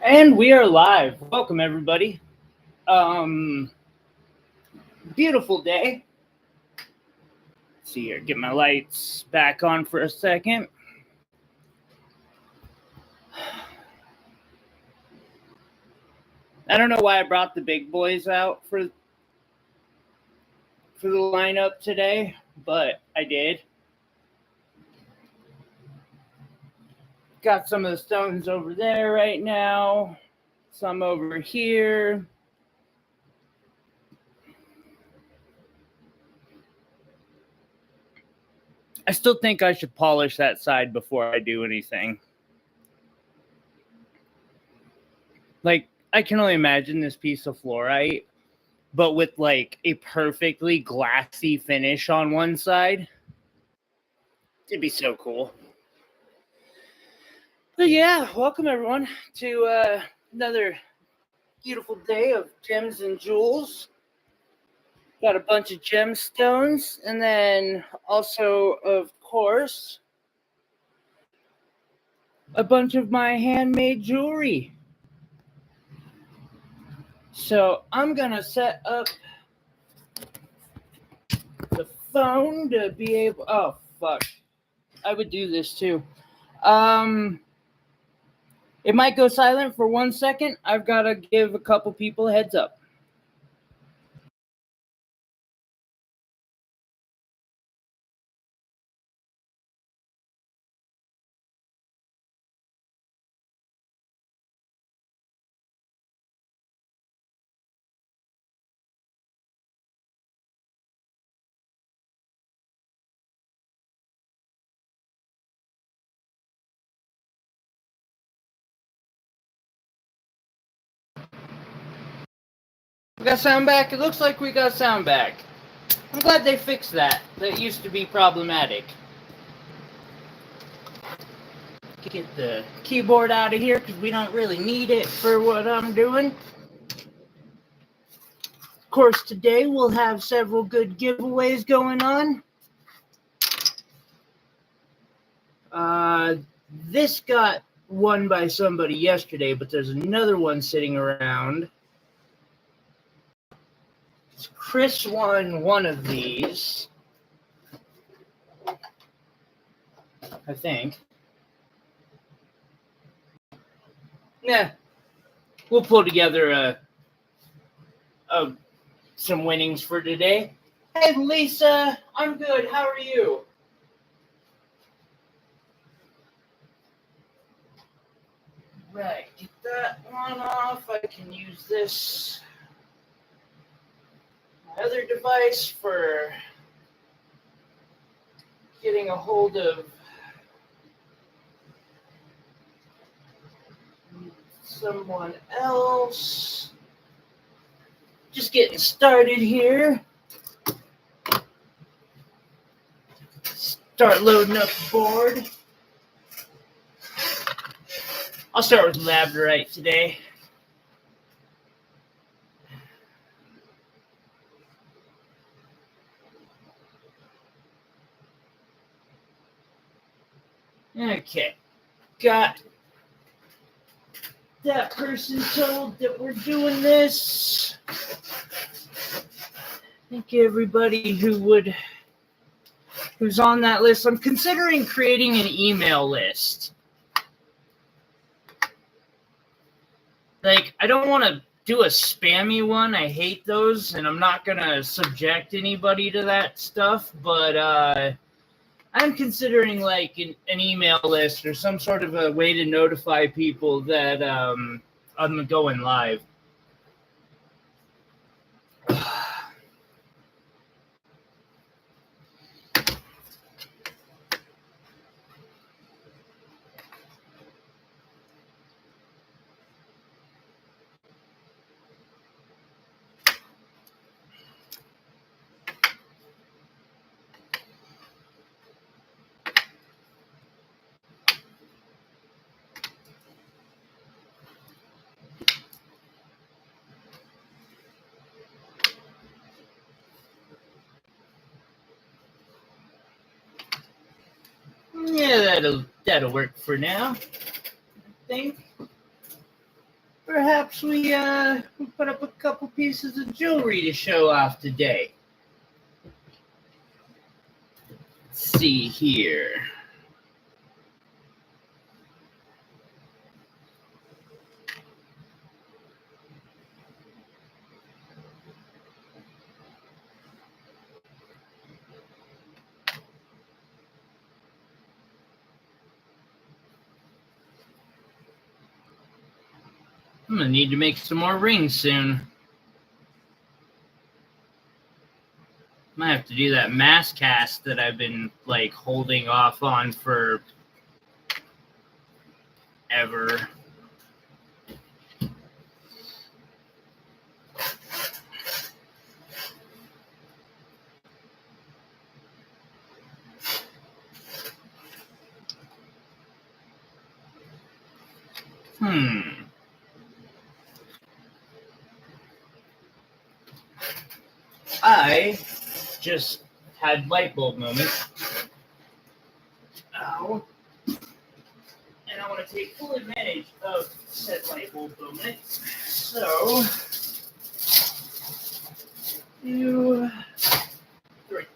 And we are live. Welcome, everybody. Um, Beautiful day. Let's see here, get my lights back on for a second. I don't know why I brought the big boys out for the lineup today, but I did. Got some of the stones over there right now, some over here. I still think I should polish that side before I do anything. Like, I can only imagine this piece of fluorite, but with like a perfectly glassy finish on one side. It'd be so cool. But yeah, welcome everyone to another beautiful day of gems and jewels. Got a bunch of gemstones, and then also, of course, a bunch of my handmade jewelry. So I'm gonna set up the phone to be able. Oh fuck! I would do this too. It might go silent for 1 second. I've got to give a couple people a heads up. We got sound back. It looks like we got sound back. I'm glad they fixed that. That used to be problematic. Get the keyboard out of here because we don't really need it for what I'm doing. Of course, today we'll have several good giveaways going on. This got won by somebody yesterday, but there's another one sitting around. Chris won one of these, I think. Yeah, we'll pull together some winnings for today. Hey, Lisa, I'm good. How are you? Right, get that one off. I can use this my other device for getting a hold of someone else. Just getting started here. Start loading up the board. I'll start with labradorite today. Okay, got that person told that we're doing this. Thank you, everybody who's on that list. I'm considering creating an email list. Like, I don't want to do a spammy one. I hate those, and I'm not going to subject anybody to that stuff, but I'm considering like an email list or some sort of a way to notify people that I'm going live. Yeah, that'll work for now, I think. perhaps we put up a couple pieces of jewelry to show off today. Let's see here. I'm gonna need to make some more rings soon. Might have to do that mass cast that I've been like holding off on for ever. I just had light bulb moment. Ow. And I want to take full advantage of said light bulb moment. So, 2, 3.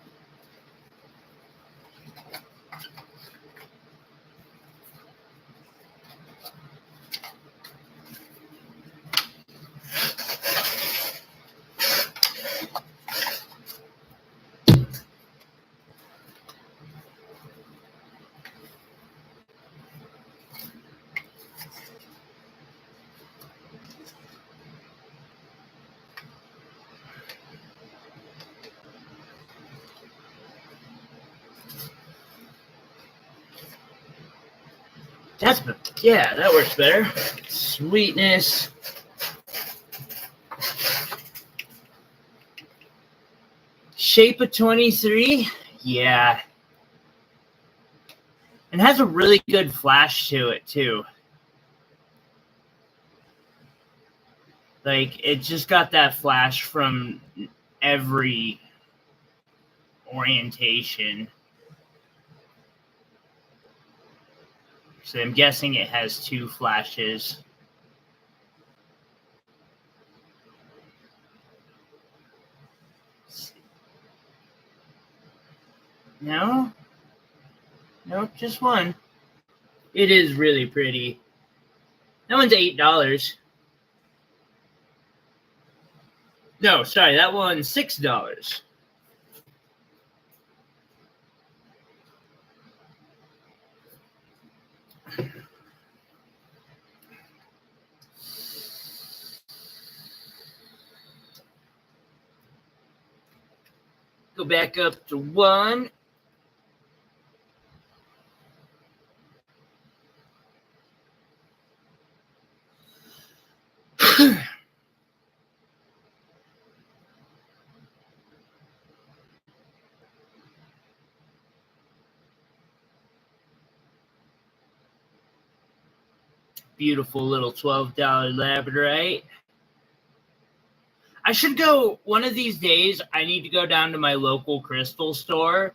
Yeah, that works better. Sweetness. Shape of 23. Yeah. And has a really good flash to it, too. Like, it just got that flash from every orientation. So I'm guessing it has 2 flashes. No? Nope, just one. It is really pretty. That one's $8. No, sorry, that one's $6. Go back up to 1. Beautiful little $12 labradorite. I should go one of these days. I need to go down to my local crystal store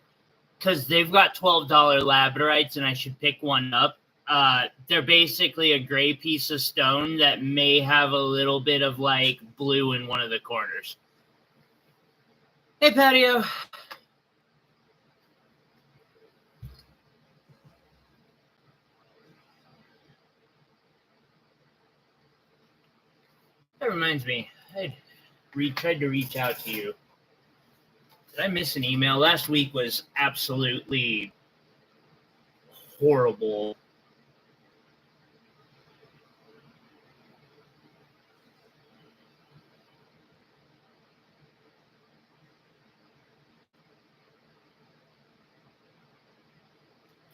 because they've got $12 labradorites and I should pick one up. They're basically a gray piece of stone that may have a little bit of like blue in one of the corners. Hey, Patio. That reminds me, I tried to reach out to you. Did I miss an email? Last week was absolutely horrible.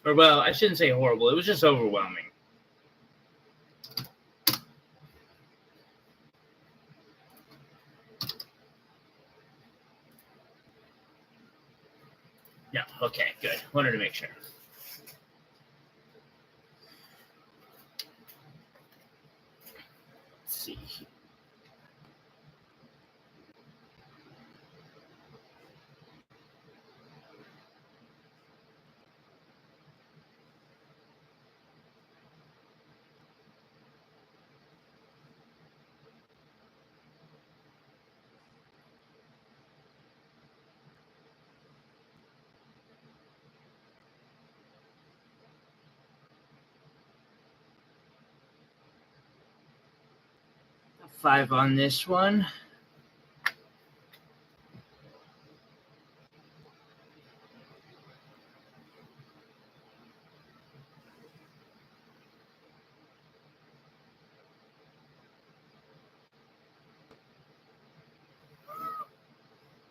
Or, well, I shouldn't say horrible. It was just overwhelming. No, okay, good. Wanted to make sure. Let's see. 5 on this one.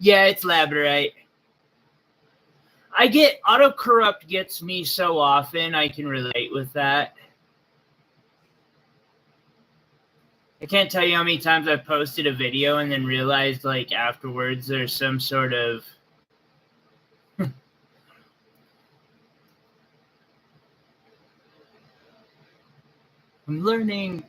Yeah, it's labradorite. I get auto corrupt gets me so often. I can relate with that. I can't tell you how many times I've posted a video and then realized, like, afterwards there's some sort of I'm learning.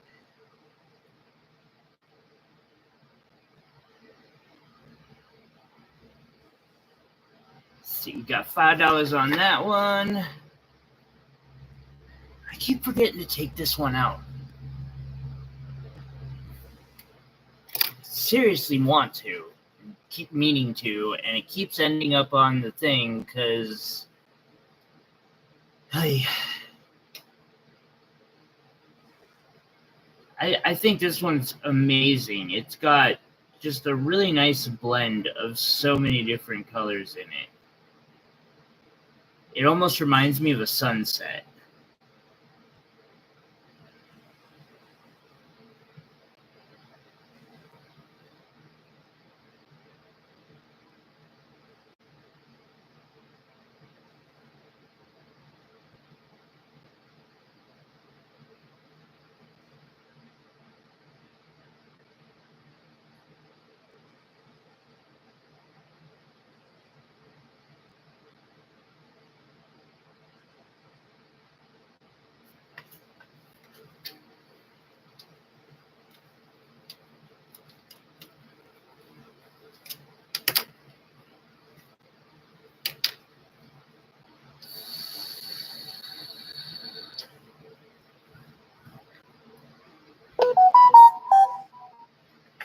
Let's see, we got $5 on that one. I keep forgetting to take this one out. Seriously want to. Keep meaning to, and it keeps ending up on the thing because I think this one's amazing. It's got just a really nice blend of so many different colors in it. It almost reminds me of a sunset.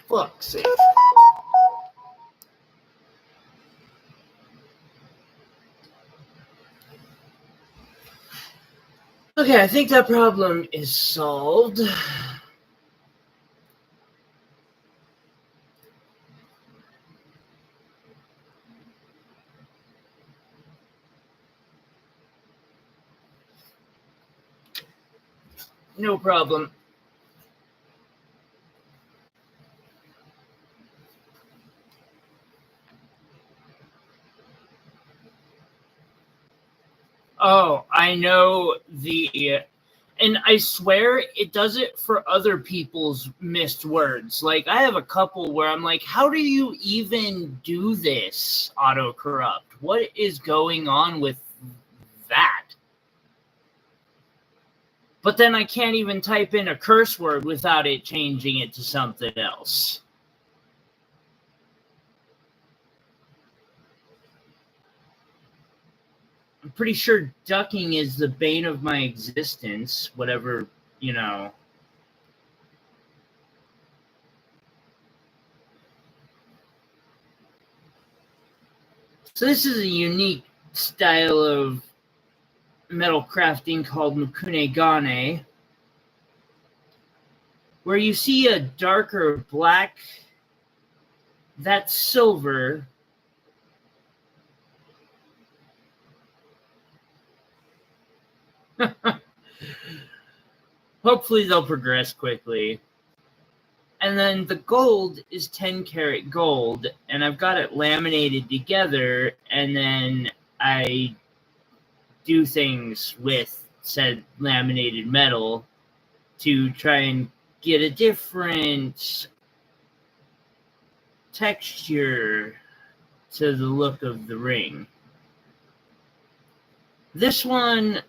Fuck's sake. Okay, I think that problem is solved. No problem. Oh, I know and I swear it does it for other people's missed words. Like, I have a couple where I'm like, how do you even do this, auto corrupt? What is going on with that? But then I can't even type in a curse word without it changing it to something else. I'm pretty sure ducking is the bane of my existence, whatever, you know. So this is a unique style of metal crafting called mukunegane, where you see a darker black, that's silver, hopefully they'll progress quickly. And then the gold is 10 karat gold, and I've got it laminated together, and then I do things with said laminated metal to try and get a different texture to the look of the ring. This one,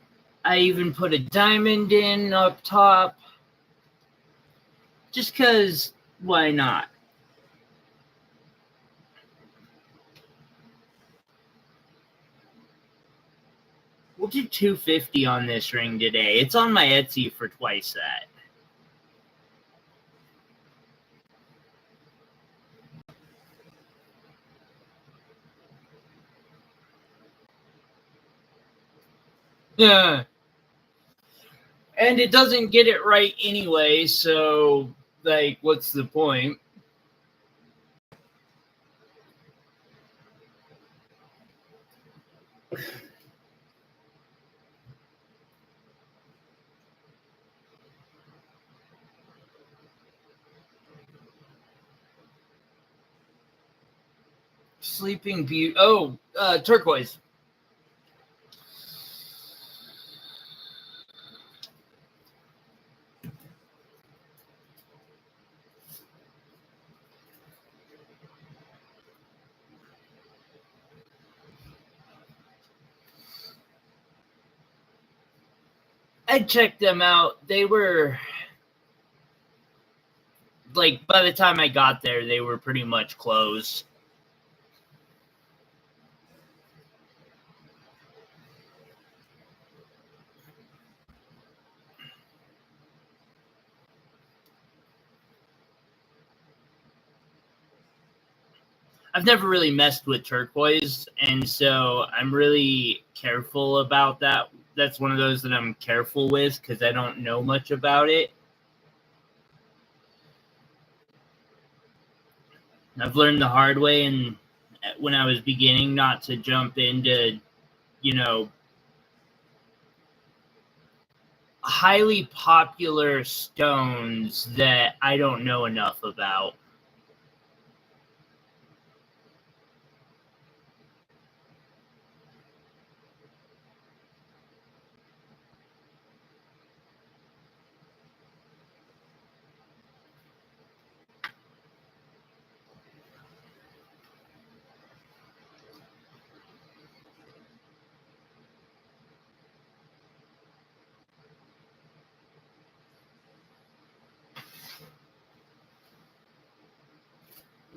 I even put a diamond in up top, just because, why not? We'll do $250 on this ring today. It's on my Etsy for twice that. Yeah. And it doesn't get it right anyway, so like, what's the point? Sleeping Beauty. Oh, turquoise. I checked them out. They were like, by the time I got there, they were pretty much closed. I've never really messed with turquoise, and so I'm really careful about that. That's one of those that I'm careful with because I don't know much about it. I've learned the hard way, and when I was beginning, not to jump into, highly popular stones that I don't know enough about.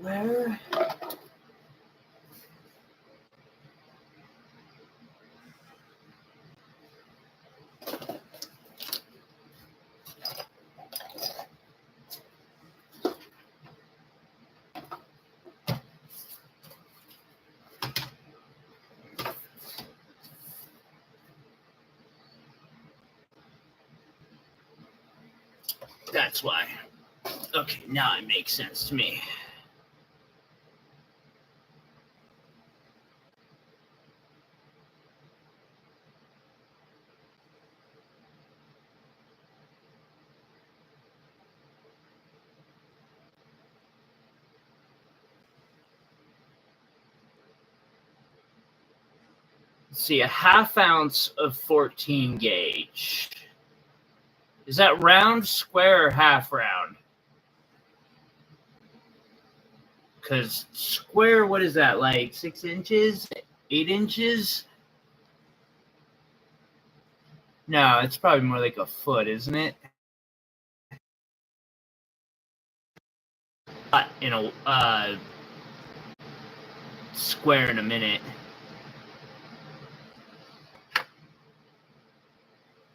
Where? That's why. Okay, now it makes sense to me. Let's see, a half ounce of 14 gauge. Is that round, square, or half round? Because square, what is that, like 6 inches? 8 inches? No, it's probably more like a foot, isn't it? In a square in a minute.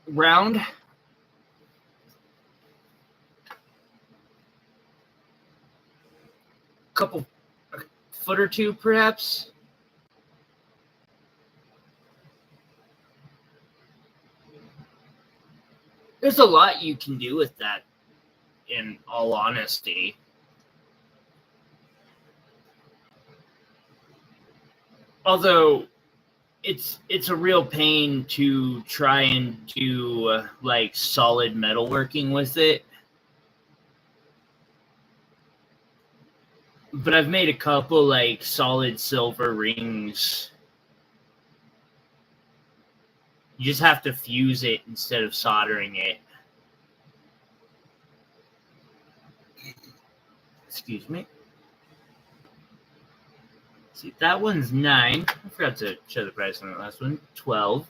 Round? Couple, a foot or two, perhaps? There's a lot you can do with that, in all honesty. Although it's a real pain to try and do like solid metalworking with it. But I've made a couple like solid silver rings. You just have to fuse it instead of soldering it. Excuse me. See, that one's 9. I forgot to show the price on that last one. 12.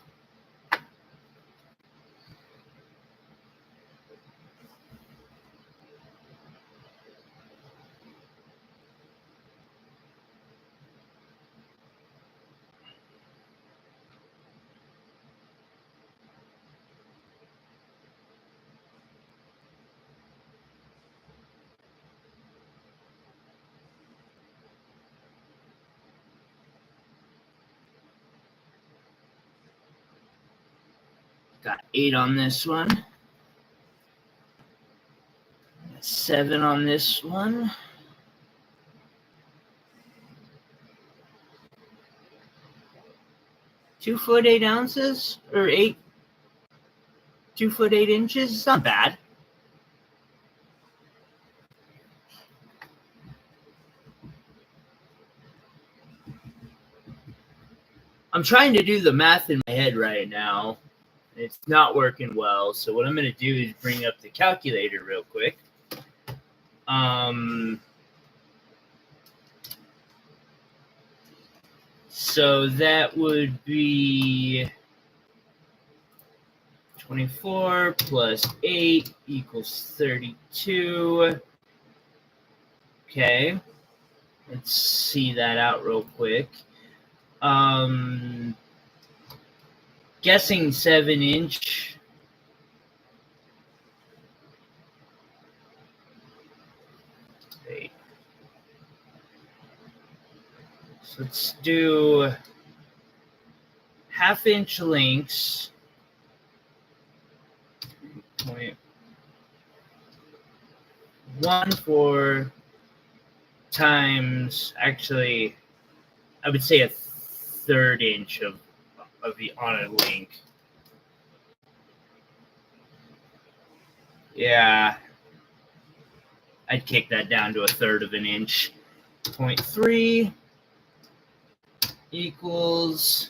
Got 8 on this one. 7 on this one. Two foot 8 ounces or 2 foot 8 inches. It's not bad. I'm trying to do the math in my head right now. It's not working well. So what I'm going to do is bring up the calculator real quick. So that would be 24 plus 8 equals 32. Okay. Let's see that out real quick. Guessing 7-inch. So let's do 1/2 inch links. 0.14 times, actually, I would say 1/3 inch of the on a link. Yeah, I'd kick that down to 1/3 of an inch. 0.3 equals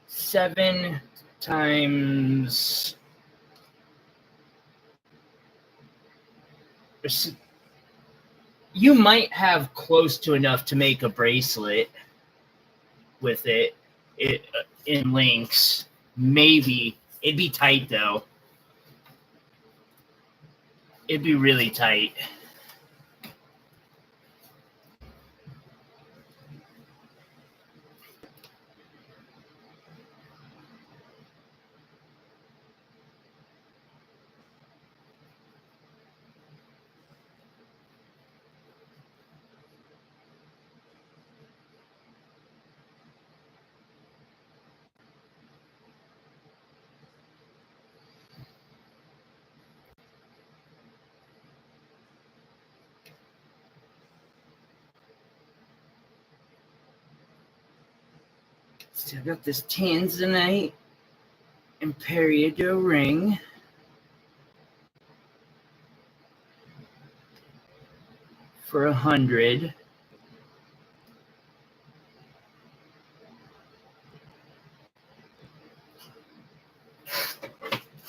7 times. You might have close to enough to make a bracelet with it in links. Maybe. It'd be tight, though. It'd be really tight. Still got this tanzanite and peridot ring. For 100.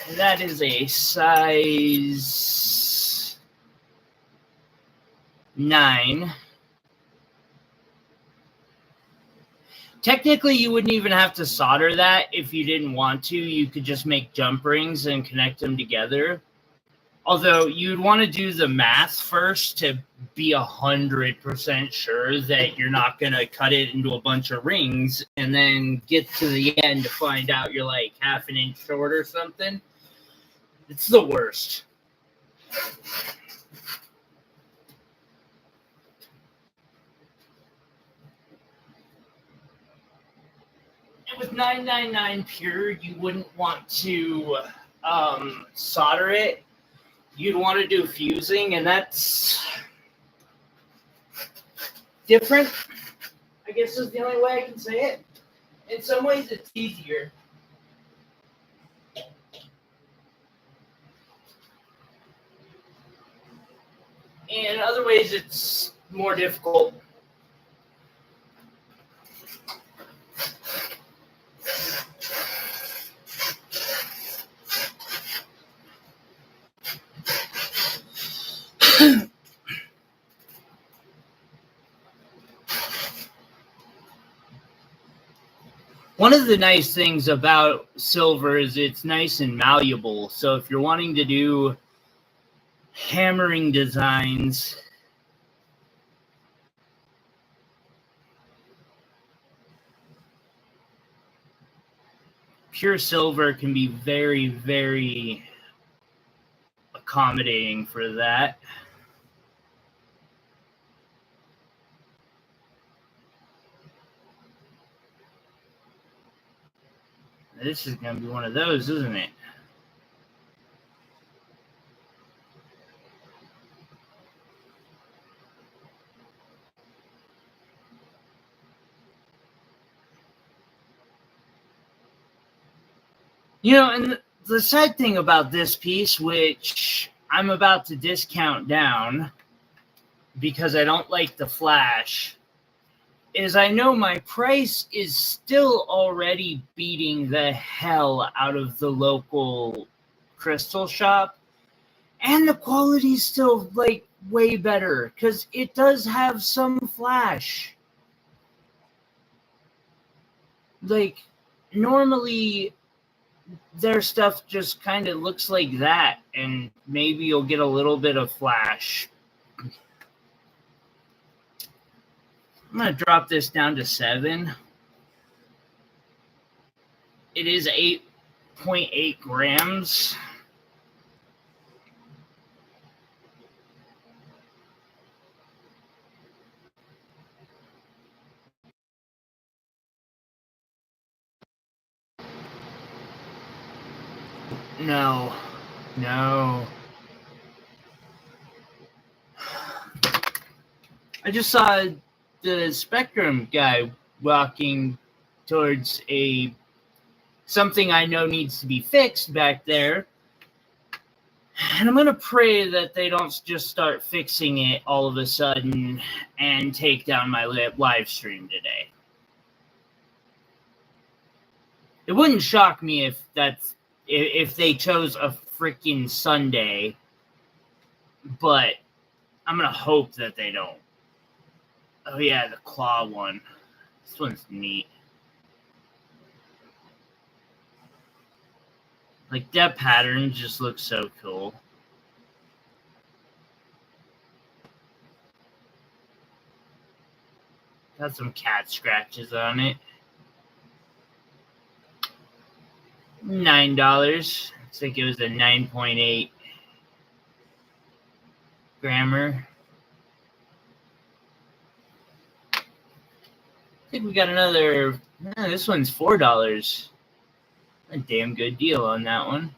And that is a size 9. Technically, you wouldn't even have to solder that if you didn't want to. You could just make jump rings and connect them together. Although you'd want to do the math first to be 100% sure that you're not going to cut it into a bunch of rings and then get to the end to find out you're like 1/2 an inch short or something. It's the worst. And with 999 pure, you wouldn't want to solder it. You'd want to do fusing, and that's different, I guess is the only way I can say it. In some ways, it's easier. And in other ways, it's more difficult. One of the nice things about silver is it's nice and malleable. So if you're wanting to do hammering designs, pure silver can be very, very accommodating for that. This is going to be one of those, isn't it? You know, and the sad thing about this piece, which I'm about to discount down because I don't like the flash, is I know my price is still already beating the hell out of the local crystal shop, and the quality's still like way better because it does have some flash. Like, normally their stuff just kind of looks like that, and maybe you'll get a little bit of flash. I'm going to drop this down to 7. It is 8.8 grams. No. I just saw the Spectrum guy walking towards something I know needs to be fixed back there. And I'm going to pray that they don't just start fixing it all of a sudden and take down my live stream today. It wouldn't shock me if they chose a freaking Sunday, but I'm going to hope that they don't. Oh yeah, the claw one. This one's neat. Like, that pattern just looks so cool. Got some cat scratches on it. $9. Looks like it was a 9.8 grammer. I think we got another. This one's $4. A damn good deal on that one.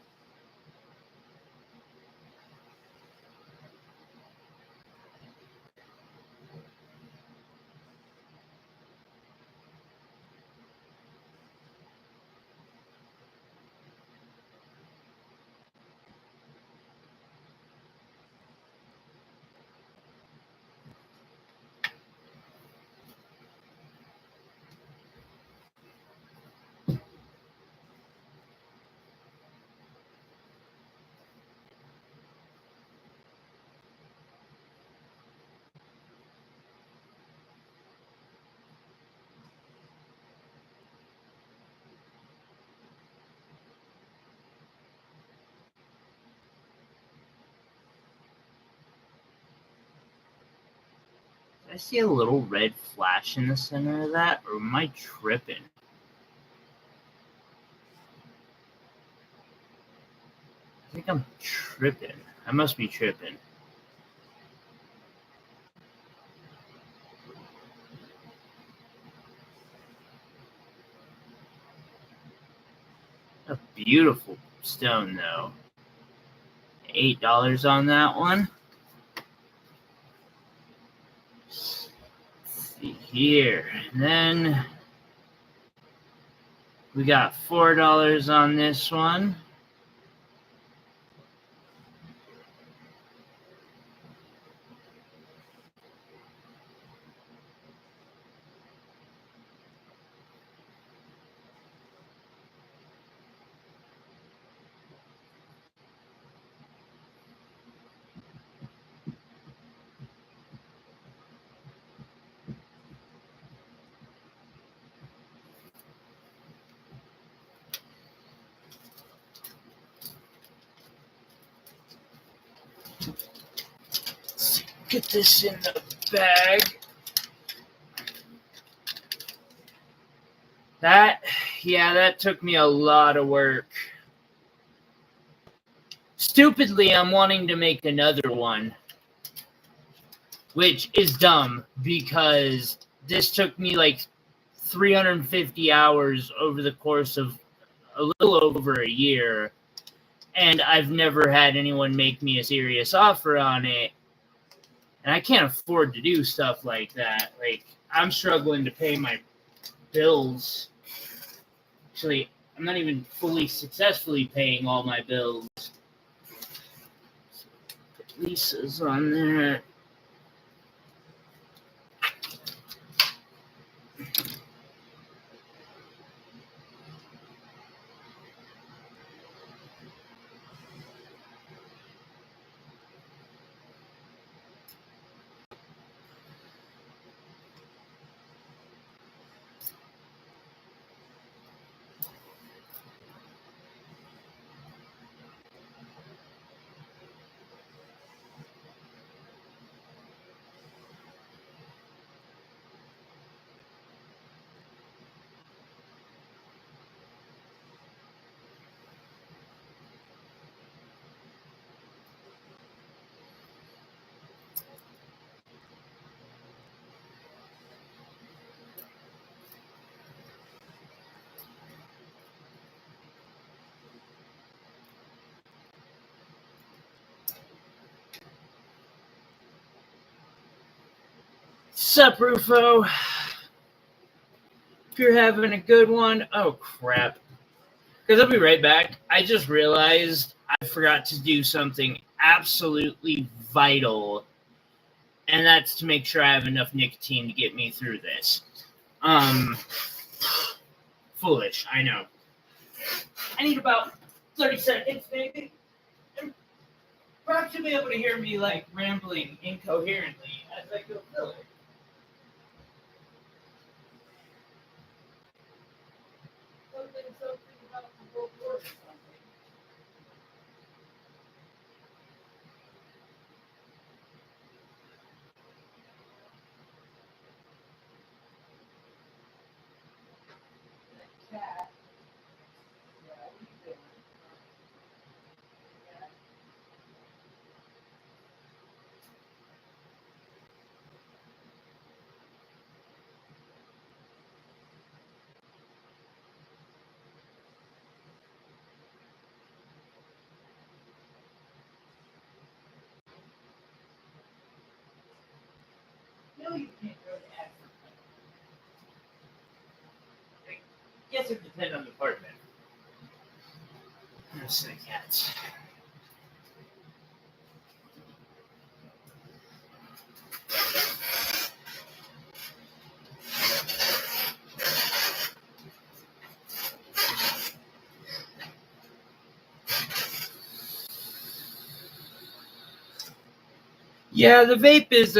I see a little red flash in the center of that, or am I tripping? I think I'm tripping. I must be tripping. A beautiful stone, though. $8 on that one. Let's see here. And then we got $4 on this one. Let's get this in the bag. That took me a lot of work. Stupidly, I'm wanting to make another one, which is dumb because this took me like 350 hours over the course of a little over a year, and I've never had anyone make me a serious offer on it. And I can't afford to do stuff like that. Like, I'm struggling to pay my bills. Actually, I'm not even fully successfully paying all my bills. Put Lisa's on there. Sup, Rufo? If you're having a good one. Oh, crap. Because I'll be right back. I just realized I forgot to do something absolutely vital, and that's to make sure I have enough nicotine to get me through this. Foolish, I know. I need about 30 seconds, maybe. And perhaps you'll be able to hear me, like, rambling incoherently as I go through it. Something about the World War or something. Cat. Yeah, what are you doing? No, you can't go to Africa. I guess it depends on the apartment. There's the cats. Yeah, the vape is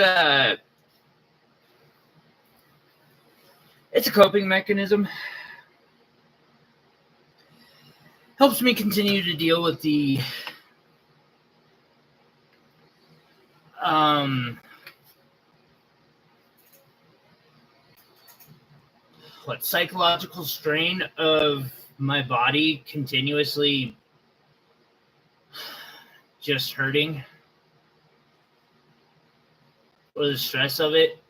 it's a coping mechanism. Helps me continue to deal with the psychological strain of my body continuously just hurting, or the stress of it.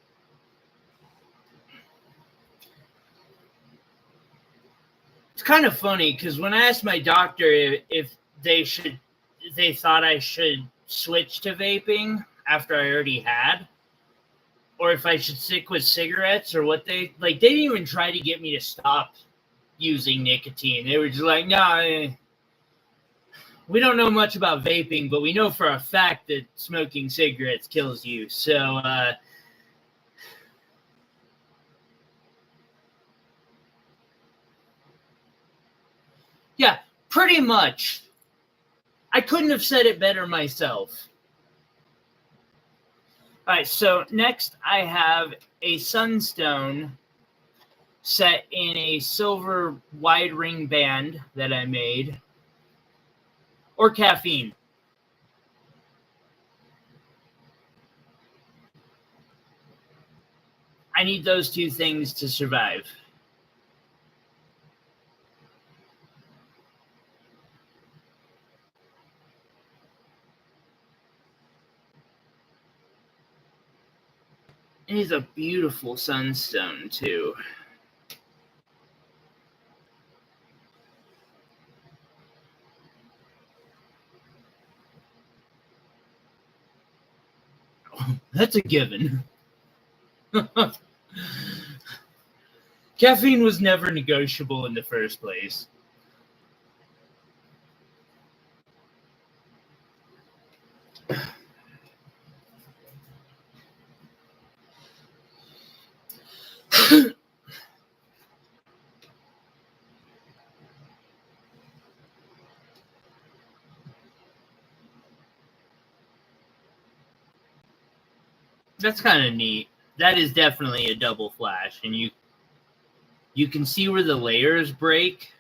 It's kind of funny because when I asked my doctor if they thought I should switch to vaping after I already had, or if I should stick with cigarettes, or what they didn't even try to get me to stop using nicotine. They were just like, no, we don't know much about vaping, but we know for a fact that smoking cigarettes kills you. So, yeah, pretty much. I couldn't have said it better myself. All right, so next I have a sunstone set in a silver wide ring band that I made, or caffeine. I need those two things to survive. It is a beautiful sunstone, too. That's a given. Caffeine was never negotiable in the first place. That's kind of neat. That is definitely a double flash, and you can see where the layers break.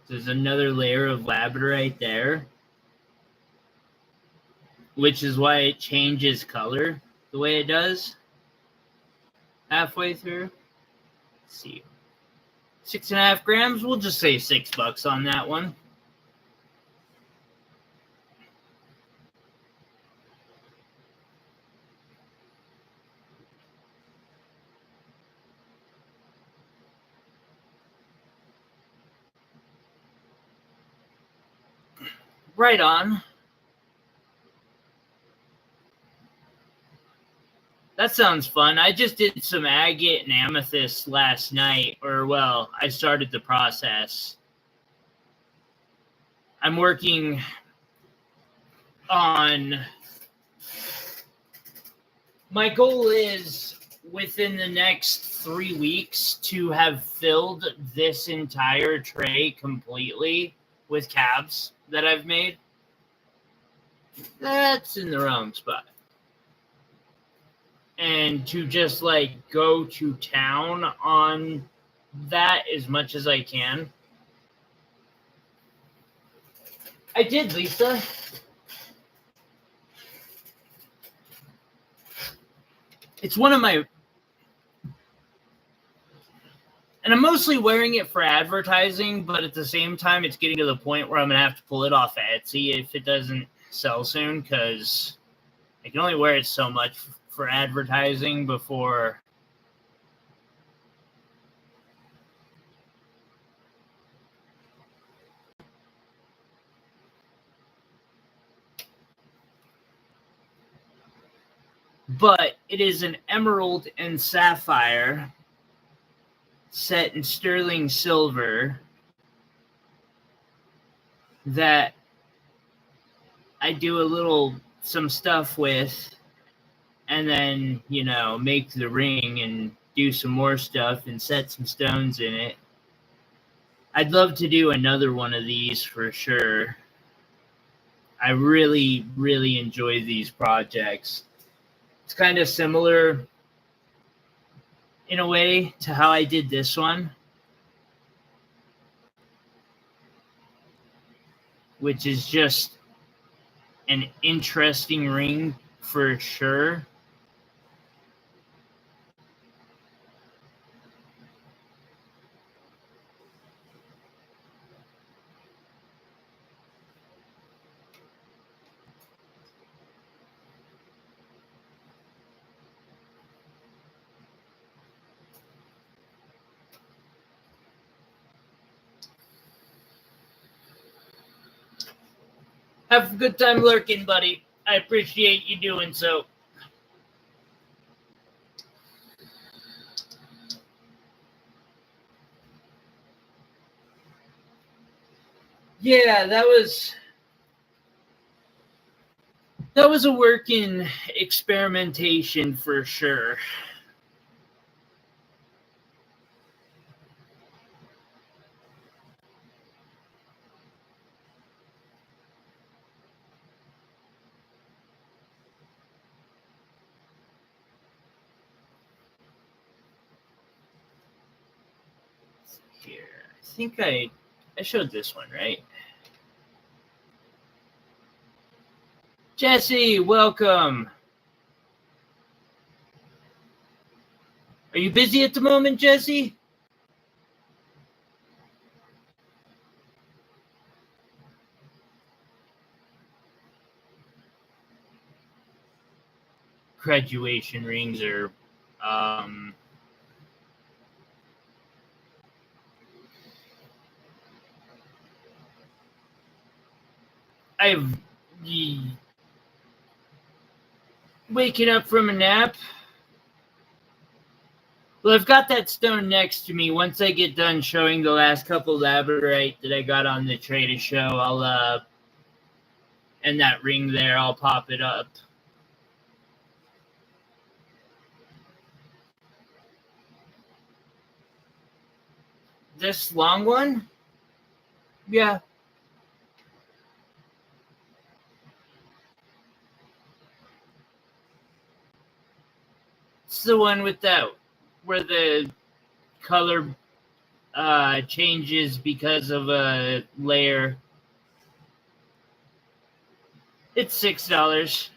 There's another layer of labradorite there, which is why it changes color the way it does halfway through. Let's see. 6.5 grams. We'll just say $6 on that one. Right on. That sounds fun. I just did some agate and amethyst last night, or well, I started the process. I'm working on, my goal is within the next 3 weeks to have filled this entire tray completely with cabs that I've made. That's in the wrong spot. And to just like go to town on that as much as I can. I did, Lisa. It's one of my, and I'm mostly wearing it for advertising, but at the same time, it's getting to the point where I'm going to have to pull it off Etsy if it doesn't sell soon, because I can only wear it so much for advertising before. But it is an emerald and sapphire set in sterling silver that I do some stuff with, and then, make the ring and do some more stuff and set some stones in it. I'd love to do another one of these for sure. I really, really enjoy these projects. It's kind of similar in a way to how I did this one, which is just an interesting ring for sure. Have a good time lurking, buddy. I appreciate you doing so. Yeah, that was a work in experimentation for sure. Here, I think I showed this one, right? Jesse, welcome. Are you busy at the moment, Jesse? Graduation rings are I've Waking up from a nap. Well, I've got that stone next to me. Once I get done showing the last couple labradorite that I got on the Trader Show, I'll and that ring there, I'll pop it up. This long one? Yeah. It's the one with that where the color changes because of a layer. It's $6.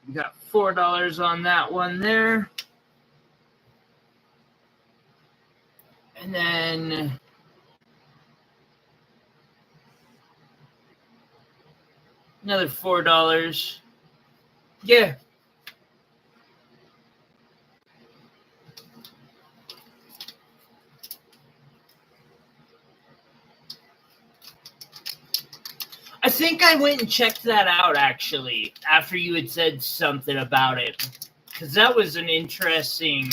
We got $4 on that one there. And then another $4. Yeah. I think I went and checked that out actually after you had said something about it, because that was an interesting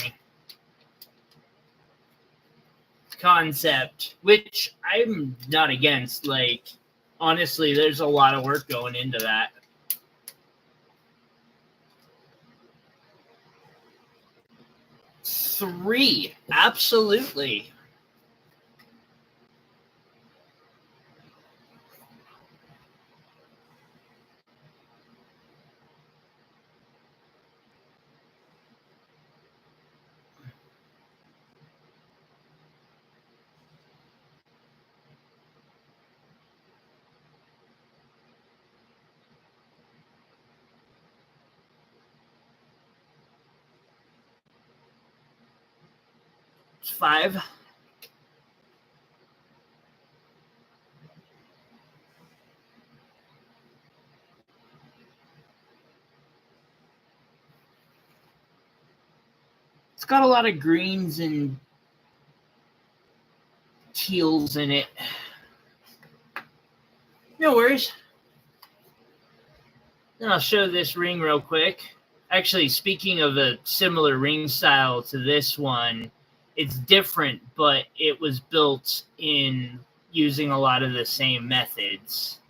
concept, which I'm not against. Like, honestly, there's a lot of work going into that. Three, absolutely. It's 5. It's got a lot of greens and teals in it. No worries. Then I'll show this ring real quick. Actually, speaking of a similar ring style to this one, it's different, but it was built in using a lot of the same methods.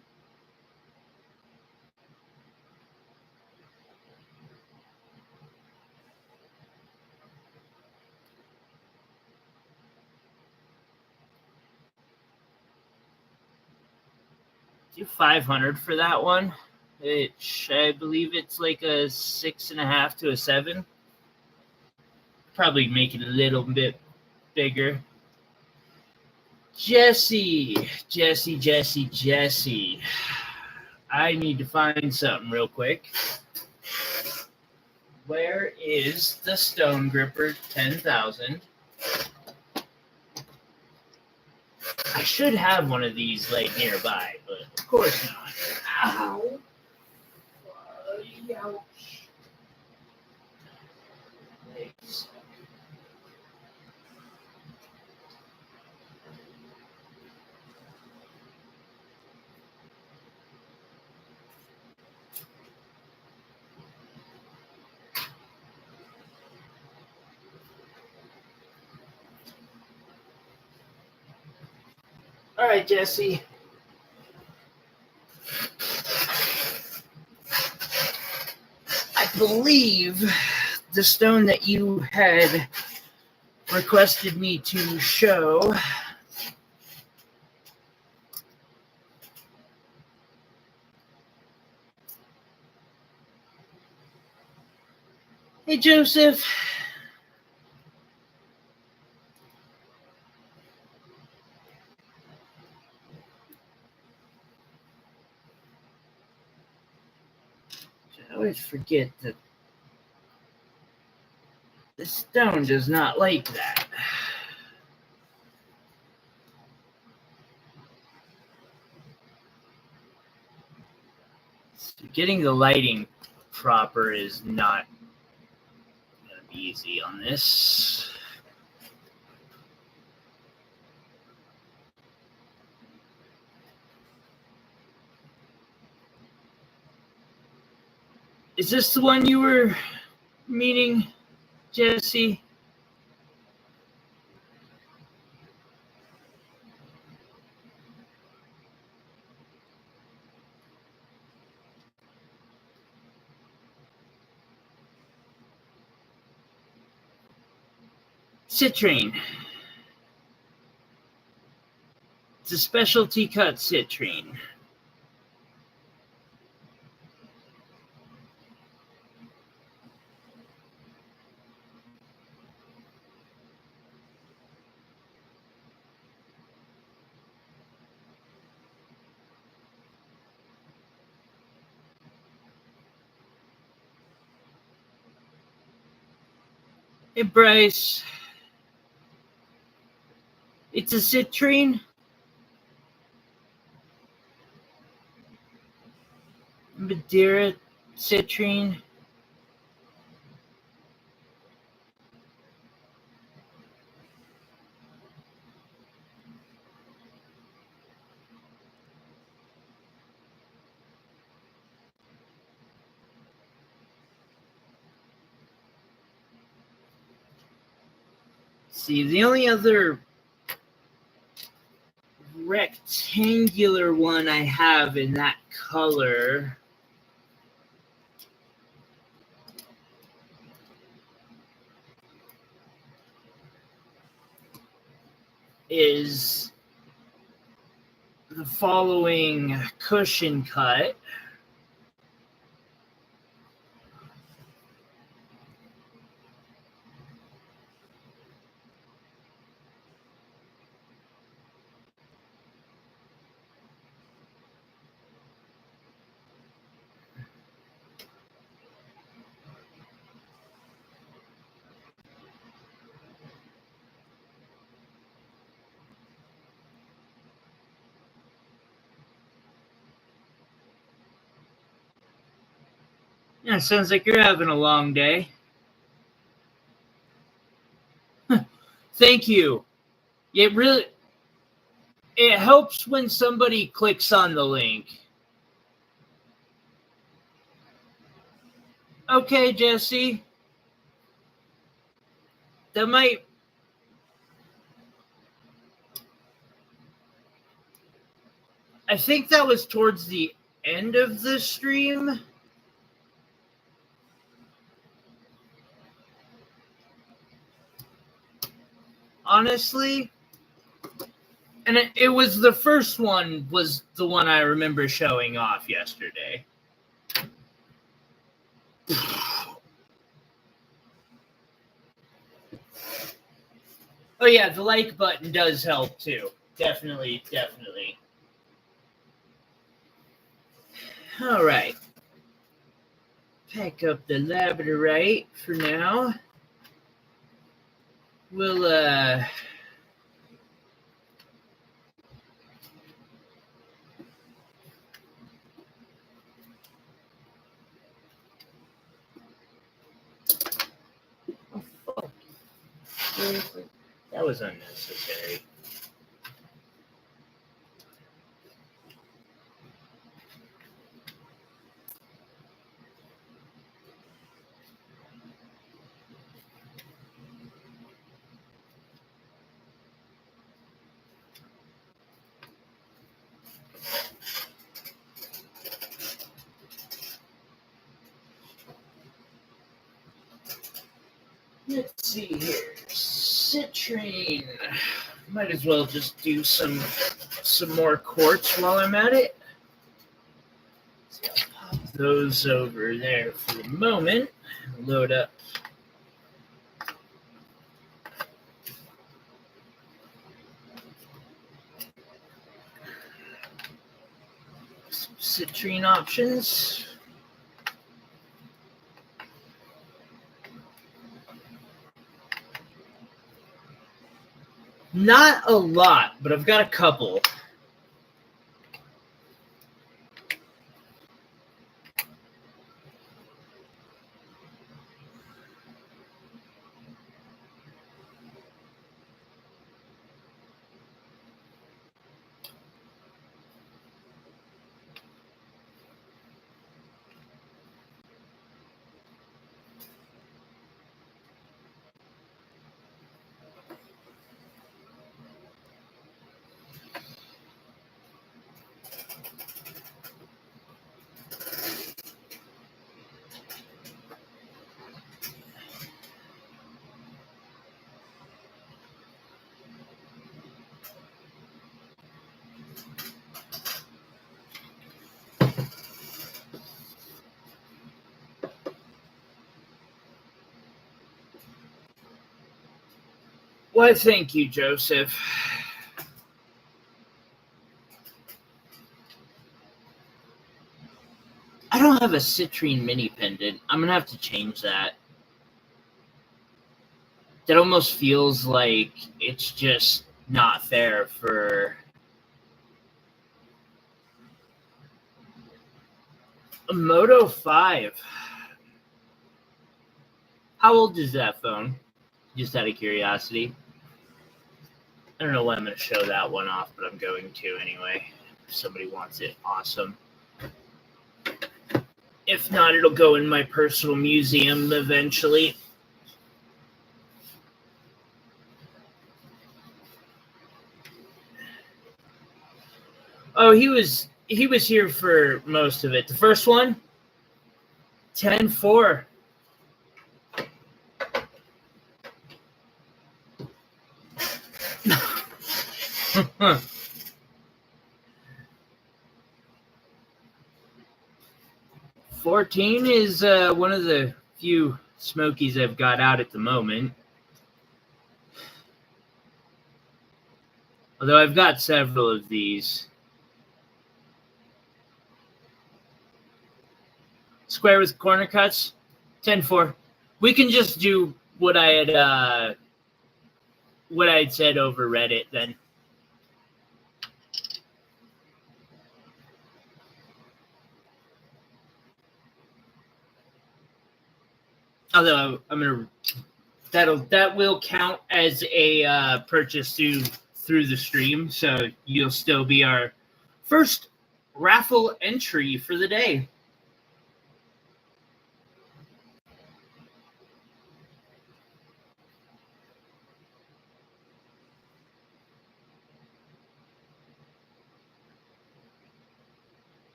Do 500 for that one. I believe it's like a 6.5 to a 7. Probably make it a little bit bigger. Jesse. I need to find something real quick. Where is the Stone Gripper 10,000? I should have one of these like nearby, but of course not. Ow. Ouch. Legs. All right, Jesse. I believe the stone that you had requested me to show Hey, Joseph. I always forget that The stone does not like that. So getting the lighting proper is not going to be easy on this. Is this the one you were meaning, Jesse? Citrine. It's a specialty cut citrine. Hey, Bryce. It's a citrine. Madeira citrine. See, the only other rectangular one I have in that color is the following cushion cut. Yeah, sounds like you're having a long day. Thank you. It helps when somebody clicks on the link. Okay, Jesse. That might... I think that was towards the end of the stream. Honestly. And it was the first one was the one I remember showing off yesterday. Oh yeah, the like button does help too. Definitely. All right. Pack up the labradorite for now. We'll seriously? That was unnecessary. Let's see here. Citrine. Might as well just do some more quartz while I'm at it. So I'll pop those over there for the moment. Load up some citrine options. Not a lot, but I've got a couple. Why, thank you, Joseph. I don't have a citrine mini pendant. I'm going to have to change that. That almost feels like it's just not fair for a Moto 5. How old is that phone? Just out of curiosity. I don't know why I'm going to show that one off, but I'm going to anyway. If somebody wants it, awesome. If not, it'll go in my personal museum eventually. Oh, he was here for most of it. The first one, 10-4. Huh. 14 is one of the few Smokies I've got out at the moment. Although I've got several of these. Square with corner cuts, 10-4. We can just do what I had said over Reddit then. Although that will count as a purchase through the stream, so you'll still be our first raffle entry for the day.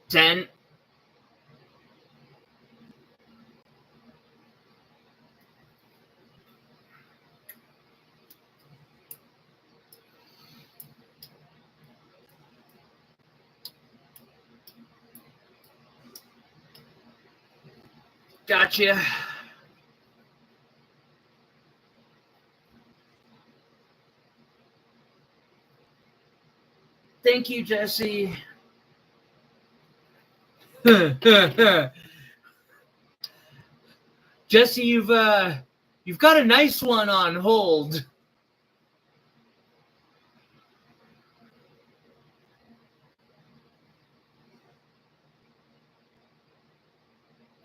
Ten. Gotcha. Thank you, Jesse. Jesse, you've got a nice one on hold.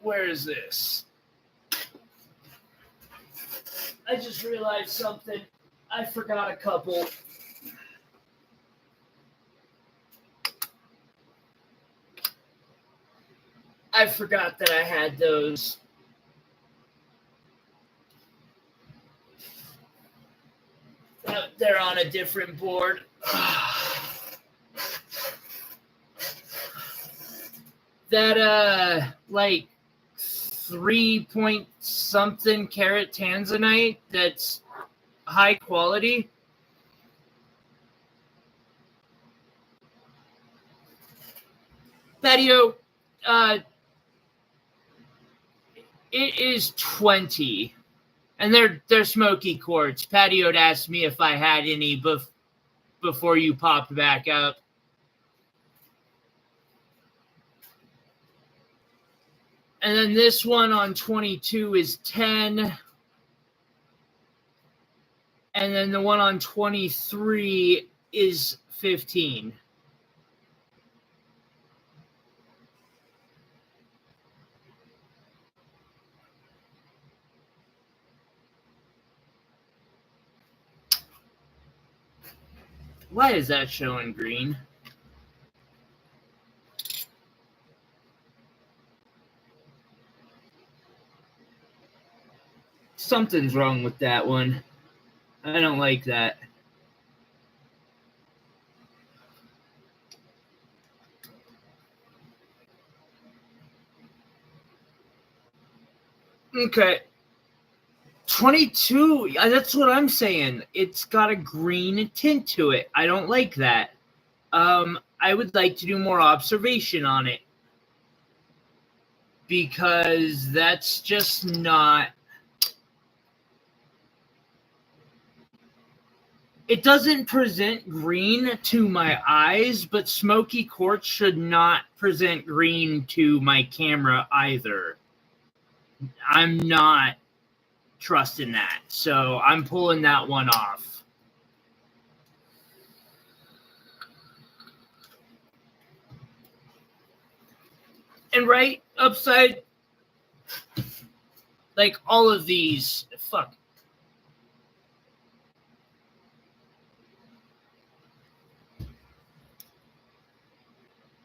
Where is this? I just realized something. I forgot a couple. I forgot that I had those. They're on a different board. That like 3 point something carat tanzanite that's high quality. Patio, it is 20. And they're smoky quartz. Patio'd asked me if I had any before you popped back up. And then this one on 22 is 10. And then the one on 23 is 15. Why is that showing green? Something's wrong with that one. I don't like that. Okay. 22, that's what I'm saying. It's got a green tint to it. I don't like that. I would like to do more observation on it. Because that's just not... It doesn't present green to my eyes, but smoky quartz should not present green to my camera either. I'm not trusting that, so I'm pulling that one off. And right upside, like all of these, fuck.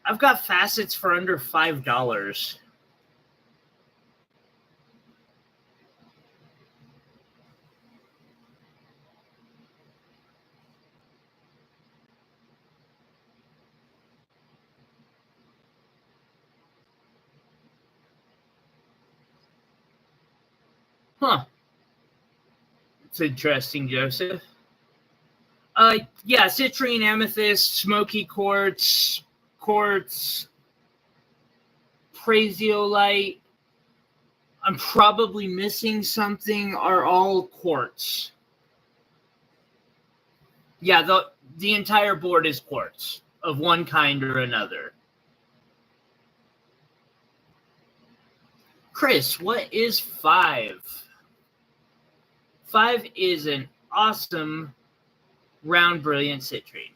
I've got facets for under $5. Huh. It's interesting, Joseph. Yeah, citrine, amethyst, smoky quartz, praesiolite. I'm probably missing something, are all quartz. Yeah, the entire board is quartz of one kind or another. Chris, what is 5? 5 is an awesome round brilliant citrine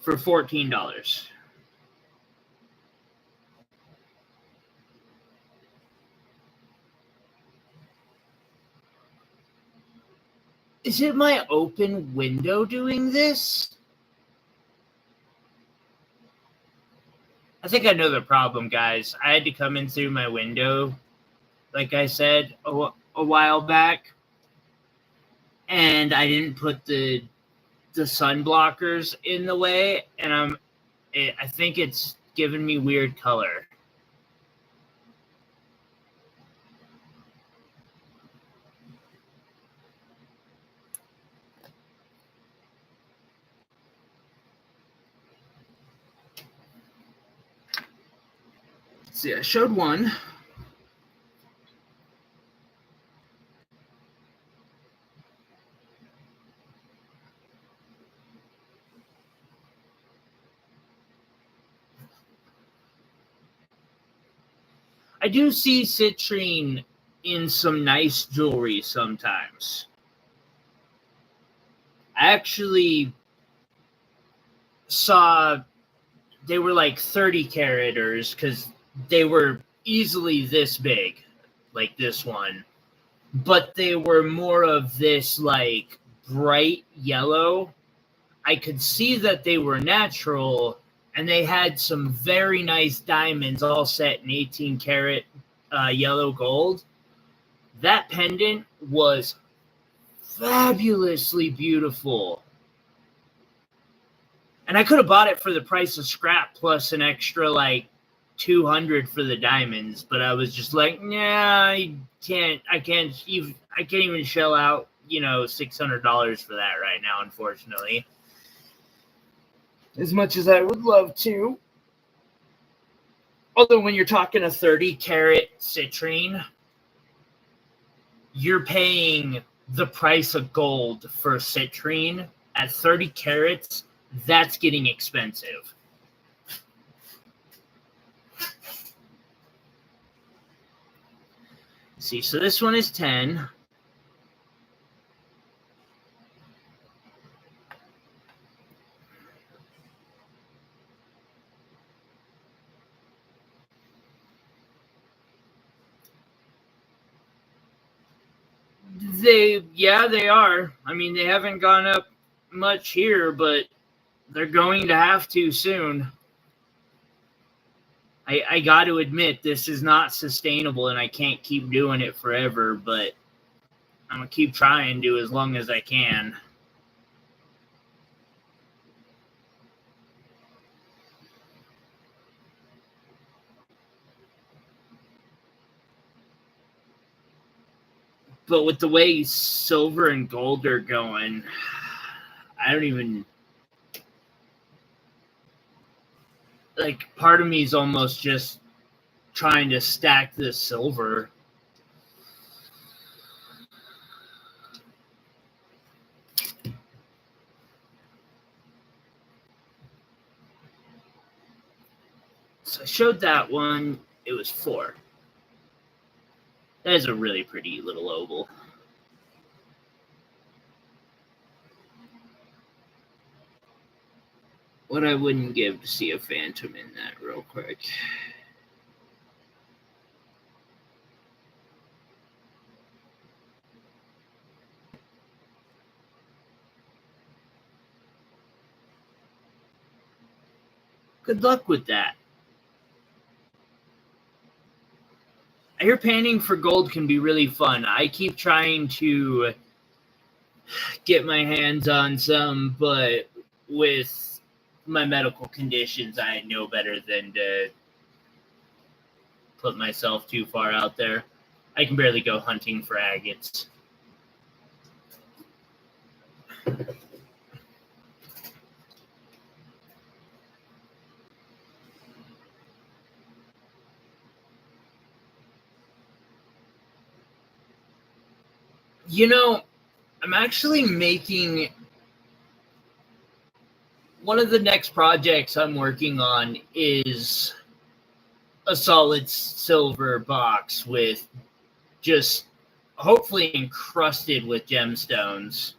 for $14. Is it my open window doing this? I think I know the problem, guys. I had to come in through my window, like I said a while back, and I didn't put the sun blockers in the way, and I think it's giving me weird color. See, I showed one. I do see citrine in some nice jewelry sometimes. I actually saw they were like 30 caraters because they were easily this big, like this one. But they were more of this like bright yellow. I could see that they were natural, and they had some very nice diamonds all set in 18 karat yellow gold. That pendant was fabulously beautiful. And I could have bought it for the price of scrap plus an extra like $200 for the diamonds, but I was just like, nah, I can't even shell out, $600 for that right now, unfortunately. as much as I would love to. Although when you're talking a 30 carat citrine, you're paying the price of gold for citrine at 30 carats. That's getting expensive. See, so this one is 10. They are. I mean, they haven't gone up much here, but they're going to have to soon. I got to admit, this is not sustainable, and I can't keep doing it forever, but I'm going to keep trying to as long as I can. But with the way silver and gold are going, I don't even... Like, part of me is almost just trying to stack this silver. So I showed that one. It was 4. That is a really pretty little oval. What I wouldn't give to see a phantom in that real quick. Good luck with that. I hear panning for gold can be really fun. I keep trying to get my hands on some, but with my medical conditions, I know better than to put myself too far out there. I can barely go hunting for agates. You know, I'm actually making... One of the next projects I'm working on is a solid silver box with just hopefully encrusted with gemstones.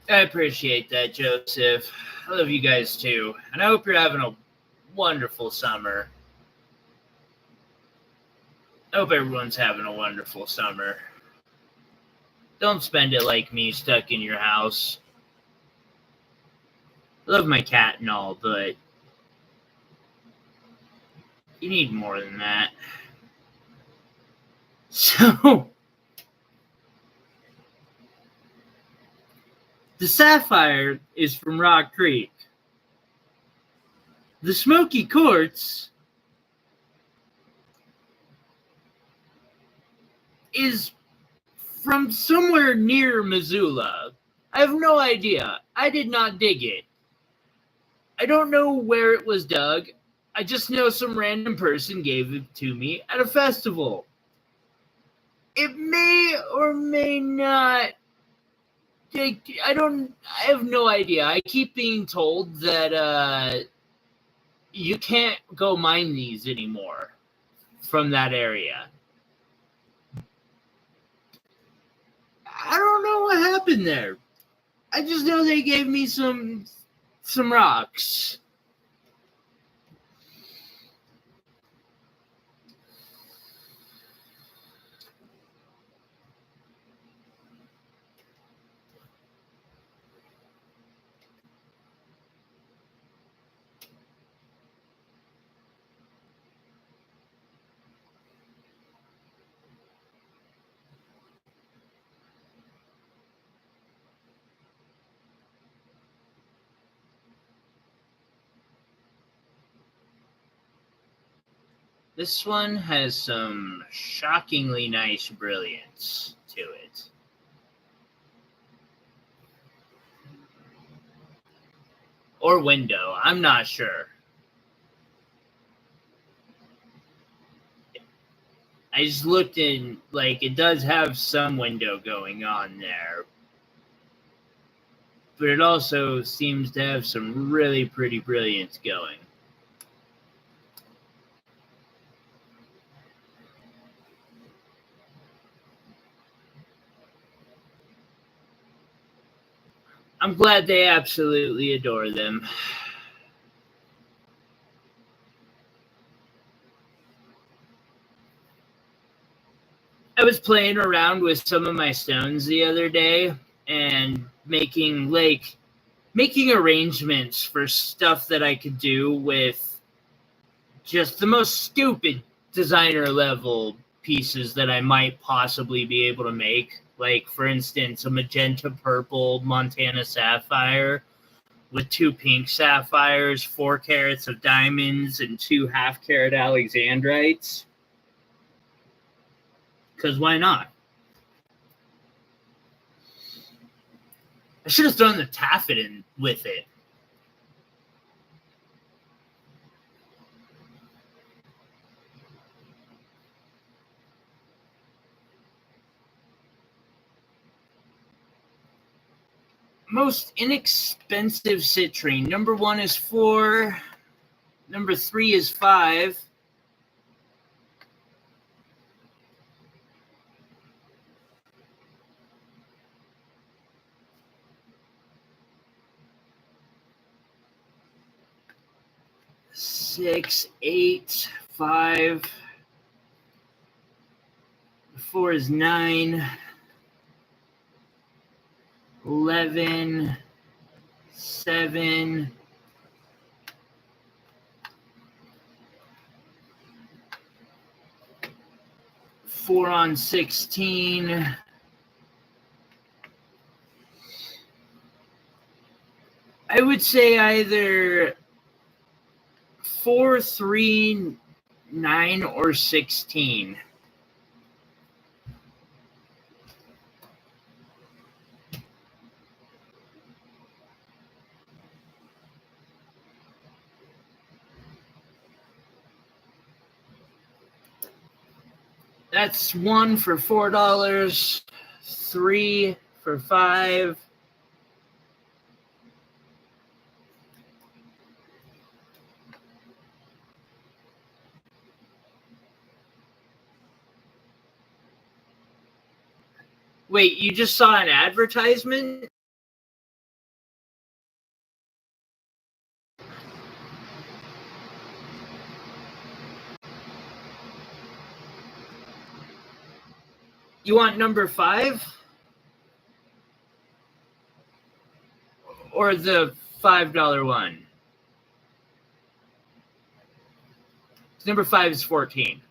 I appreciate that, Joseph. I love you guys too. And I hope you're having a wonderful summer. I hope everyone's having a wonderful summer. Don't spend it like me, stuck in your house. I love my cat and all, but you need more than that. So, the sapphire is from Rock Creek. The smoky quartz is from somewhere near Missoula. I have no idea. I did not dig it. I don't know where it was dug. I just know some random person gave it to me at a festival. It may or may not... I have no idea. I keep being told that you can't go mine these anymore from that area. I don't know what happened there. I just know they gave me some rocks. This one has some shockingly nice brilliance to it. or window. I'm not sure. I just looked in, like, it does have some window going on there. But it also seems to have some really pretty brilliance going. I'm glad they absolutely adore them. I was playing around with some of my stones the other day and making arrangements for stuff that I could do with just the most stupid designer level pieces that I might possibly be able to make. Like, for instance, a magenta purple Montana sapphire with 2 pink sapphires, 4 carats of diamonds, and 2 half-carat alexandrites. Because why not? I should have thrown the taffetin with it. Most inexpensive citrine. Number 1 is 4. Number 3 is 5. Six, 8, 5. 4 is 9. 11, 7. 4 on 16. I would say either 4, 3, 9, or 16. That's 1 for $4, 3 for 5. Wait, you just saw an advertisement? You want number 5? Or the $5 one? Number 5 is 14.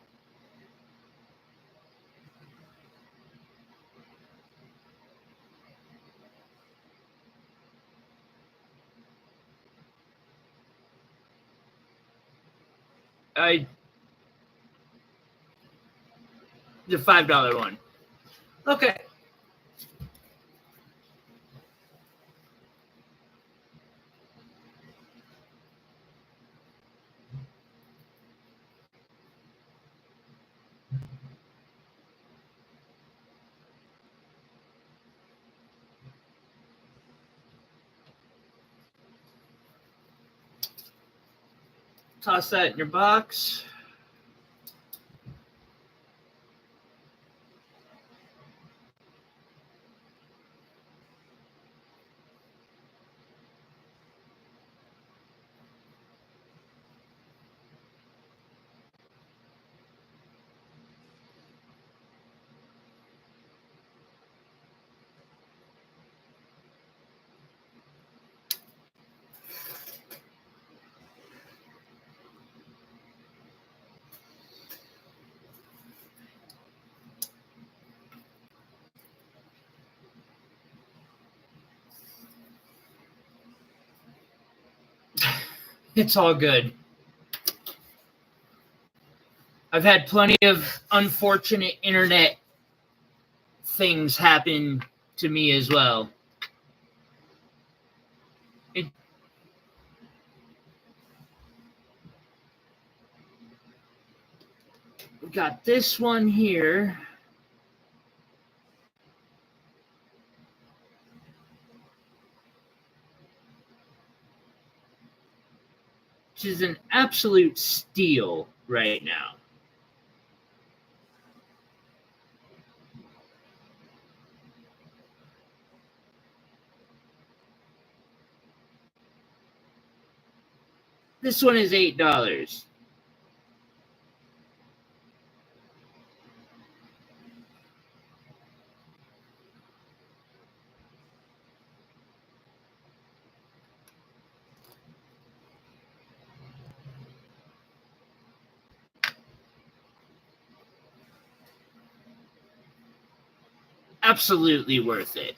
The $5 one. Okay. Toss that in your box. It's all good. I've had plenty of unfortunate internet things happen to me as well. We got this one here. Which is an absolute steal right now. This one is $8. Absolutely worth it.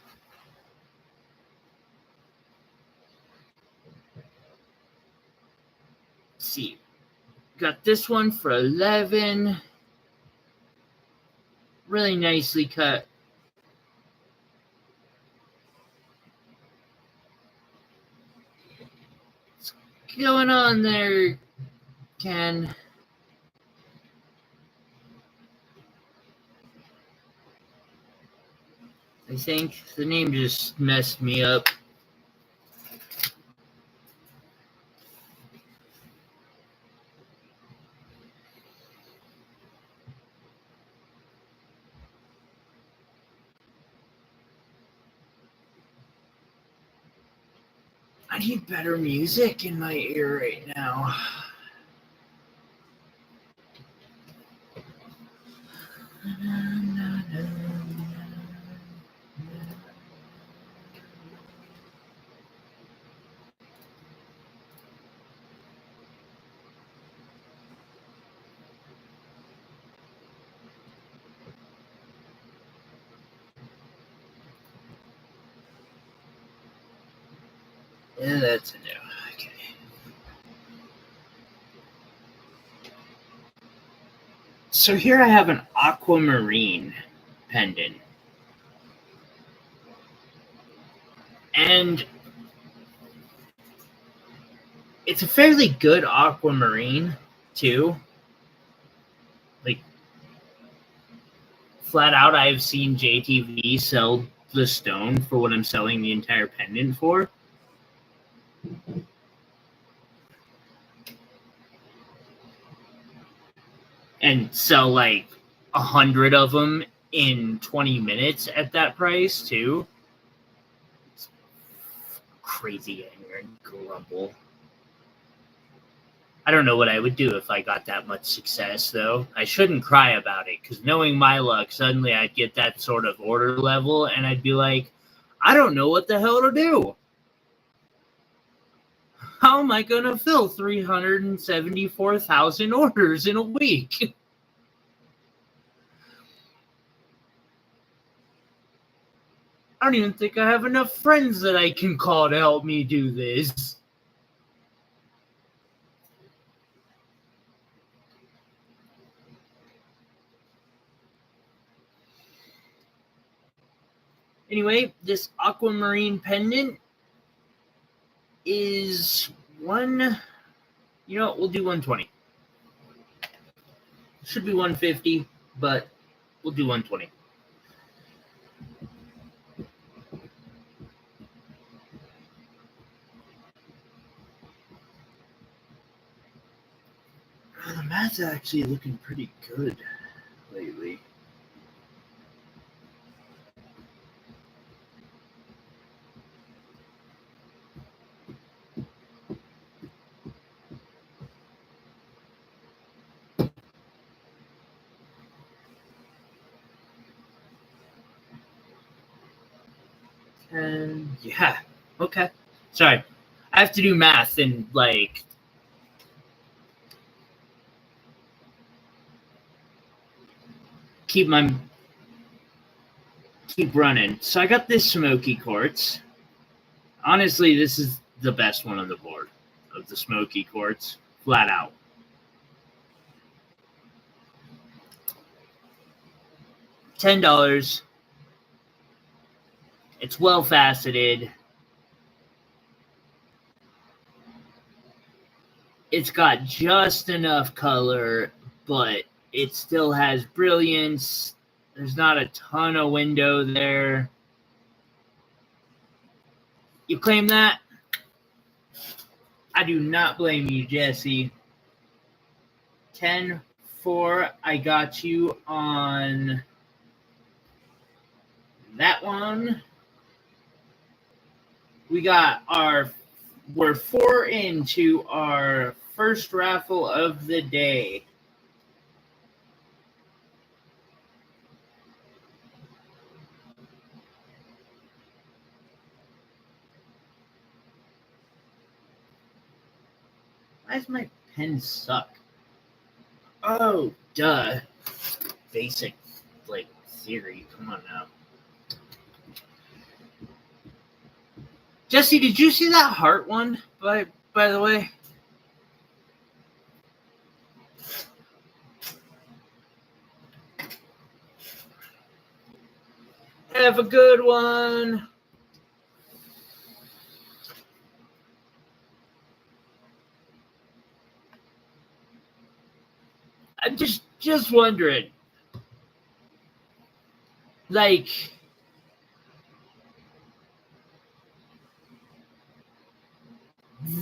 Let's see. Got this one for $11. Really nicely cut. What's going on there, Ken? I think the name just messed me up. I need better music in my ear right now. Yeah, that's a no. Okay. So here I have an aquamarine pendant. And it's a fairly good aquamarine, too. Like, flat out, I've seen JTV sell the stone for what I'm selling the entire pendant for. And sell like 100 of them in 20 minutes at that price, too. It's crazy anger and grumble. I don't know what I would do if I got that much success, though. I shouldn't cry about it, because knowing my luck, suddenly I'd get that sort of order level, and I'd be like, I don't know what the hell to do. How am I going to fill 374,000 orders in a week? I don't even think I have enough friends that I can call to help me do this. Anyway, this aquamarine pendant is one. You know what? We'll do 120. Should be 150, but we'll do 120. The math's actually looking pretty good lately. And yeah, okay. Sorry, I have to do math and like keep running. So I got this smoky quartz. Honestly, this is the best one on the board of the smoky quartz, flat out. $10. It's well faceted. It's got just enough color, but it still has brilliance. There's not a ton of window there. You claim that? I do not blame you, Jesse. 10-4, I got you on that one. We're 4 into our first raffle of the day. Why does my pen suck? Oh, duh. Basic, theory. Come on now. Jesse, did you see that heart one, by the way? Have a good one. I'm just wondering.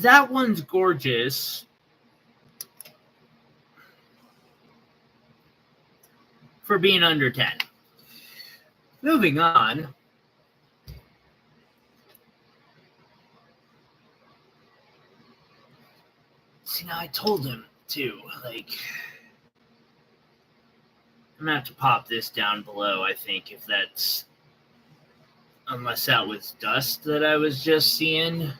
That one's gorgeous. For being under 10. Moving on. See, now I told him to, I'm gonna have to pop this down below, I think, if that's, unless that was dust that I was just seeing.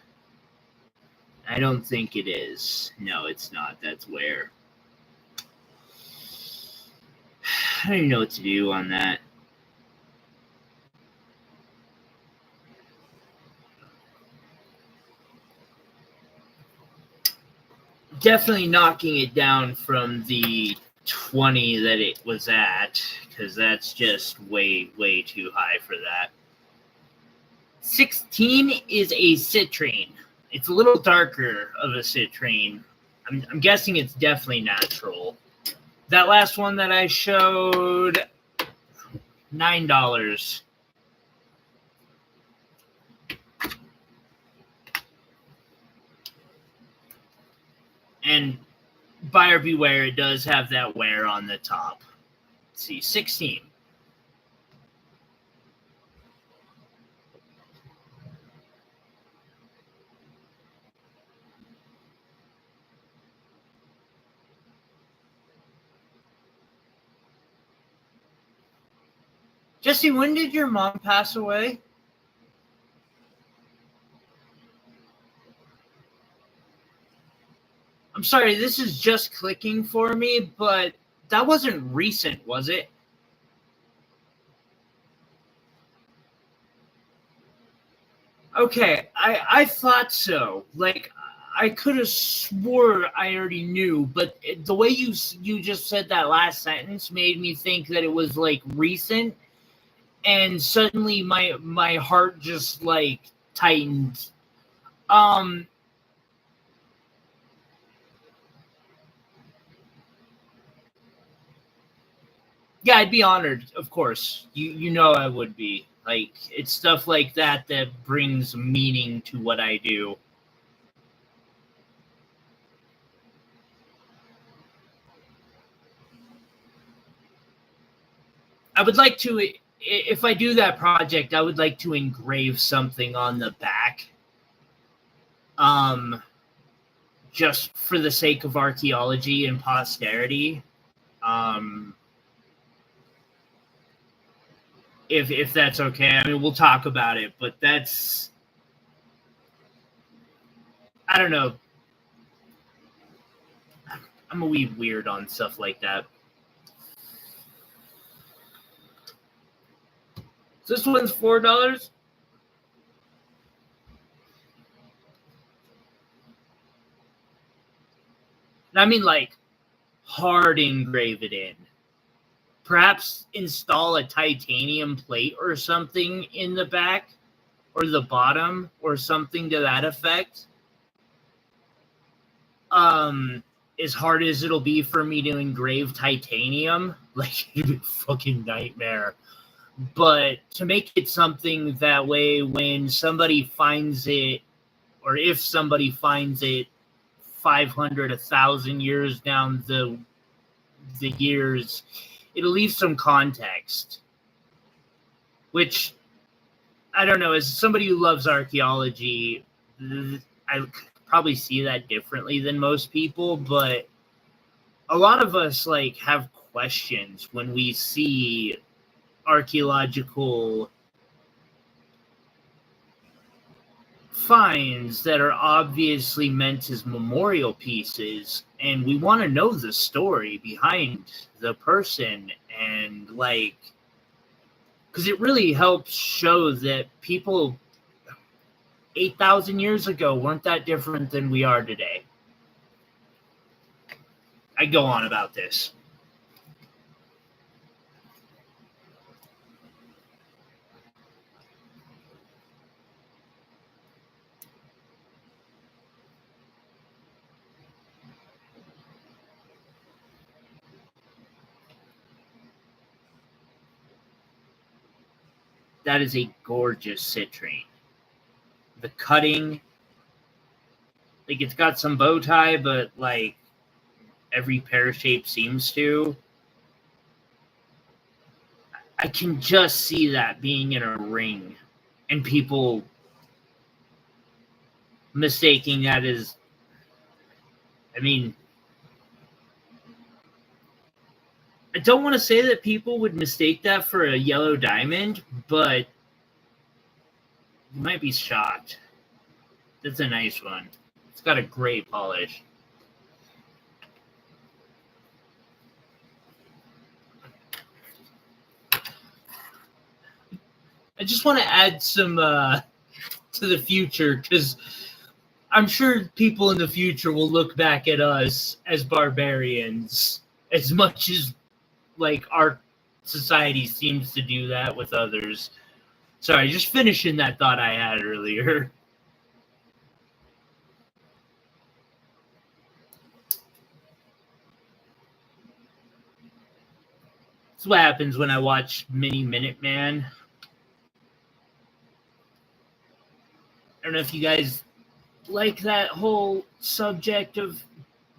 I don't think it is. No, it's not. That's wear. I don't even know what to do on that. Definitely knocking it down from the 20 that it was at, because that's just way, way too high for that. 16 is a citrine. It's a little darker of a citrine. I'm guessing it's definitely natural. That last one that I showed, $9. And buyer beware, it does have that wear on the top. Let's see, 16. Jesse, when did your mom pass away? I'm sorry, this is just clicking for me, but that wasn't recent, was it? Okay, I thought so. I could have swore I already knew, but the way you just said that last sentence made me think that it was recent, and suddenly my heart just tightened. Yeah, I'd be honored, of course. You know I would be. It's stuff like that that brings meaning to what I do. I would like to, if I do that project, I would like to engrave something on the back. Just for the sake of archaeology and posterity. If that's okay. I mean, we'll talk about it, but that's, I don't know. I'm a wee weird on stuff like that. This one's $4. I mean, hard engrave it in. Perhaps install a titanium plate or something in the back or the bottom or something to that effect. as hard as it'll be for me to engrave titanium, like, it'd be a fucking nightmare. But to make it something that way when somebody finds it, or if somebody finds it 500, 1,000 years down the years, it'll leave some context. Which, I don't know, as somebody who loves archaeology, I probably see that differently than most people, but a lot of us like have questions when we see archaeological finds that are obviously meant as memorial pieces, and we want to know the story behind the person, and like, because it really helps show that people 8,000 years ago weren't that different than we are today. I go on about this. That is a gorgeous citrine. The cutting, like, it's got some bow tie, but like every pear shape seems to. I can just see that being in a ring and people mistaking that as, I mean, I don't want to say that people would mistake that for a yellow diamond, but you might be shocked. That's a nice one. It's got a great polish. I just want to add some to the future, because I'm sure people in the future will look back at us as barbarians as much as like our society seems to do that with others. Sorry, just finishing that thought I had earlier. That's what happens when I watch Mini Minuteman. I don't know if you guys like that whole subject of,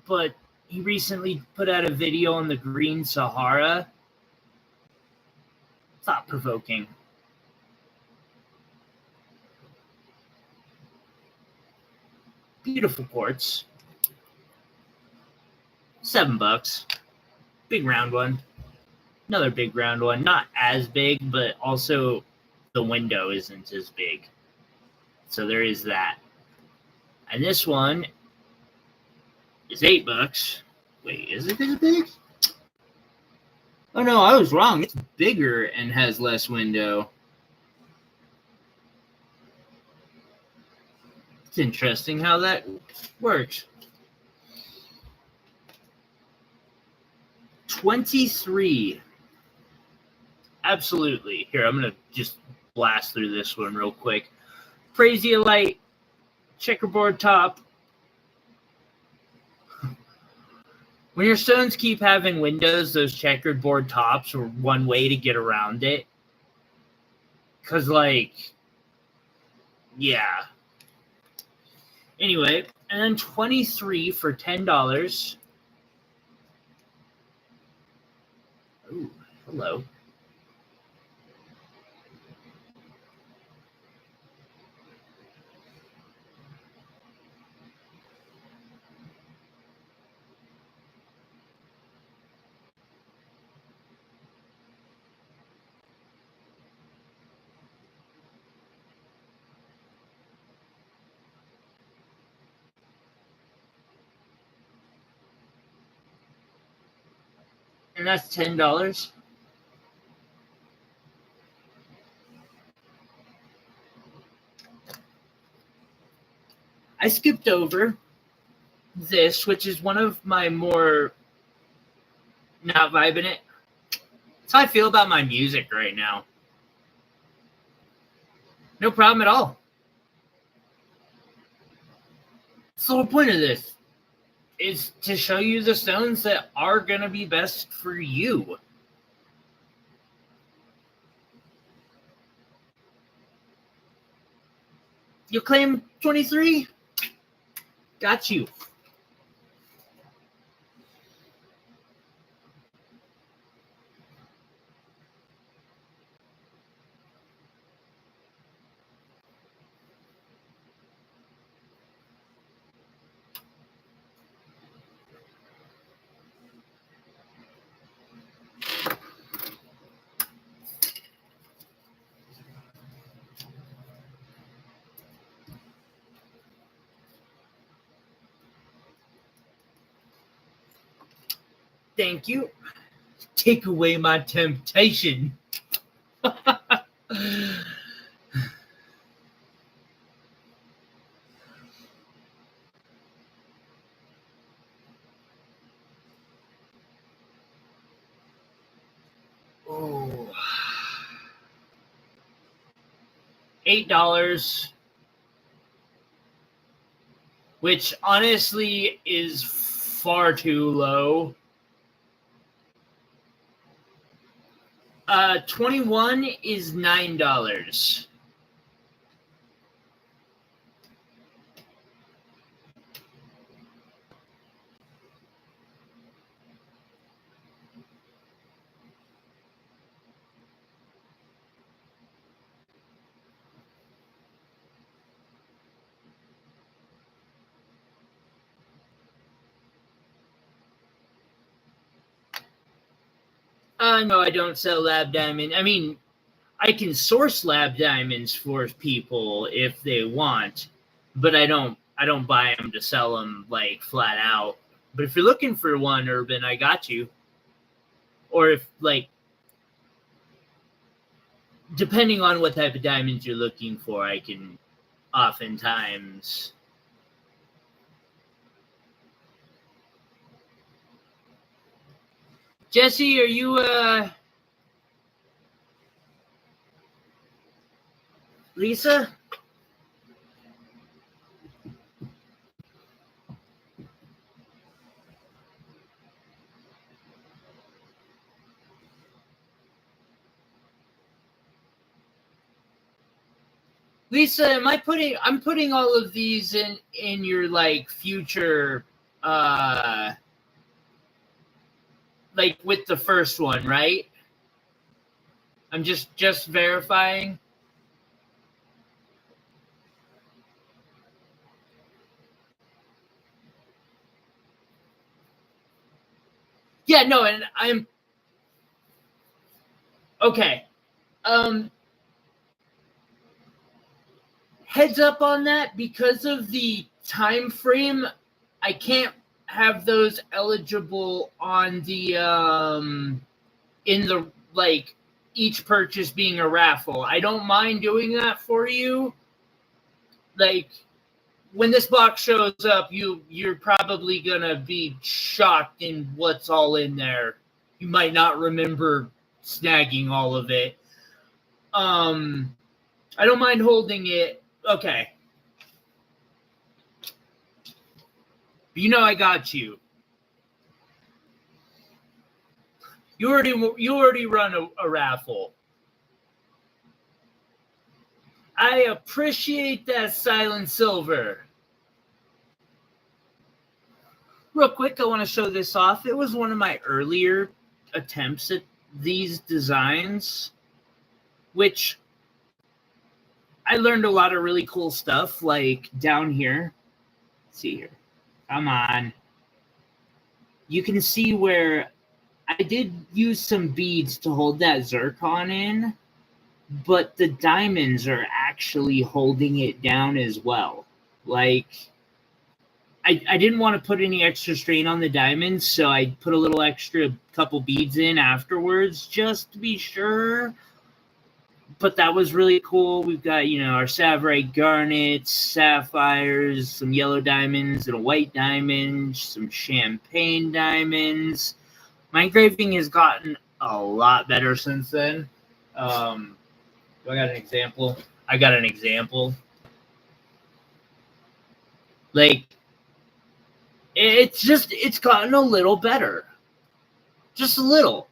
but he recently put out a video on the Green Sahara. Thought-provoking. Beautiful quartz. $7. Big round one. Another big round one. Not as big, but also the window isn't as big. So there is that. And this one is $8. Wait, is it this big? Oh no, I was wrong. It's bigger and has less window. It's interesting how that works. 23. Absolutely. Here, I'm going to just blast through this one real quick. Prasiolite, checkerboard top. When your stones keep having windows, those checkered board tops are one way to get around it. Because, like, yeah. Anyway, and then 23 for $10. Ooh, hello. And that's $10. I skipped over this, which is one of my more not vibing it. That's how I feel about my music right now. No problem at all. That's the whole point of this. is to show you the stones that are going to be best for you. You claim 23? Got you. Thank you. Take away my temptation. Oh. $8, which honestly is far too low. 21 is $9. No, I don't sell lab diamond. I mean, I can source lab diamonds for people if they want, but I don't buy them to sell them like flat out. But if you're looking for one, Urban, I got you. Or if like, depending on what type of diamonds you're looking for, I can oftentimes. Jesse, are you Lisa? Lisa, I'm putting all of these in your like future like with the first one, right? I'm just verifying. Yeah, no, and I'm okay. Heads up on that, because of the time frame, I can't have those eligible on the in the like each purchase being a raffle. I don't mind doing that for you. Like when this box shows up, you're probably gonna be shocked in what's all in there. You might not remember snagging all of it. I don't mind holding it. Okay. You know I got you. You already run a raffle. I appreciate that, Silent Silver. Real quick, I want to show this off. It was one of my earlier attempts at these designs, which I learned a lot of really cool stuff, like down here. Let's see here. Come on. You can see where I did use some beads to hold that zircon in, but the diamonds are actually holding it down as well. Like, I didn't want to put any extra strain on the diamonds, so I put a little extra couple beads in afterwards just to be sure. But that was really cool. We've got, our Savorite garnets, sapphires, some yellow diamonds, and a white diamond, some champagne diamonds. My engraving has gotten a lot better since then. Do I got an example? I got an example. Like, It's gotten a little better. Just a little.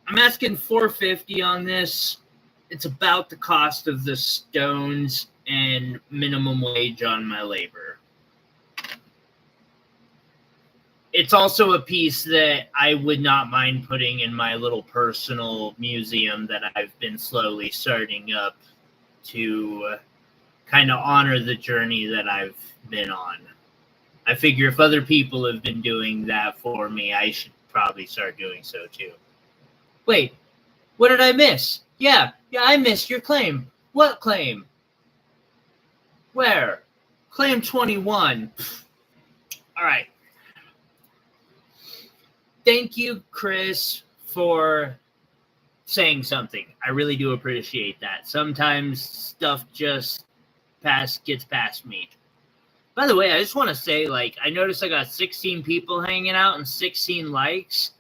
I'm asking $450 on this. It's about the cost of the stones and minimum wage on my labor. It's also a piece that I would not mind putting in my little personal museum that I've been slowly starting up to kind of honor the journey that I've been on. I figure if other people have been doing that for me, I should probably start doing so too. Wait, what did I miss? Yeah, I missed your claim. What claim? Where? Claim 21. All right. Thank you, Chris, for saying something. I really do appreciate that. Sometimes stuff just gets past me. By the way, I just want to say, I noticed I got 16 people hanging out and 16 likes.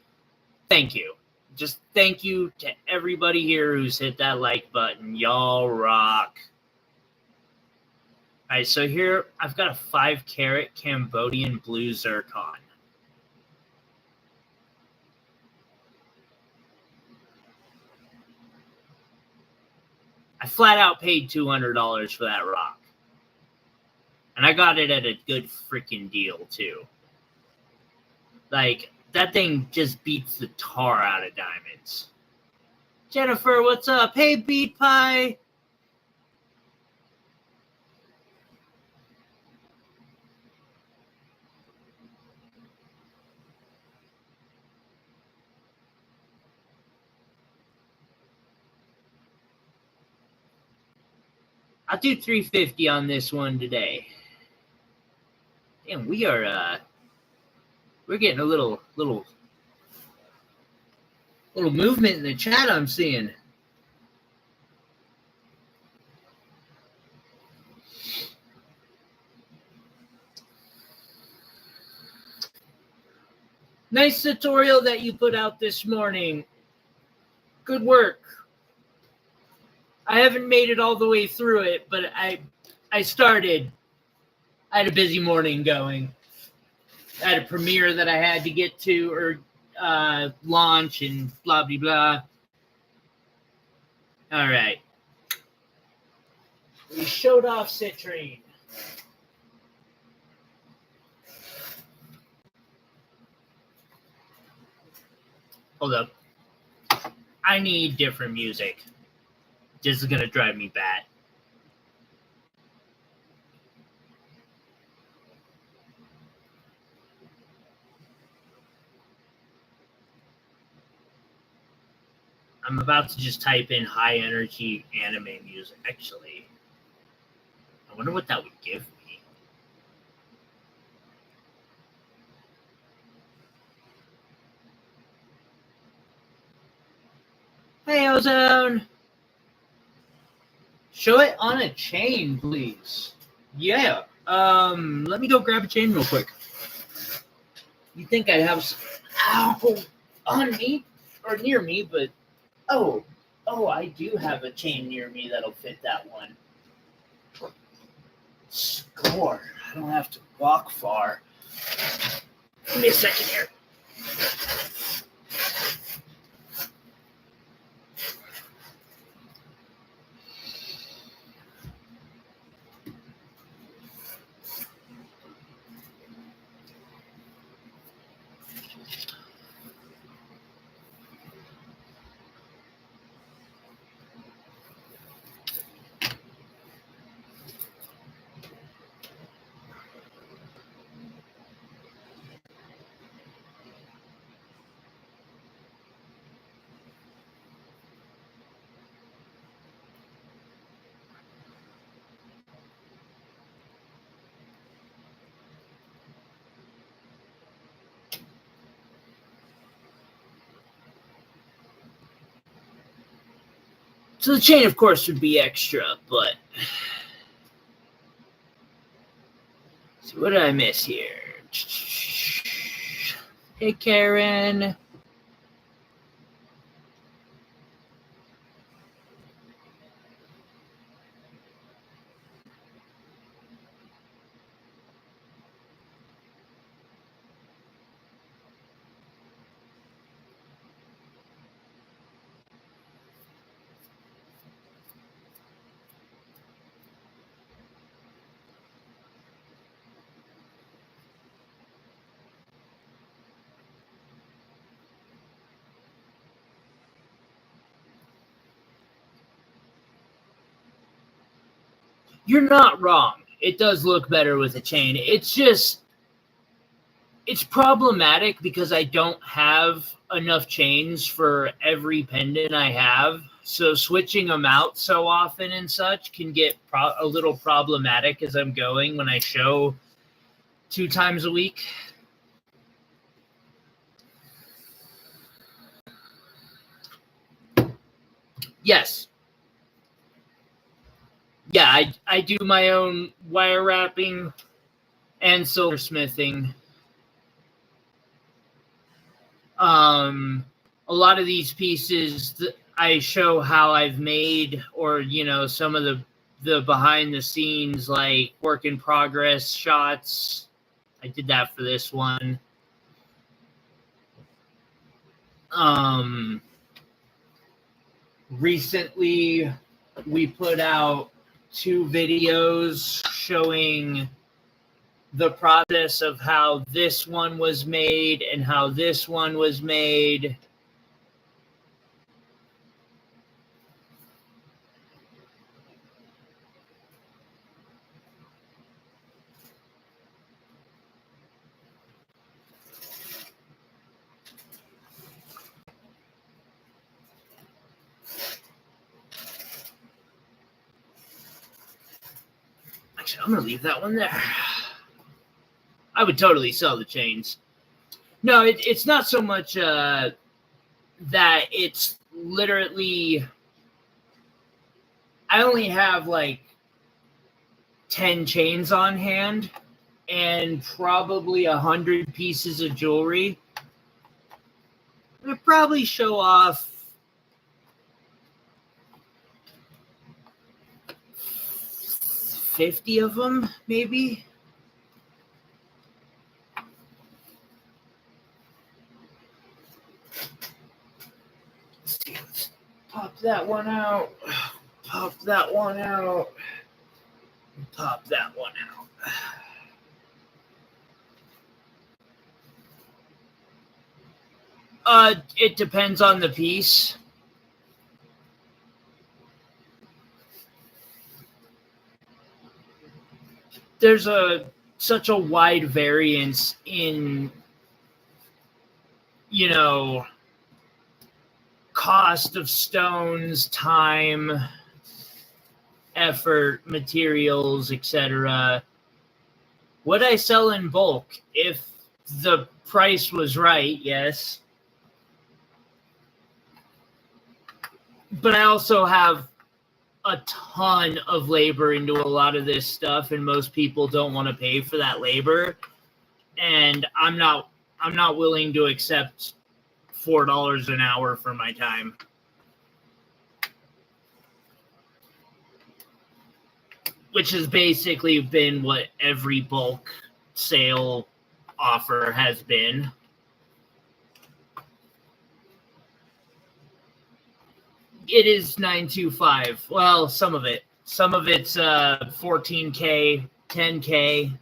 Thank you. Just thank you to everybody here who's hit that like button. Y'all rock. All right, so here I've got a 5-carat Cambodian blue zircon. I flat out paid $200 for that rock. And I got it at a good freaking deal, too. That thing just beats the tar out of diamonds. Jennifer, what's up? Hey, Beat Pie. I'll do $350 on this one today. Damn, we're getting a little movement in the chat I'm seeing. Nice tutorial that you put out this morning. Good work. I haven't made it all the way through it, but I started. I had a busy morning going. I had a premiere that I had to get to or launch and blah, blah, blah. All right. We showed off citrine. Hold up. I need different music. This is going to drive me bad. I'm about to just type in high energy anime music, actually. I wonder what that would give me. Hey, Ozone. Show it on a chain, please. Yeah. Let me go grab a chain real quick. You think I'd have some on me or near me, but oh, I do have a chain near me that'll fit that one. Score. I don't have to walk far. Give me a second here. So the chain, of course, would be extra, but see What did I miss here? Hey, Karen. You're not wrong. It does look better with a chain. It's just, it's problematic because I don't have enough chains for every pendant I have. So switching them out so often and such can get a little problematic as I'm going when I show 2 times a week. Yes. Yeah, I do my own wire wrapping and silversmithing. A lot of these pieces I show how I've made, or some of the behind the scenes, like work in progress shots. I did that for this one. Recently we put out 2 videos showing the process of how this one was made and how this one was made. Actually, I'm going to leave that one there. I would totally sell the chains. No, it's not so much that it's literally, I only have like 10 chains on hand and probably 100 pieces of jewelry. I would probably show off 50 of them, maybe. Let's see, let's pop that one out. Pop that one out. Pop that one out. It depends on the piece. There's such a wide variance in, cost of stones, time, effort, materials, etc. Would I sell in bulk if the price was right? Yes. But I also have a ton of labor into a lot of this stuff, and most people don't want to pay for that labor. And I'm not willing to accept $4 an hour for my time. Which has basically been what every bulk sale offer has been. It is $925. Well, some of it. Some of it's $14K, $10K.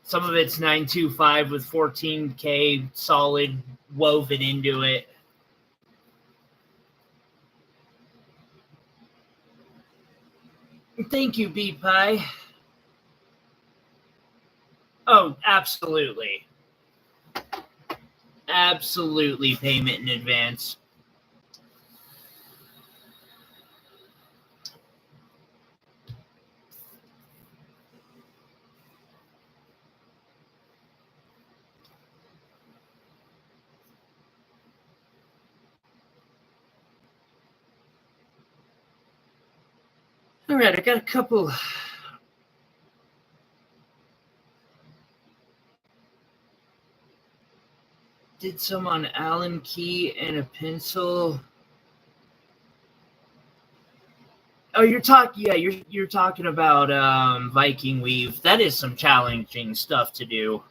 Some of it's $925 with $14K solid woven into it. Thank you, Beat Pie. Oh, absolutely. Absolutely payment in advance. All right, I got a couple did some on Allen key and a pencil. Oh, you're talking about Viking weave. That is some challenging stuff to do.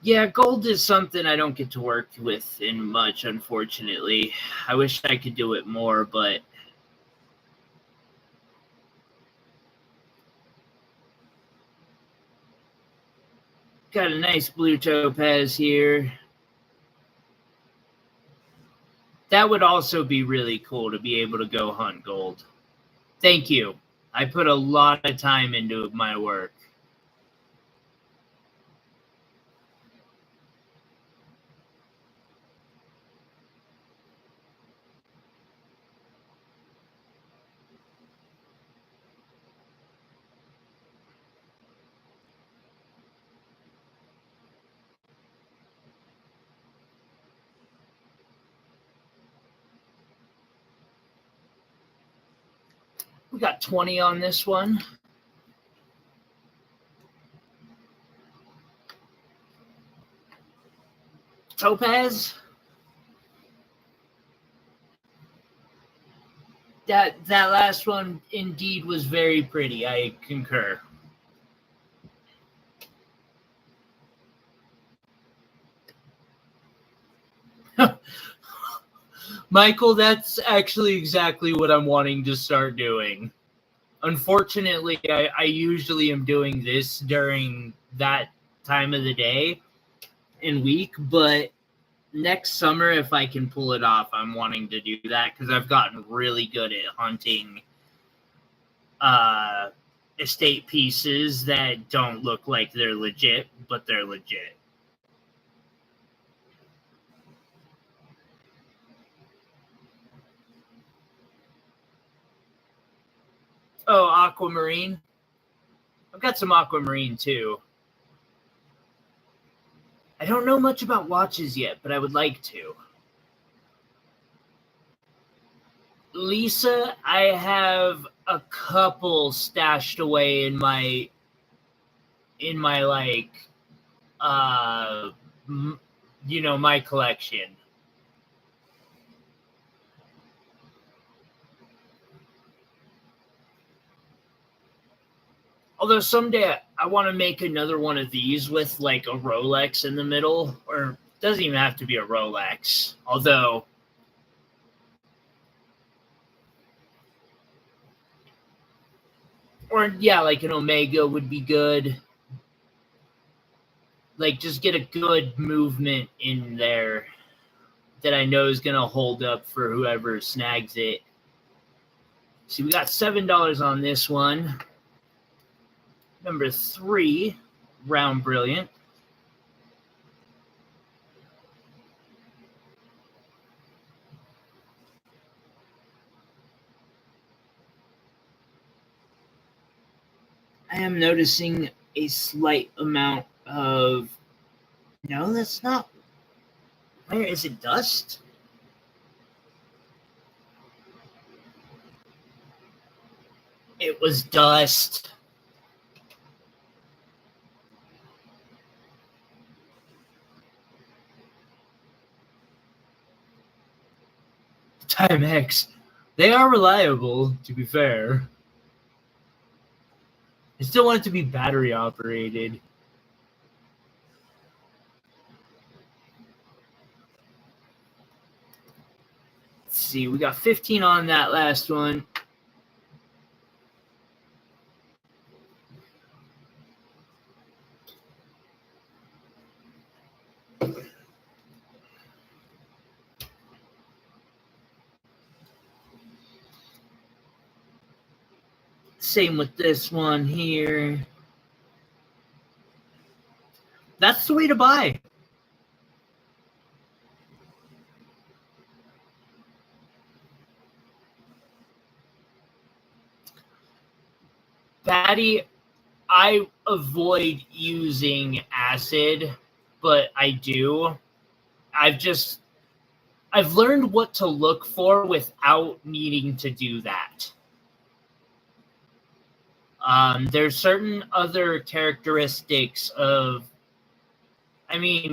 Yeah, gold is something I don't get to work with in much, unfortunately. I wish I could do it more, but got a nice blue topaz here. That would also be really cool to be able to go hunt gold. Thank you. I put a lot of time into my work. We got 20 on this one. Topaz. That last one indeed was very pretty. I concur. Michael, that's actually exactly what I'm wanting to start doing. Unfortunately, I usually am doing this during that time of the day and week, but next summer, if I can pull it off, I'm wanting to do that because I've gotten really good at hunting estate pieces that don't look like they're legit, but they're legit. Oh, aquamarine. I've got some aquamarine too. I don't know much about watches yet, but I would like to. Lisa, I have a couple stashed away in my like my collection. Although someday I want to make another one of these with like a Rolex in the middle, or doesn't even have to be a Rolex. Although, or yeah, like an Omega would be good. Like just get a good movement in there that I know is gonna hold up for whoever snags it. See, we got $7 on this one. Number 3, round brilliant. I am noticing a slight amount of. No, that's not. Where is it? Dust? It was dust. Timex. They are reliable, to be fair. I still want it to be battery operated. Let's see, we got 15 on that last one. Same with this one here. That's the way to buy. Patty, I avoid using acid, but I do. I've learned what to look for without needing to do that. There's certain other characteristics of,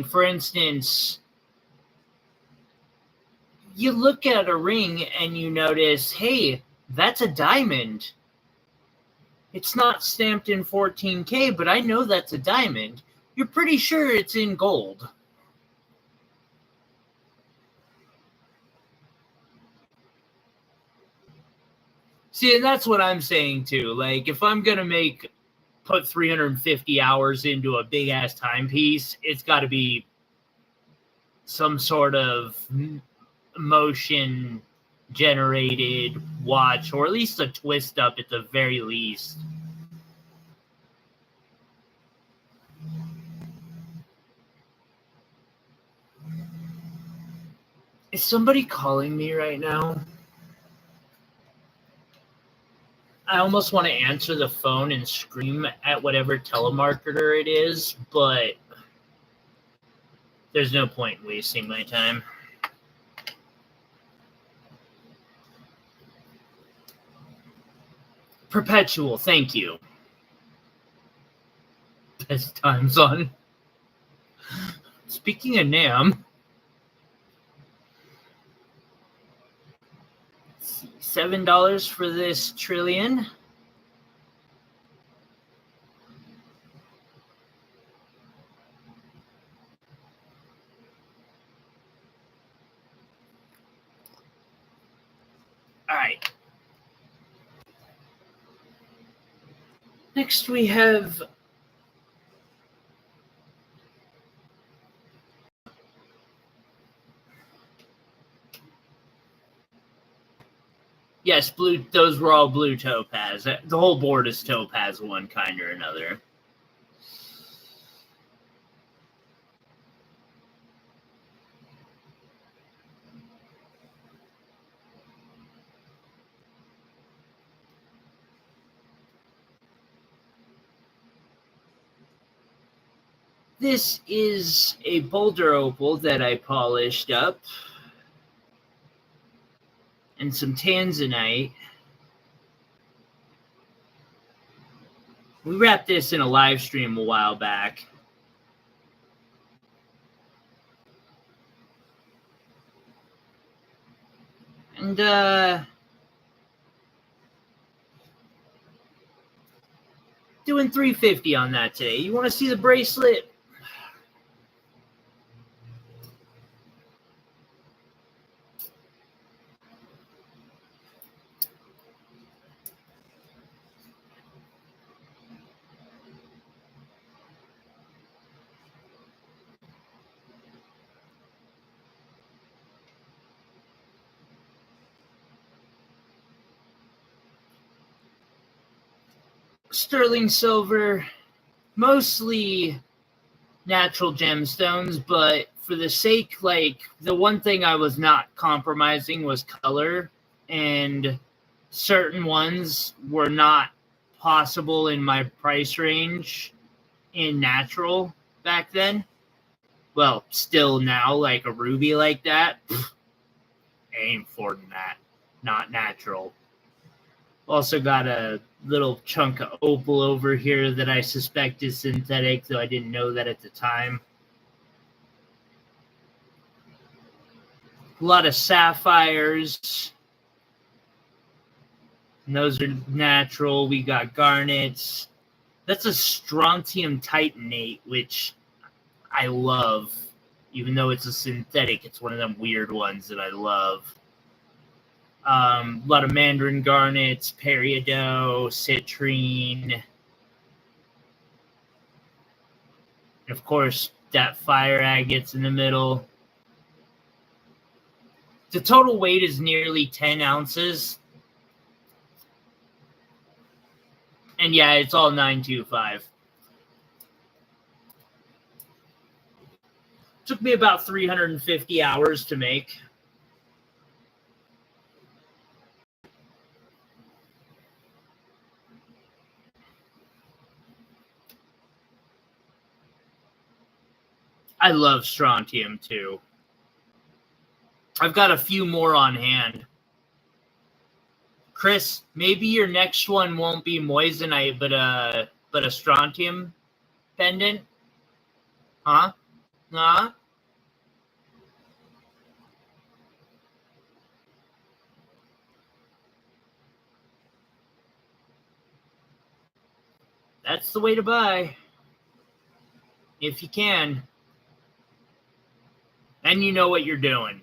for instance, you look at a ring and you notice, hey, that's a diamond. It's not stamped in 14K, but I know that's a diamond. You're pretty sure it's in gold. See, and that's what I'm saying too. Like, if I'm gonna put 350 hours into a big ass timepiece, it's got to be some sort of motion generated watch, or at least a twist up at the very least. Is somebody calling me right now? I almost want to answer the phone and scream at whatever telemarketer it is, but there's no point in wasting my time. Perpetual, thank you. Best times on. Speaking of NAM, $7 for this trillion. All right. Next we have yes, blue. Those were all blue topaz. The whole board is topaz, one kind or another. This is a boulder opal that I polished up, and some tanzanite. We wrapped this in a live stream a while back. And doing $350 on that today. You want to see the bracelet? Sterling silver, mostly natural gemstones, but for the sake, the one thing I was not compromising was color, and certain ones were not possible in my price range in natural back then. Well, still now, like a ruby like that, I ain't affording that. Not natural. Also got a little chunk of opal over here that I suspect is synthetic, though I didn't know that at the time. A lot of sapphires. And those are natural. We got garnets. That's a strontium titanate, which I love. Even though it's a synthetic, it's one of them weird ones that I love. A lot of mandarin garnets, peridot, citrine. And of course, that fire agates in the middle. The total weight is nearly 10 ounces. And yeah, it's all 925. Took me about 350 hours to make. I love strontium too. I've got a few more on hand. Chris, maybe your next one won't be moissanite, but a strontium pendant? Huh? Huh? That's the way to buy. If you can. And you know what you're doing.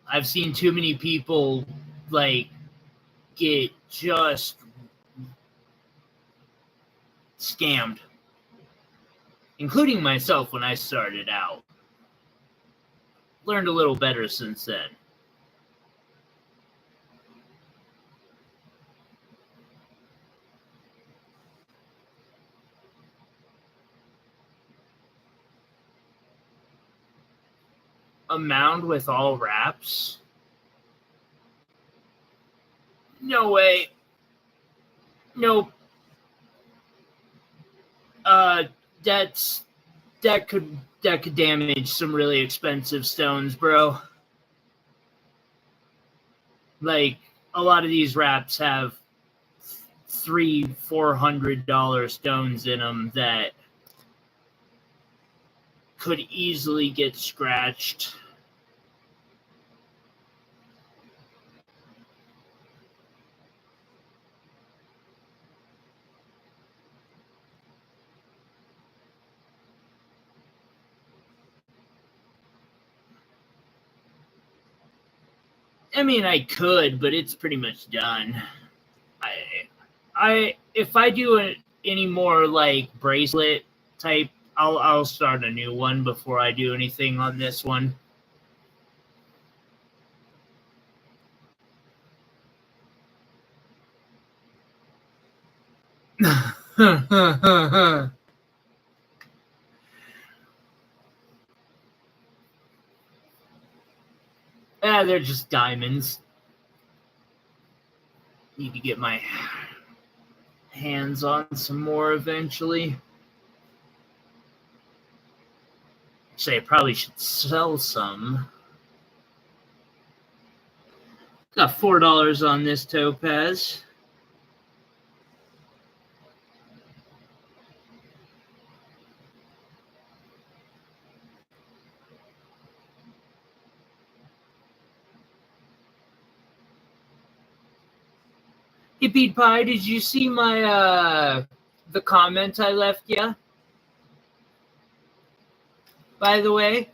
I've seen too many people, like, get just scammed. Including myself when I started out. Learned a little better since then. A mound with all wraps? No way. Nope. That could damage some really expensive stones, bro. Like, a lot of these wraps have $300-$400 stones in them that could easily get scratched. I mean, I could, but it's pretty much done. If I do any more like bracelet type, I'll start a new one before I do anything on this one. Yeah, they're just diamonds. Need to get my hands on some more eventually. Actually, I probably should sell some. Got $4 on this topaz. Hey, Pete Pie, did you see my the comment I left you? By the way,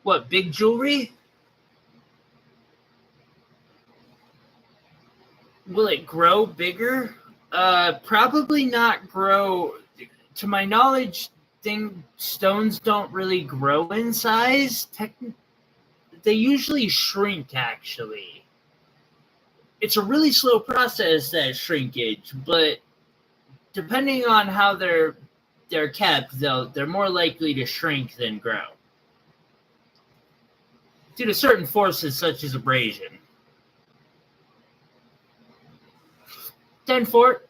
what, big jewelry? Will it grow bigger? Probably not grow. To my knowledge, stones don't really grow in size. They usually shrink, actually. It's a really slow process, that shrinkage, but depending on how they're kept, they're more likely to shrink than grow due to certain forces such as abrasion. 10 Fort.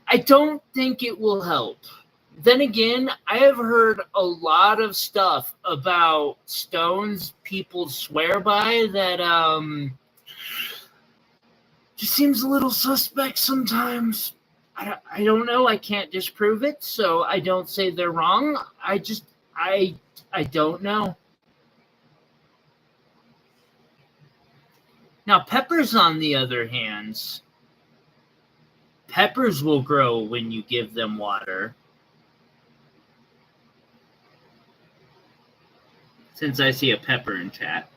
I don't think it will help. Then again, I have heard a lot of stuff about stones people swear by that just seems a little suspect sometimes. I don't know. I can't disprove it, so I don't say they're wrong. I don't know. Now, peppers, on the other hand, peppers will grow when you give them water. Since I see a pepper in chat.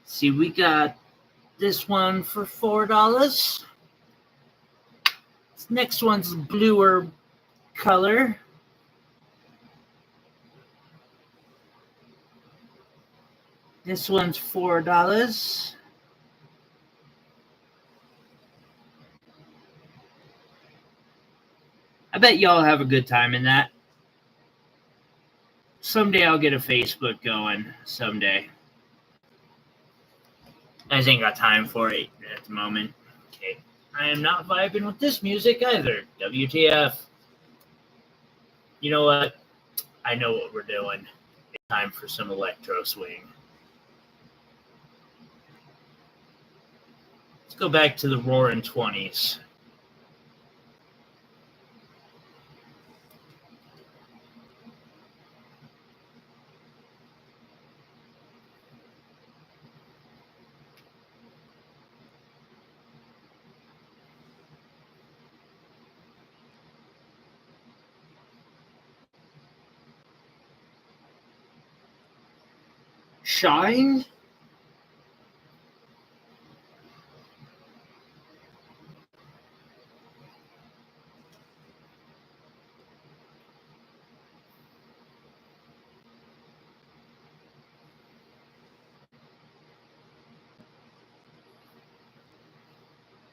See, we got this one for $4. Next one's bluer color. This one's $4. I bet y'all have a good time in that. Someday I'll get a Facebook going. Someday. I just ain't got time for it at the moment. Okay. I am not vibing with this music either. WTF. You know what? I know what we're doing. It's time for some electro swing. Let's go back to the roaring 20s. Shine?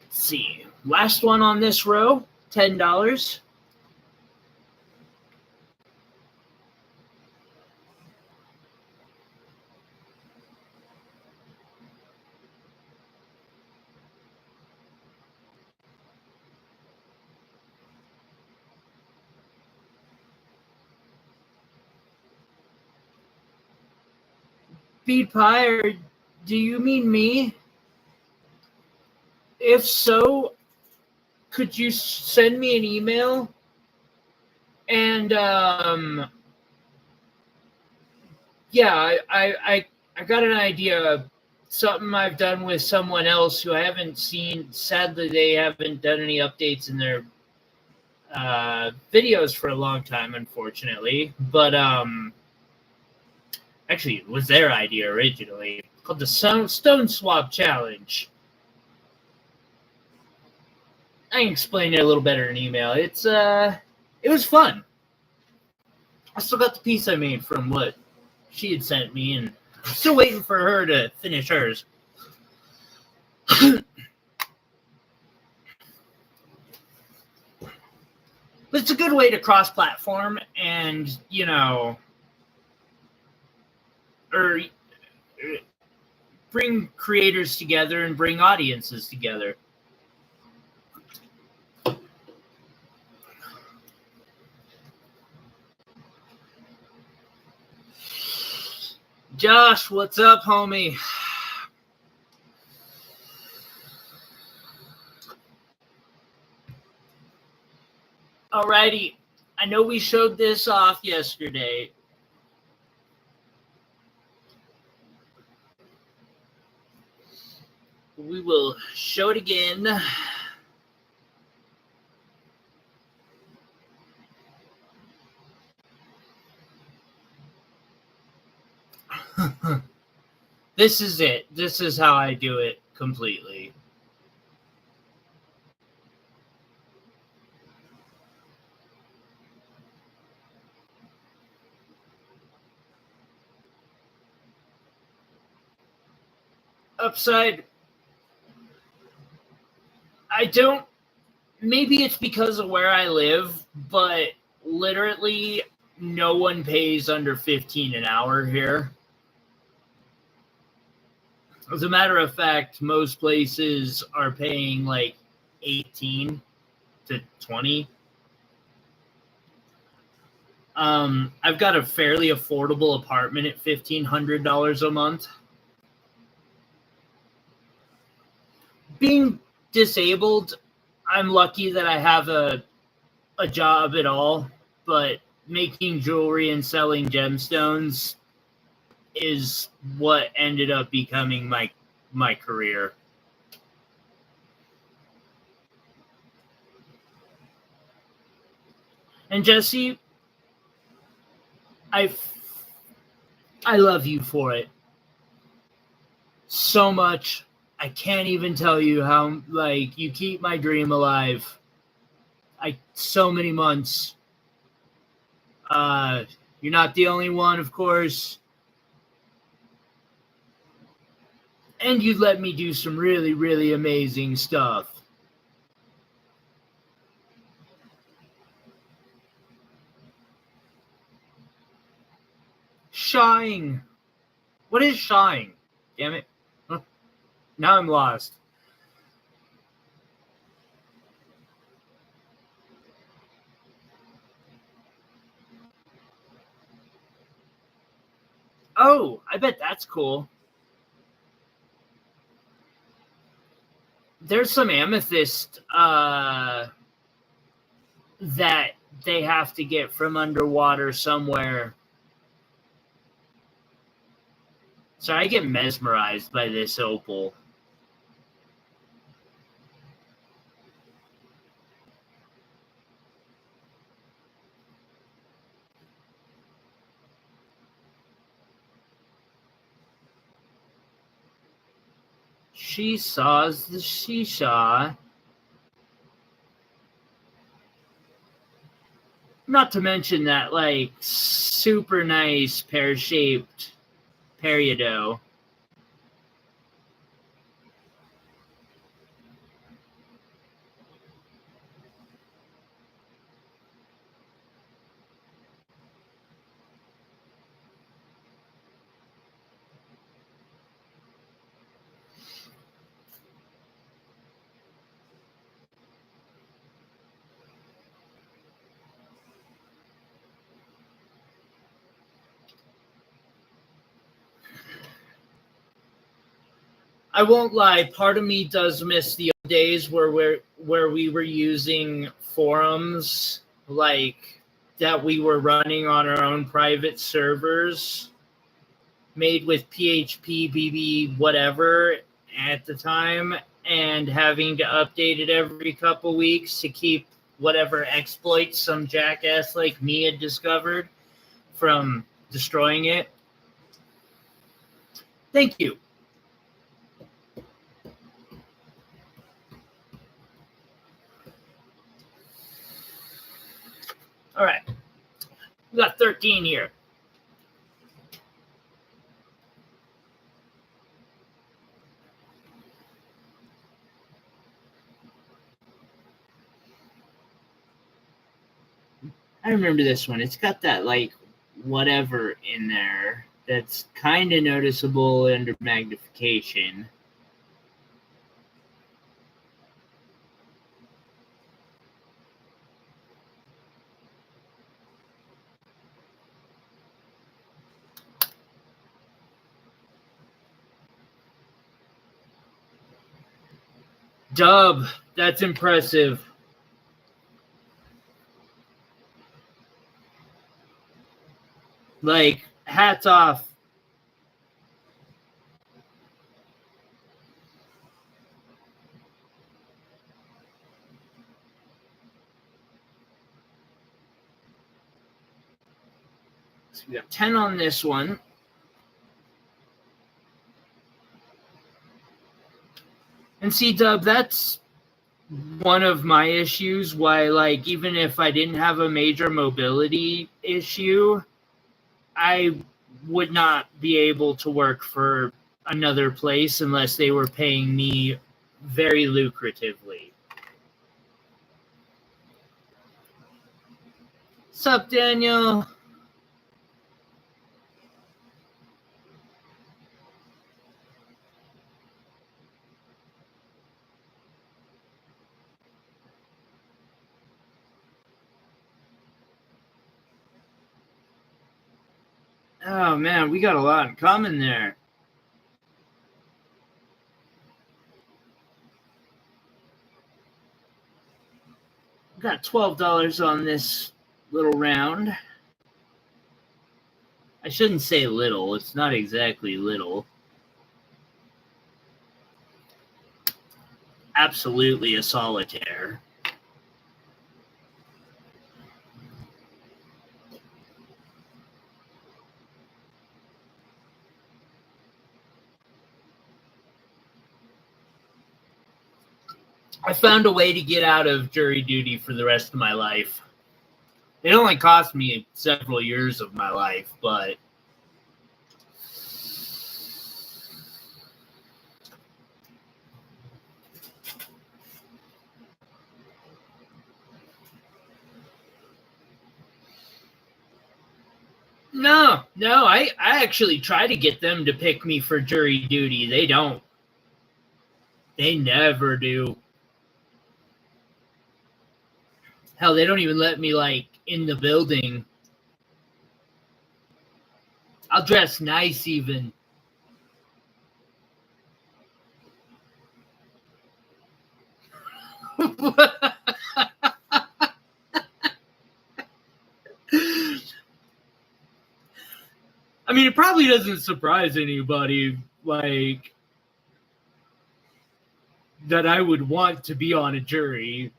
Let's see. Last one on this row, $10. Bead pie, or do you mean me? If so, could you send me an email? And yeah, I got an idea. Something I've done with someone else who I haven't seen. Sadly, they haven't done any updates in their videos for a long time, unfortunately. But actually, it was their idea originally, called the Stone Swap Challenge. I can explain it a little better in email. It was fun. I still got the piece I made from what she had sent me, and I'm still waiting for her to finish hers. But it's a good way to cross-platform and, or bring creators together and bring audiences together. Josh, what's up, homie? Alrighty, I know we showed this off yesterday. We will show it again. This is it. This is how I do it completely. Upside, maybe it's because of where I live, but literally no one pays under 15 an hour here. As a matter of fact, most places are paying like 18 to 20. I've got a fairly affordable apartment at $1,500 a month. Being disabled, I'm lucky that I have a job at all, but making jewelry and selling gemstones is what ended up becoming my career. And Jesse, I love you for it so much. I can't even tell you how, you keep my dream alive. So many months. You're not the only one, of course. And you let me do some really, really amazing stuff. Shying. What is shying? Damn it. Huh. Now I'm lost. Oh, I bet that's cool. There's some amethyst that they have to get from underwater somewhere. So I get mesmerized by this opal. She saws the shisha. Not to mention that, like, super nice pear-shaped peridot. I won't lie, part of me does miss the old days where we were using forums like that we were running on our own private servers made with PHP, BB, whatever at the time, and having to update it every couple weeks to keep whatever exploits some jackass like me had discovered from destroying it. Thank you. All right. We got 13 here. I remember this one. It's got that, like, whatever in there that's kind of noticeable under magnification. Dub, that's impressive. Like, hats off. So we got 10 on this one. And see, Dub, that's one of my issues why, like, even if I didn't have a major mobility issue, I would not be able to work for another place unless they were paying me very lucratively. Sup, Daniel? Oh man, we got a lot in common there. Got $12 on this little round. I shouldn't say little. It's not exactly little. Absolutely a solitaire. I found a way to get out of jury duty for the rest of my life. It only cost me several years of my life, but no, I actually try to get them to pick me for jury duty. They don't. They never do. Hell, they don't even let me, like, in the building. I'll dress nice even. I mean, it probably doesn't surprise anybody, like, that I would want to be on a jury.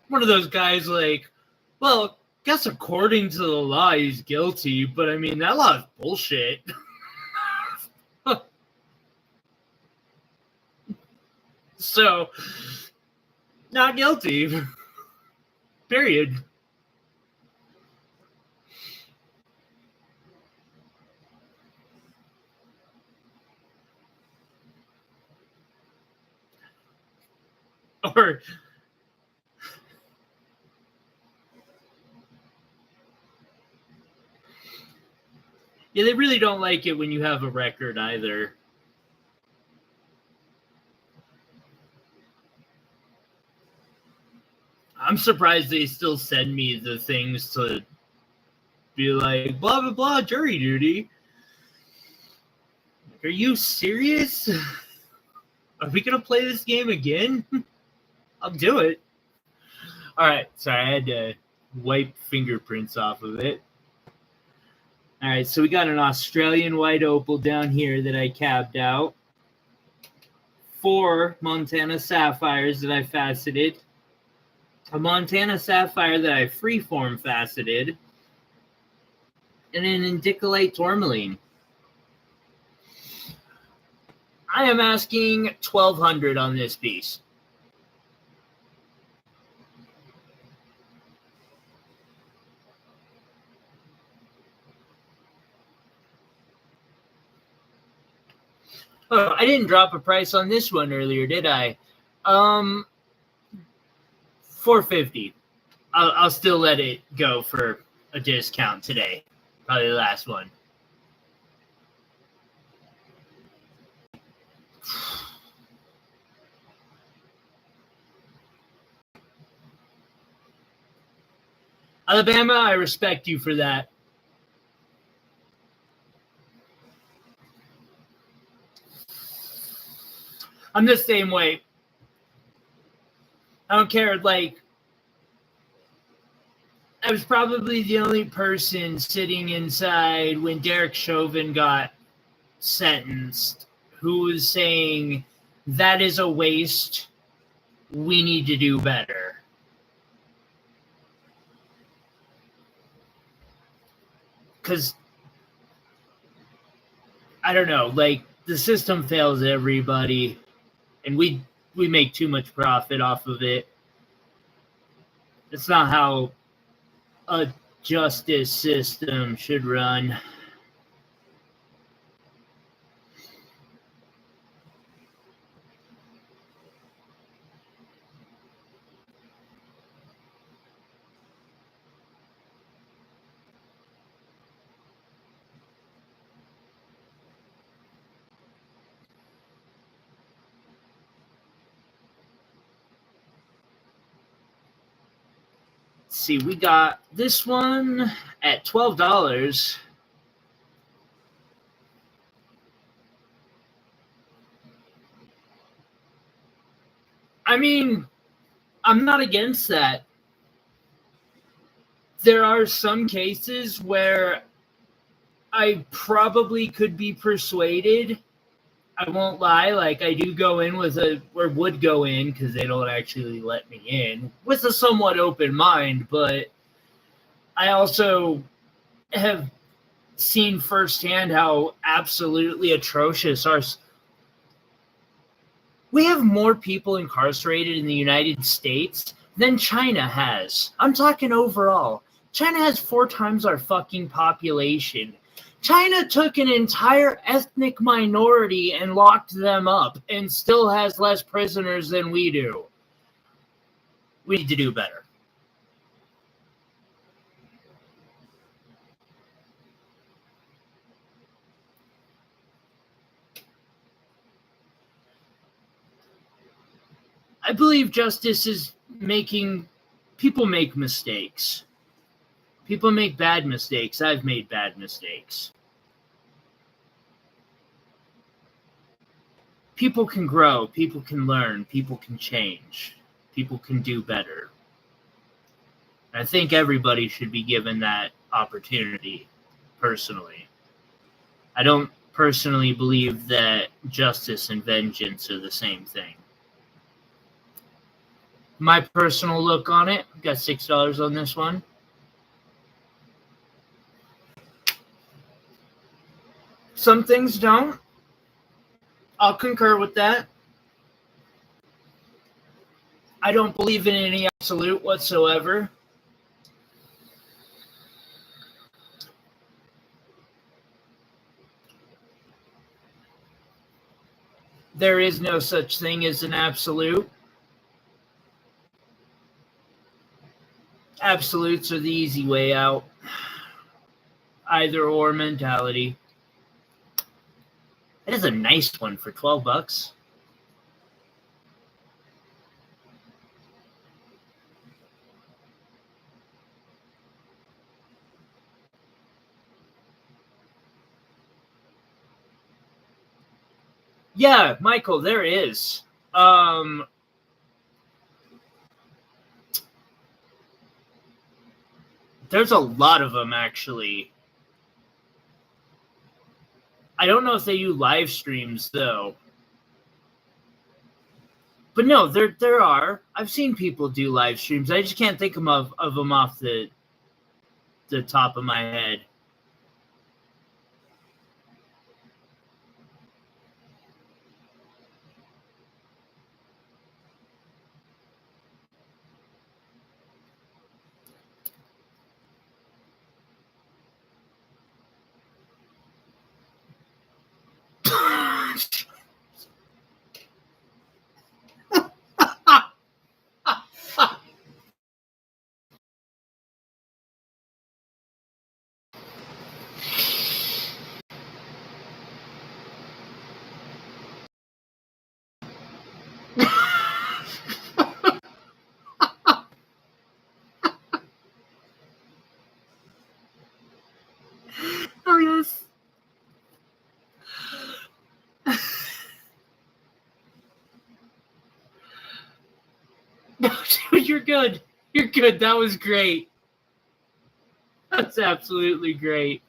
One of those guys, like, well, I guess according to the law, he's guilty, but I mean, that law is bullshit. So, not guilty. Period. Or yeah, they really don't like it when you have a record either. I'm surprised they still send me the things to be like, blah, blah, blah, jury duty. Are you serious? Are we going to play this game again? I'll do it. All right. Sorry, I had to wipe fingerprints off of it. All right. So we got an Australian white opal down here that I cabbed out. 4 Montana sapphires that I faceted. A Montana sapphire that I freeform faceted. And an indicolite tourmaline. I am asking $1,200 on this piece. Oh, I didn't drop a price on this one earlier, did I? $450. I'll still let it go for a discount today. Probably the last one. Alabama, I respect you for that. I'm the same way. I don't care, like, I was probably the only person sitting inside when Derek Chauvin got sentenced who was saying, that is a waste. We need to do better. Because, I don't know, like, the system fails everybody, and we make too much profit off of it. It's not how a justice system should run. See, we got this one at $12. I mean, I'm not against that. There are some cases where I probably could be persuaded. I won't lie, like, I do go in with or would go in, because they don't actually let me in, with a somewhat open mind, but I also have seen firsthand how absolutely atrocious our. We have more people incarcerated in the United States than China has. I'm talking overall. China has 4 times our fucking population. China took an entire ethnic minority and locked them up and still has less prisoners than we do. We need to do better. I believe justice is making people make mistakes. People make bad mistakes. I've made bad mistakes. People can grow. People can learn. People can change. People can do better. I think everybody should be given that opportunity, personally. I don't personally believe that justice and vengeance are the same thing. My personal look on it, got $6 on this one. Some things don't. I'll concur with that. I don't believe in any absolute whatsoever. There is no such thing as an absolute. Absolutes are the easy way out. Either or mentality. That is a nice one for $12. Yeah, Michael, there is. There's a lot of them, actually. I don't know if they do live streams, though. But no, there are. I've seen people do live streams. I just can't think of them off the top of my head. Oh, yes. No, dude, you're good. You're good. That was great. That's absolutely great.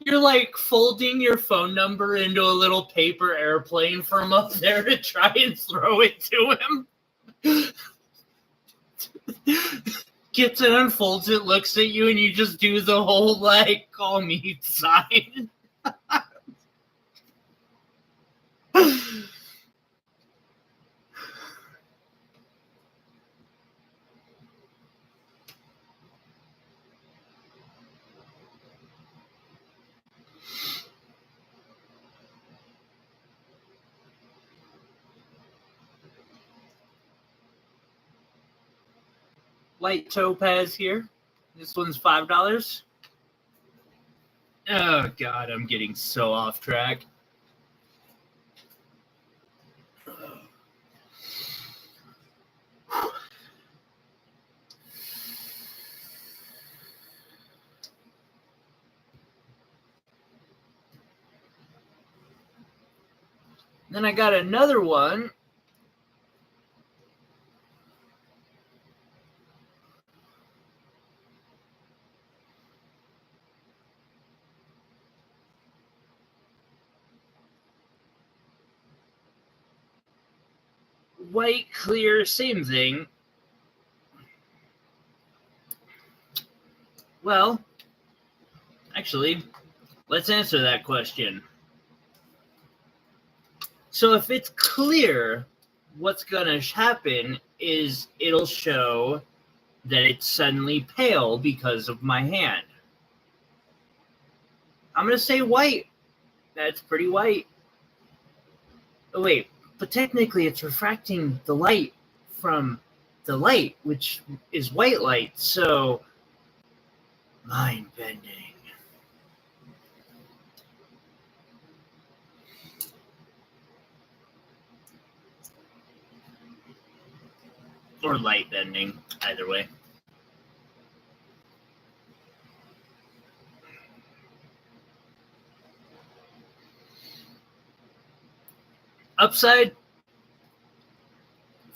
You're like folding your phone number into a little paper airplane from up there to try and throw it to him. Gets it, unfolds it, looks at you, and you just do the whole, like, call me sign. Light topaz here. This one's $5. Oh, God, I'm getting so off track. Then I got another one. White, clear, same thing. Well, actually, let's answer that question. So if it's clear, what's going to happen is it'll show that it's suddenly pale because of my hand. I'm going to say white. That's pretty white. Oh, wait, but technically it's refracting the light from the light, which is white light, so mind-bending. Or light bending, either way. Upside,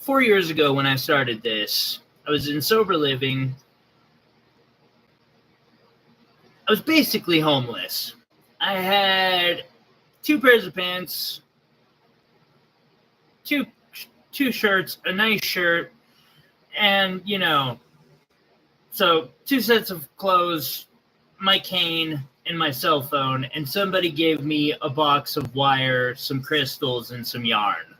4 years ago when I started this, I was in sober living. I was basically homeless. I had 2 pairs of pants, two shirts, a nice shirt, and, so 2 sets of clothes, my cane, and my cell phone, and somebody gave me a box of wire, some crystals, and some yarn.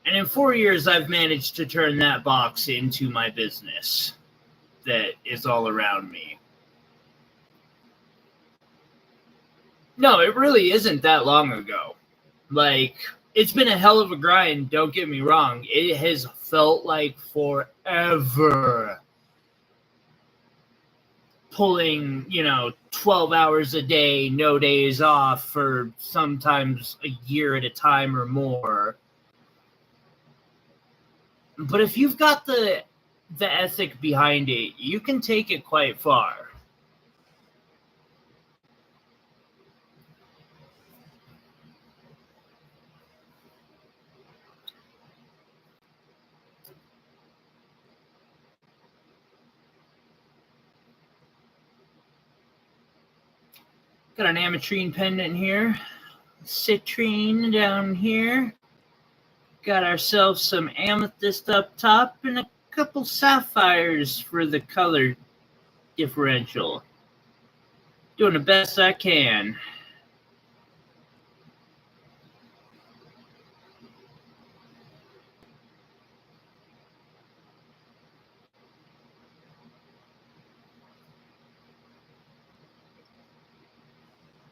And in 4 years, I've managed to turn that box into my business that is all around me. No, it really isn't that long ago. Like, it's been a hell of a grind, don't get me wrong. It has felt like forever pulling, 12 hours a day, no days off for sometimes a year at a time or more. But if you've got the ethic behind it, you can take it quite far. Got an ametrine pendant here, citrine down here. Got ourselves some amethyst up top and a couple sapphires for the color differential. Doing the best I can.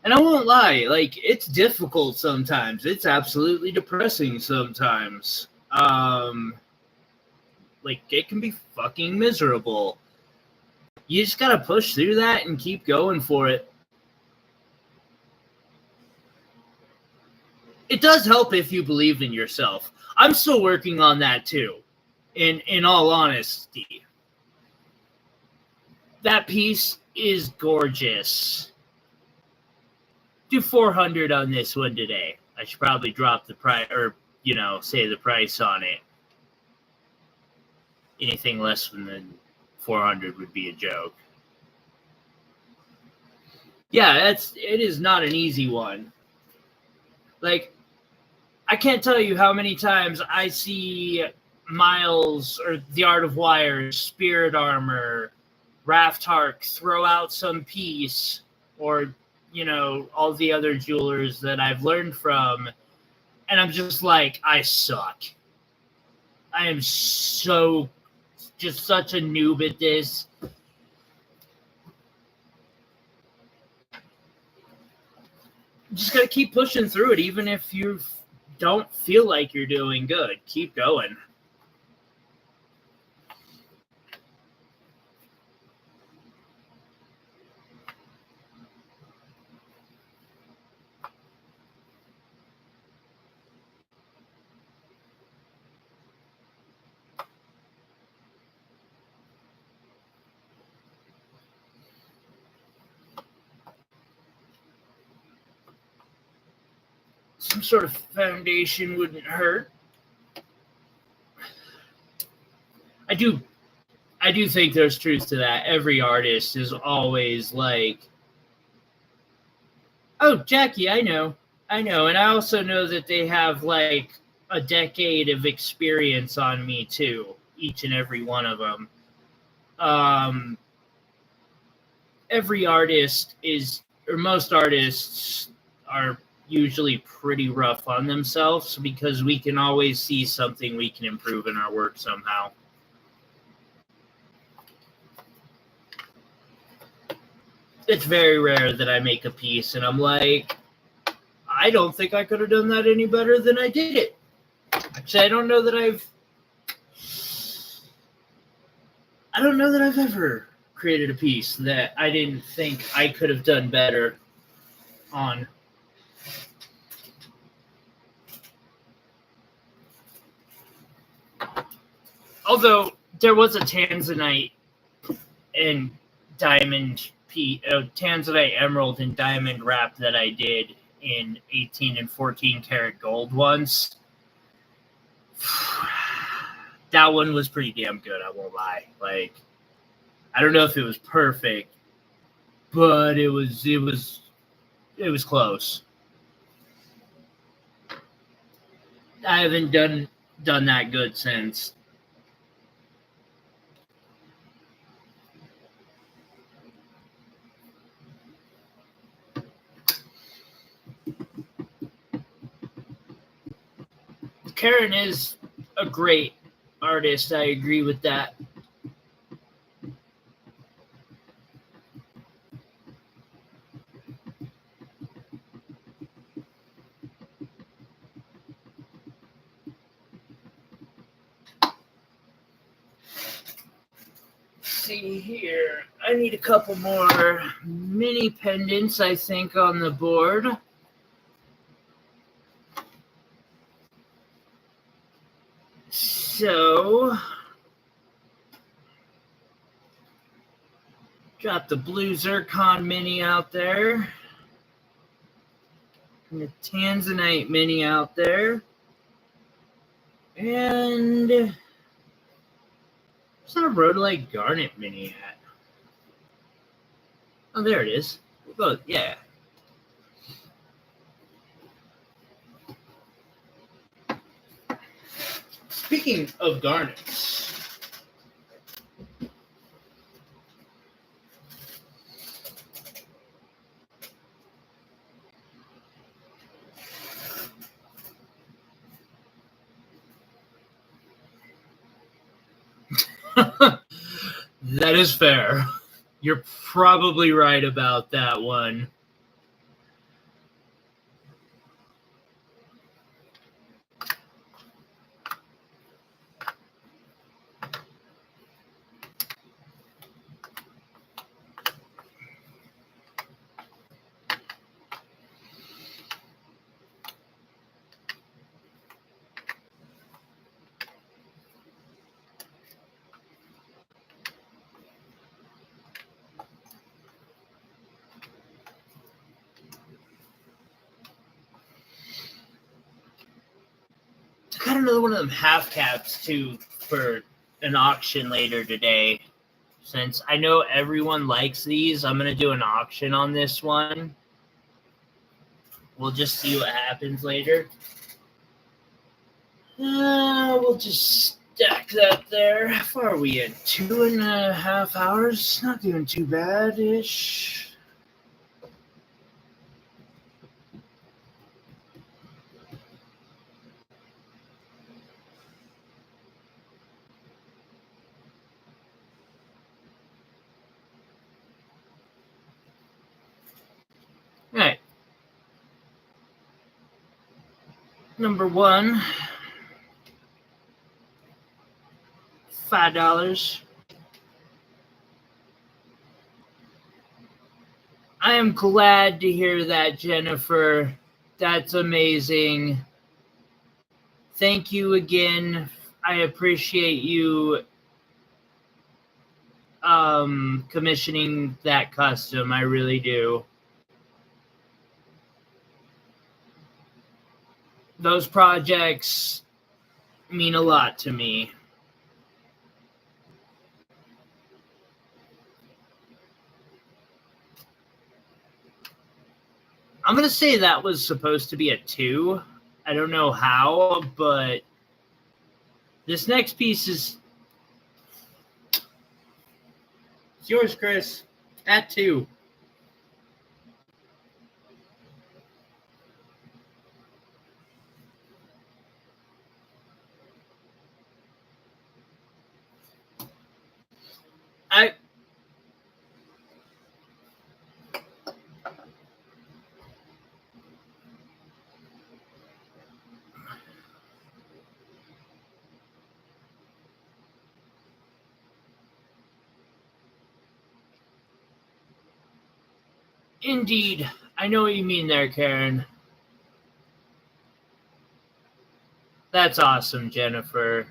And I won't lie, like, it's difficult sometimes. It's absolutely depressing sometimes. Like, it can be fucking miserable. You just gotta push through that and keep going for it. It does help if you believe in yourself. I'm still working on that too, in all honesty. That piece is gorgeous. Do 400 on this one today. I should probably drop the price, or, say the price on it. Anything less than 400 would be a joke. Yeah, it is not an easy one. Like, I can't tell you how many times I see Miles or The Art of Wire, Spirit Armor, Raft Hark throw out some piece, or, all the other jewelers that I've learned from, and I'm just like, I suck. I am just such a noob at this. Just gotta keep pushing through it, even if you don't feel like you're doing good. Keep going. some sort of foundation wouldn't hurt. I do think there's truth to that. Every artist is always like, oh, Jackie, I know. And I also know that they have like a decade of experience on me too, each and every one of them. Every artist is, or most artists are usually pretty rough on themselves because we can always see something we can improve in our work somehow. It's very rare that I make a piece and I'm like, I don't think I could have done that any better than I did it. Actually, I don't know that I've ever created a piece that I didn't think I could have done better on. Although there was a tanzanite and tanzanite emerald and diamond wrap that I did in 18 and 14 karat gold once. That one was pretty damn good, I won't lie. Like, I don't know if it was perfect, but it was close. I haven't done that good since. Karen is a great artist. I agree with that. See here. I need a couple more mini pendants, I think, on the board. So, drop the blue zircon mini out there. And the tanzanite mini out there. And there's not a rhodolite garnet mini at. Oh, there it is. Both, yeah. Speaking of garnets, that is fair. You're probably right about that one. I got another one of them half caps too for an auction later today. Since I know everyone likes these, I'm going to do an auction on this one. We'll just see what happens later. We'll just stack that there. How far are we in? 2.5 hours? Not doing too bad-ish. All right. Number one, $5. I am glad to hear that, Jennifer. That's amazing. Thank you again. I appreciate you commissioning that custom. I really do. those projects mean a lot to me. I'm going to say that was supposed to be a 2. I don't know how, but this next piece is it's yours, Chris. At 2. Indeed. I know what you mean there, Karen. That's awesome, Jennifer.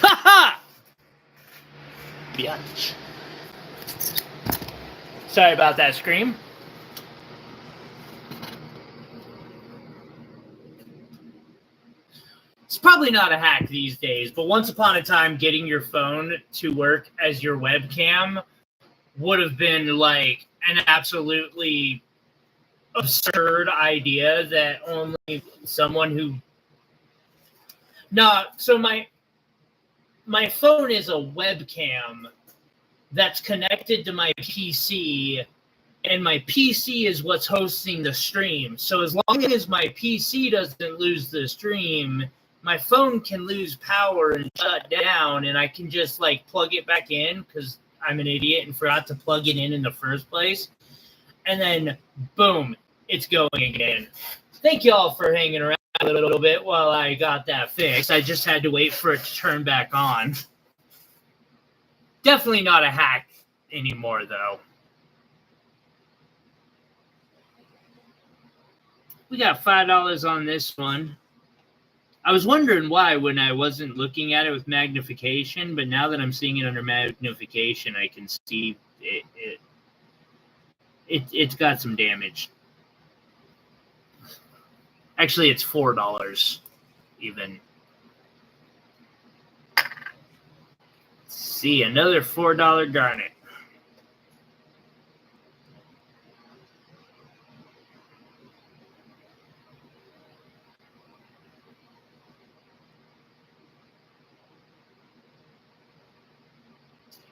Ha ha! Biatch. Sorry about that scream. It's probably not a hack these days, but once upon a time, getting your phone to work as your webcam would have been like an absolutely absurd idea that only someone who... No, so my phone is a webcam that's connected to my PC, and my PC is what's hosting the stream. So as long as my PC doesn't lose the stream, my phone can lose power and shut down, and I can just like plug it back in because I'm an idiot and forgot to plug it in the first place. And then, boom, it's going again. Thank you all for hanging around a little bit while I got that fixed. I just had to wait for it to turn back on. Definitely not a hack anymore, though. We got $5 on this one. I was wondering why when I wasn't looking at it with magnification, but now that I'm seeing it under magnification, I can see it's got some damage. Actually, it's $4 even. Let's see, another $4 garnet.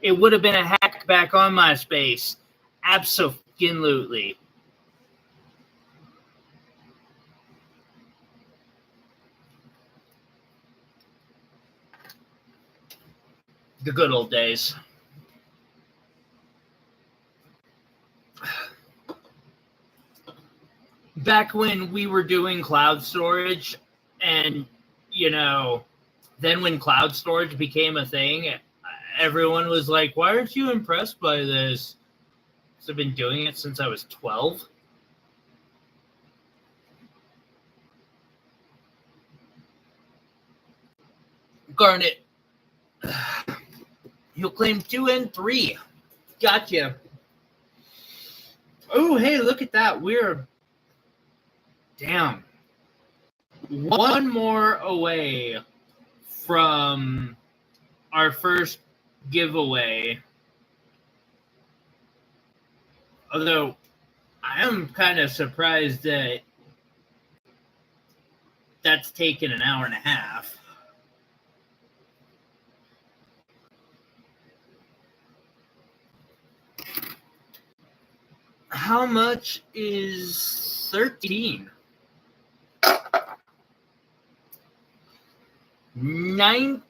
It would have been a hack back on MySpace. Absolutely. The good old days. Back when we were doing cloud storage, and, you know, then when cloud storage became a thing, everyone was like, why aren't you impressed by this? Because I've been doing it since I was 12. Garnet. You'll claim 2 and 3. Gotcha. Oh, hey, look at that. We're... Damn. One more away from our first giveaway. Although, I am kind of surprised that that's taken an hour and a half. How much is 13? $19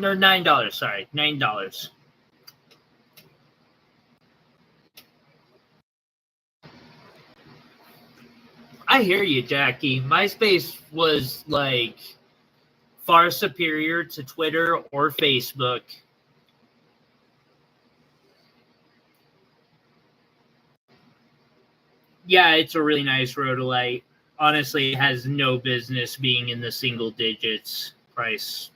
or $9, sorry, $9. I hear you, Jackie. MySpace was like far superior to Twitter or Facebook. Yeah, it's a really nice rhodolite. Honestly, it has no business being in the single digits price.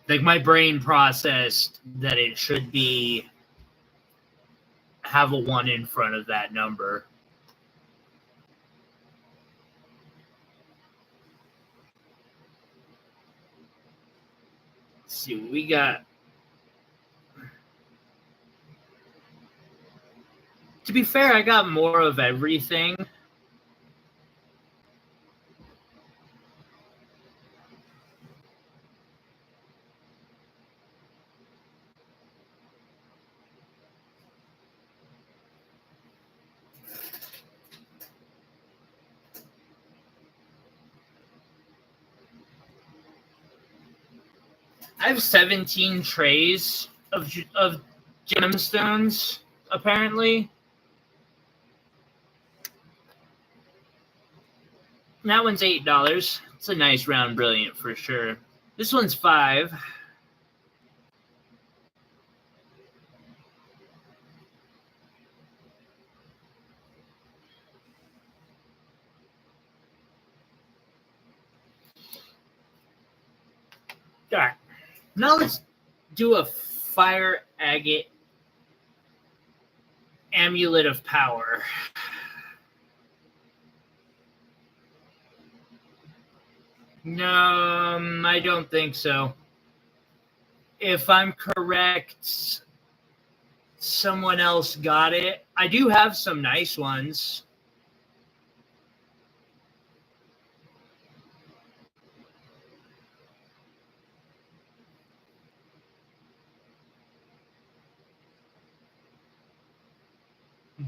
Like, my brain processed that it should be have a 1 in front of that number. Let's see what we got. To be fair, I got more of everything. I have 17 trays of gemstones, apparently. That one's $8. It's a nice round brilliant for sure. This one's $5. All right. Now let's do a fire agate amulet of power. No, I don't think so. If I'm correct, someone else got it. I do have some nice ones.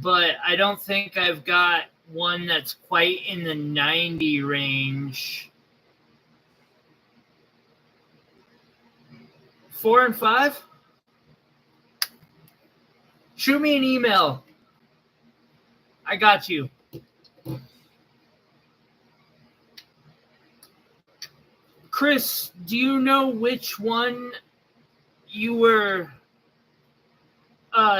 But I don't think I've got one that's quite in the 90 range. 4 and 5? Shoot me an email. I got you. Chris, do you know which one you were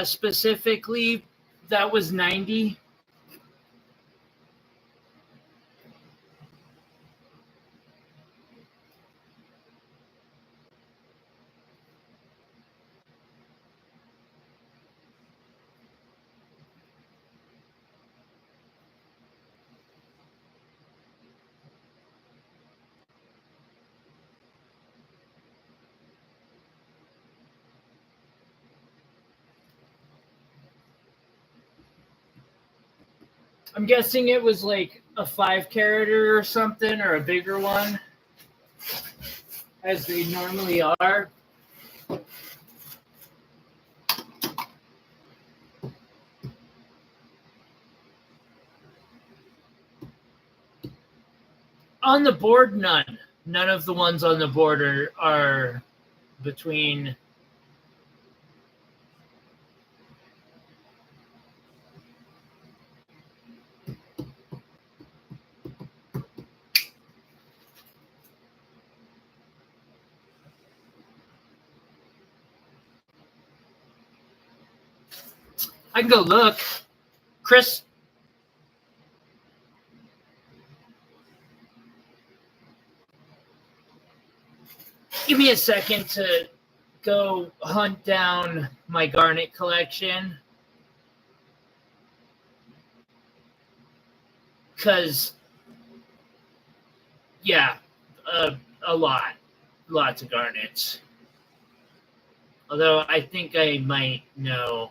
specifically that was 90? I'm guessing it was like a 5 carat or something, or a bigger one, as they normally are. On the board, none. None of the ones on the board are between. I can go look. Chris, give me a second to go hunt down my garnet collection. Because, yeah, a lot. Lots of garnets. Although I think I might know.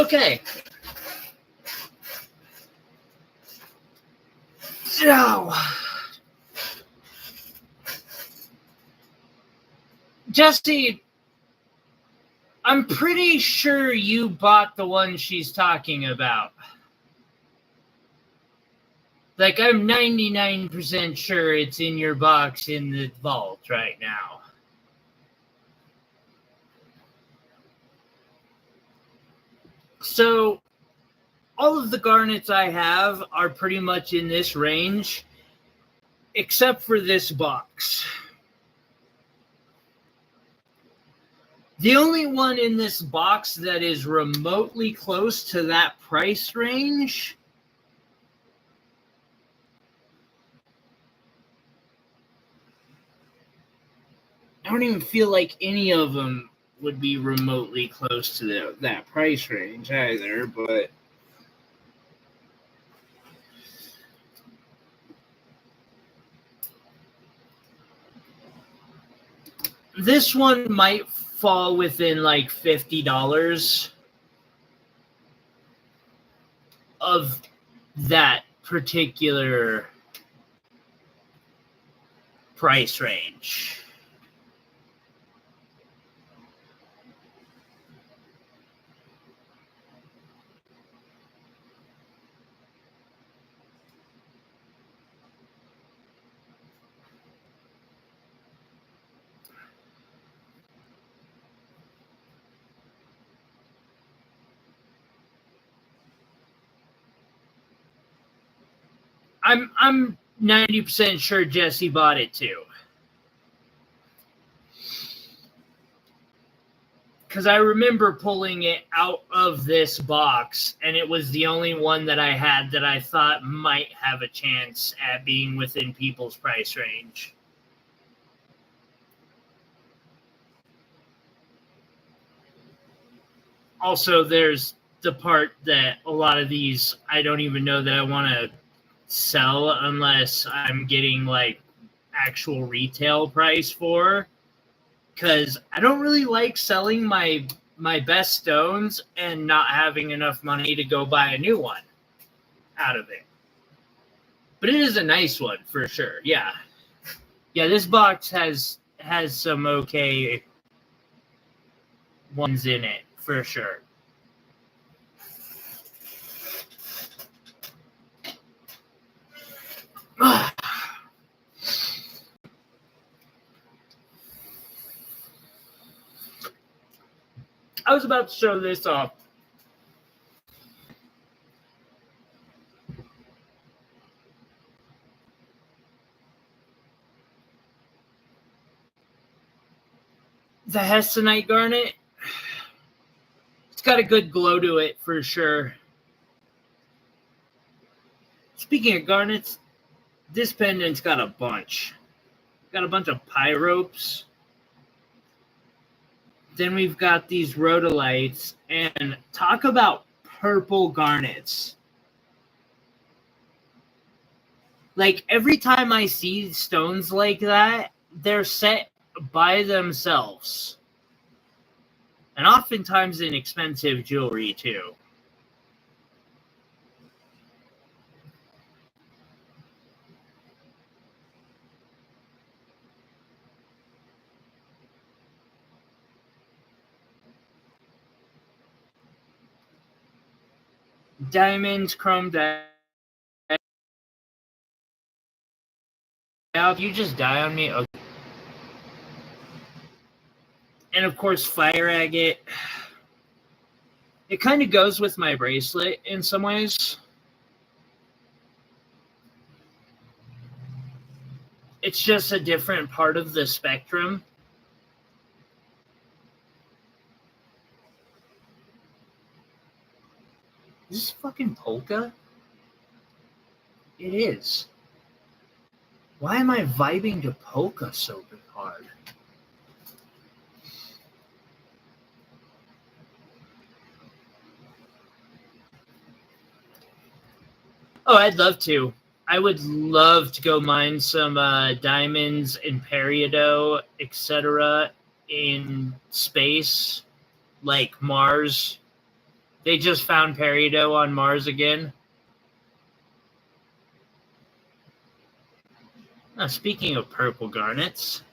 Okay. Now, Jesse, I'm pretty sure you bought the one she's talking about. Like, I'm 99% sure it's in your box in the vault right now. So, all of the garnets I have are pretty much in this range, except for this box. The only one in this box that is remotely close to that price range I don't even feel like any of them would be remotely close to that price range either, but this one might fall within like $50 of that particular price range. I'm 90% sure Jesse bought it too. Because I remember pulling it out of this box, and it was the only one that I had that I thought might have a chance at being within people's price range. Also, there's the part that a lot of these I don't even know that I want to sell unless I'm getting like actual retail price for, because I don't really like selling my best stones and not having enough money to go buy a new one out of it. But it is a nice one for sure. Yeah, this box has some okay ones in it for sure. I was about to show this off. The hessonite garnet, it's got a good glow to it for sure. Speaking of garnets, this pendant's got a bunch. Got a bunch of pyropes. Then we've got these rhodolites, and talk about purple garnets. Like, every time I see stones like that, they're set by themselves. And oftentimes in expensive jewelry, too. Diamonds, chrome diamonds. You just die on me? Okay. And of course, fire agate. It kind of goes with my bracelet in some ways. It's just a different part of the spectrum. Is this fucking polka? It is. Why am I vibing to polka so hard? Oh, I'd love to. I would love to go mine some diamonds and peridot, etc. in space, like Mars. They just found peridot on Mars again. Now, speaking of purple garnets,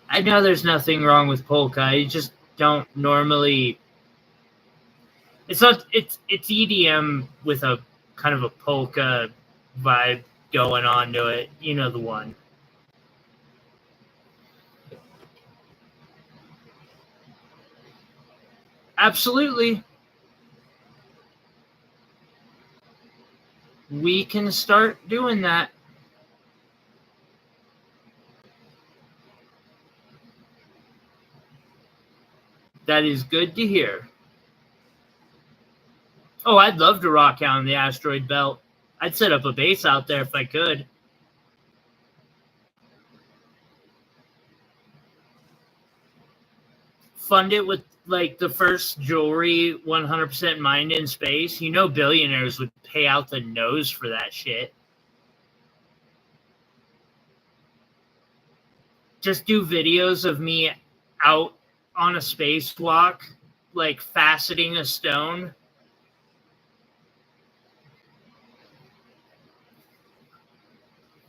I know there's nothing wrong with polka. I just don't normally. It's not. It's EDM with a kind of a polka vibe going on to it. You know the one. Absolutely. We can start doing that. That is good to hear. Oh, I'd love to rock out in the asteroid belt. I'd set up a base out there if I could. Fund it with like the first jewelry 100% mined in space. You know billionaires would pay out the nose for that shit. Just do videos of me out on a spacewalk, like faceting a stone.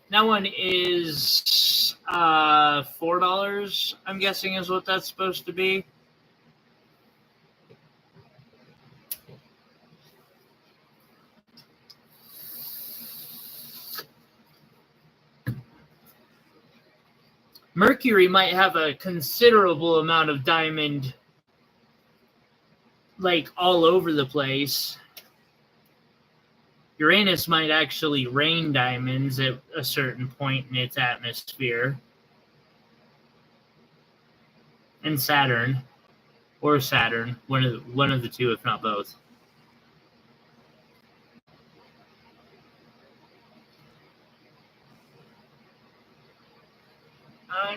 That one is $4, I'm guessing is what that's supposed to be. Mercury might have a considerable amount of diamond, like all over the place. Uranus might actually rain diamonds at a certain point in its atmosphere. And Saturn, or Saturn, one of the two, if not both.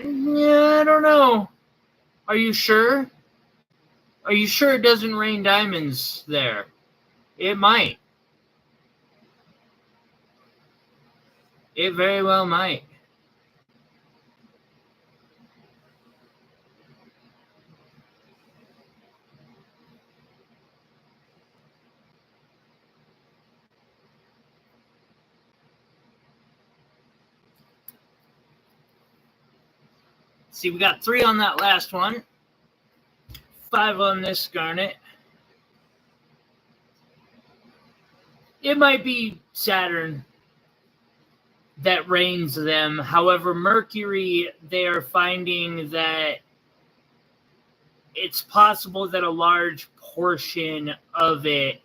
Yeah, I don't know. Are you sure? Are you sure it doesn't rain diamonds there? It might. It very well might. See, we got 3 on that last one. 5 on this garnet. It might be Saturn that rains them. However, Mercury, they are finding that it's possible that a large portion of it,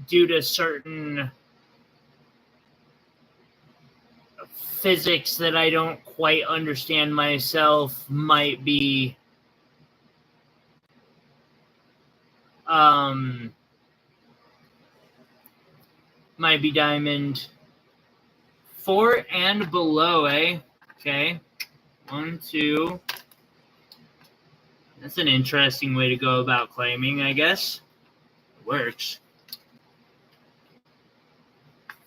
due to certain physics that I don't quite understand myself, might be diamond. 4 and below, eh? Okay. 1, 2. That's an interesting way to go about claiming, I guess. It works.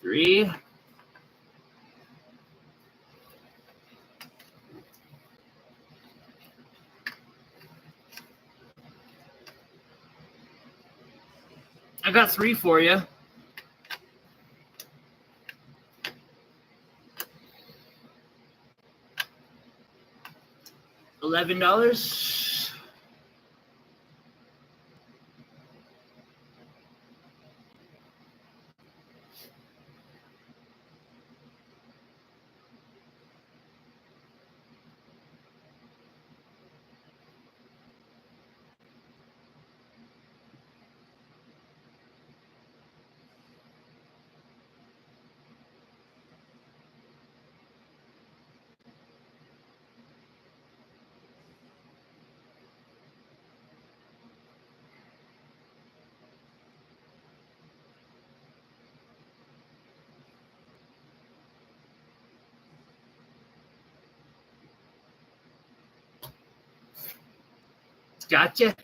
3. I got 3 for you. $11. Gotcha.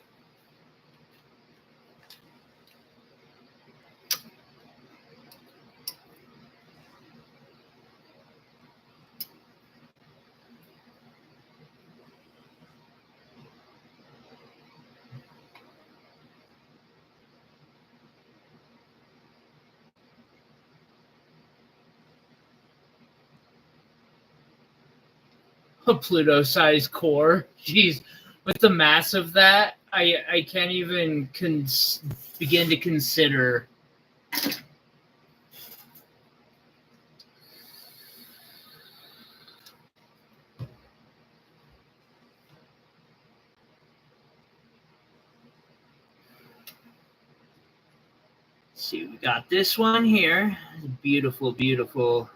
a Pluto-sized core. Jeez, with the mass of that, I can't even begin to consider. Let's see, we got this one here. Beautiful, beautiful.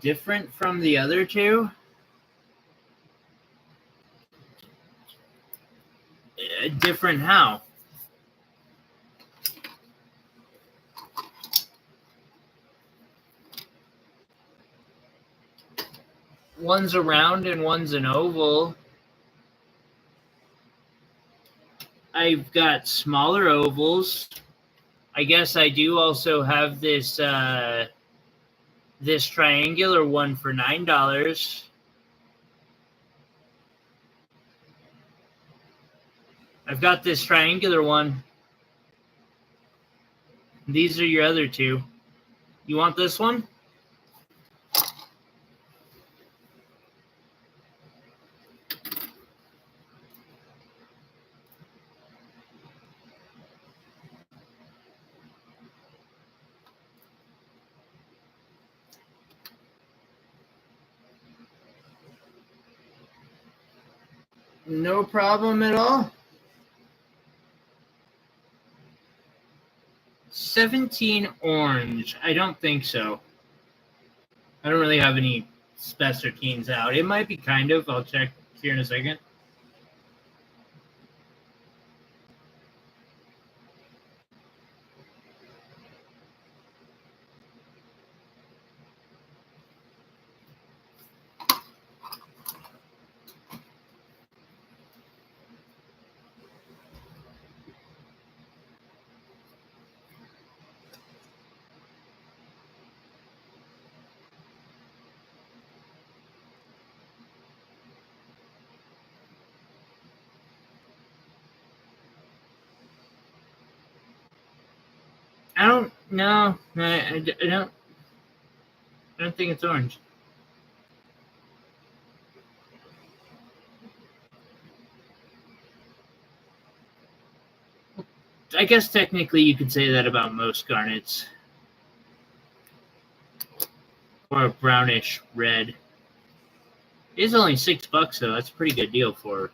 Different from the other two. Different how? One's a round and one's an oval. I've got smaller ovals. I guess I do also have this this triangular one for $9. I've got this triangular one. These are your other two. You want this one? No problem at all. 17 orange. I don't think so. I don't really have any spec-13s out. It might be kind of. I'll check here in a second. I don't know. I don't think it's orange. I guess technically you could say that about most garnets. Or a brownish red. It is only $6 though. That's a pretty good deal for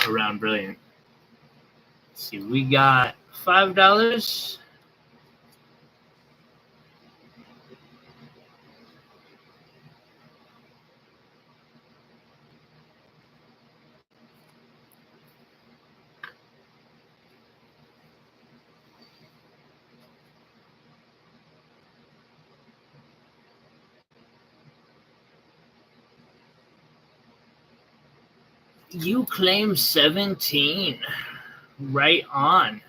a round brilliant. Let's see, we got $5. You claim 17. Right on.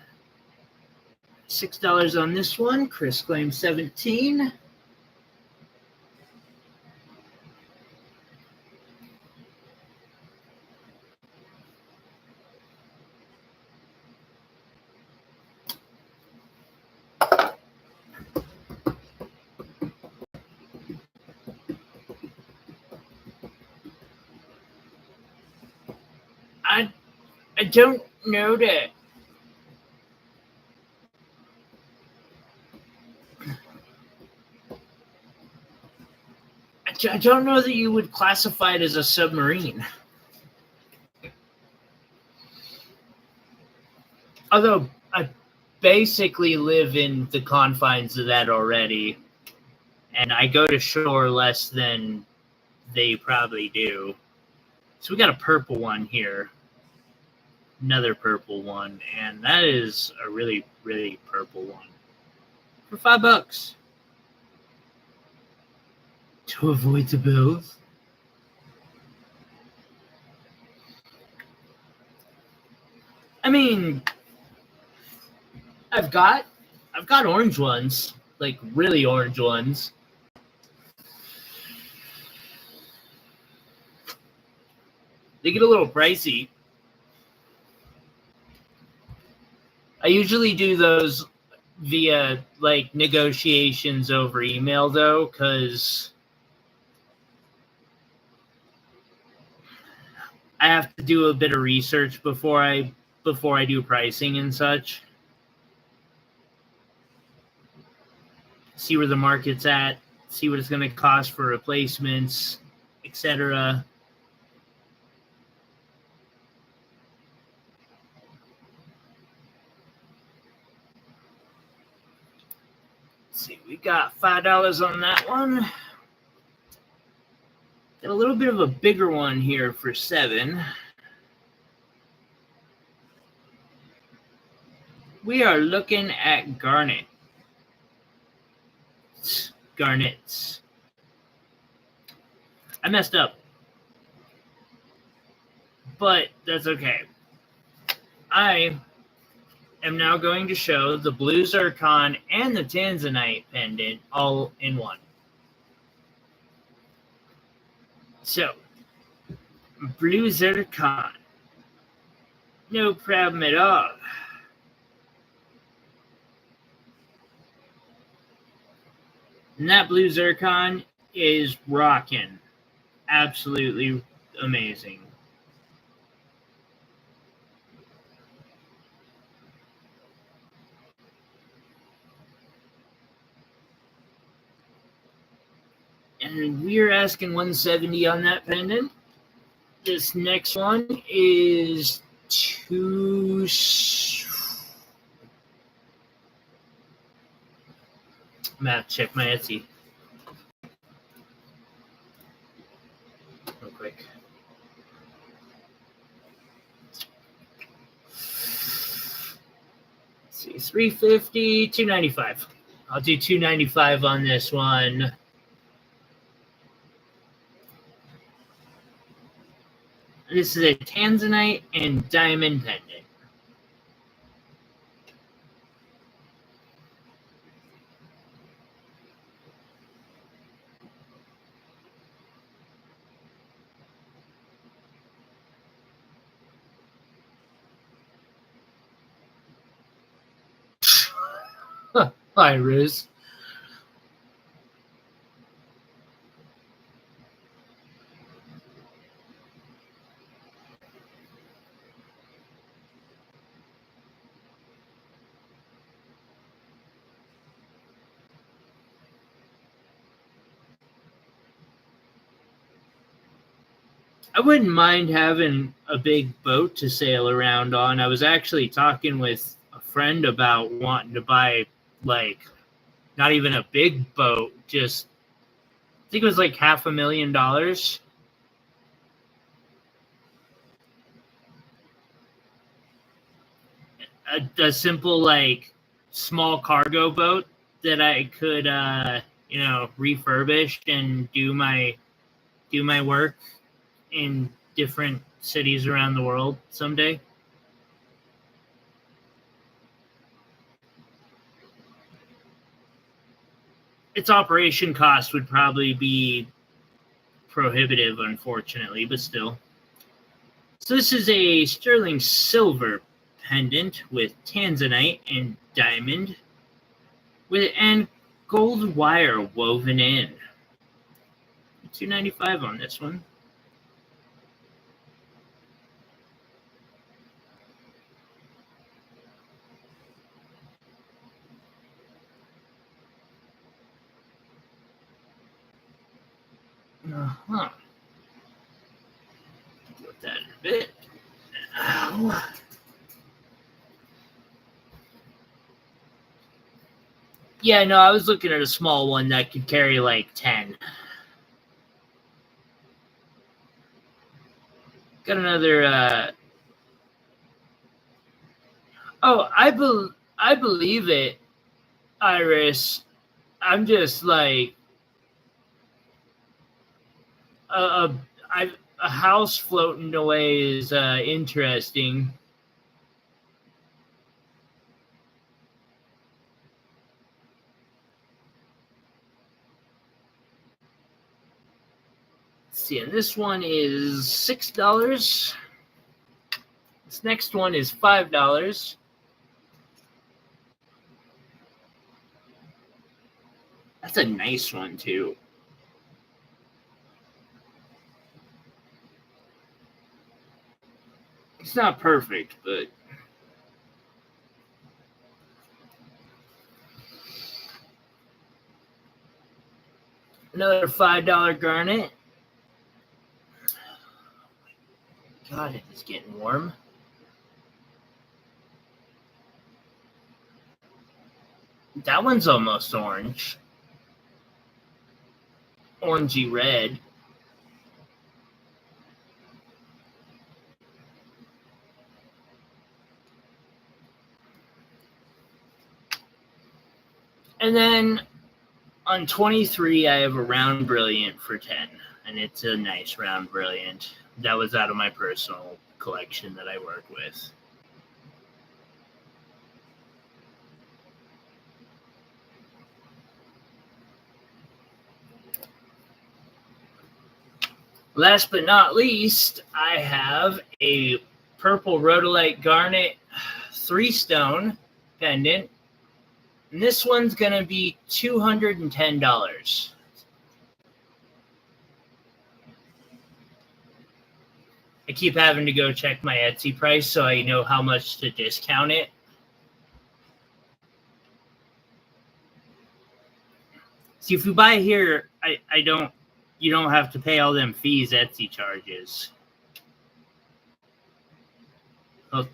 $6 on this one. Chris claims 17. I don't know that. I don't know that you would classify it as a submarine. Although I basically live in the confines of that already, and I go to shore less than they probably do. So we got a purple one here. Another purple one, and that is a really, really purple one. For $5. To avoid the bills. I mean, I've got orange ones, like really orange ones. They get a little pricey. I usually do those via like negotiations over email though, because I have to do a bit of research before I do pricing and such. See where the market's at, see what it's going to cost for replacements, etc. Let's see, we got $5 on that one. Got a little bit of a bigger one here for $7. We are looking at garnets. I messed up, but that's okay. I am now going to show the blue zircon and the tanzanite pendant all in one. So, blue zircon, no problem at all. And that blue zircon is rocking. Absolutely amazing. And we're asking $170 on that pendant. This next one is I'm gonna have to check my Etsy real quick. Let's see, $350, $295. I'll do $295 on this one. This is a tanzanite and diamond pendant. Hi, Riz. I wouldn't mind having a big boat to sail around on. I was actually talking with a friend about wanting to buy, like, not even a big boat, just, I think it was like $500,000. A simple, like, small cargo boat that I could, refurbish and do my work in different cities around the world someday. Its operation cost would probably be prohibitive, unfortunately, but still. So this is a sterling silver pendant with tanzanite and diamond and gold wire woven in. $295 on this one. Uh-huh. Put that in a bit. Ow. Yeah, no, I was looking at a small one that could carry like 10. Got another. Oh, I believe it, Iris. I'm just like a house floating away is interesting. Let's see, and this one is $6. This next one is $5. That's a nice one too. It's not perfect, but another $5 garnet. God, it is getting warm. That one's almost orange. Orangey red. And then on 23, I have a round brilliant for 10. And it's a nice round brilliant. That was out of my personal collection that I work with. Last but not least, I have a purple rhodolite garnet 3-stone pendant. And this one's going to be $210. I keep having to go check my Etsy price so I know how much to discount it. See, if you buy here, you don't have to pay all them fees Etsy charges. Oh.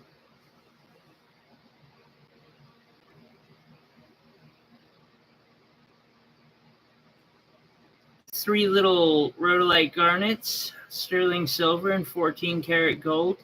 Three little rhodolite garnets, sterling silver and 14 karat gold.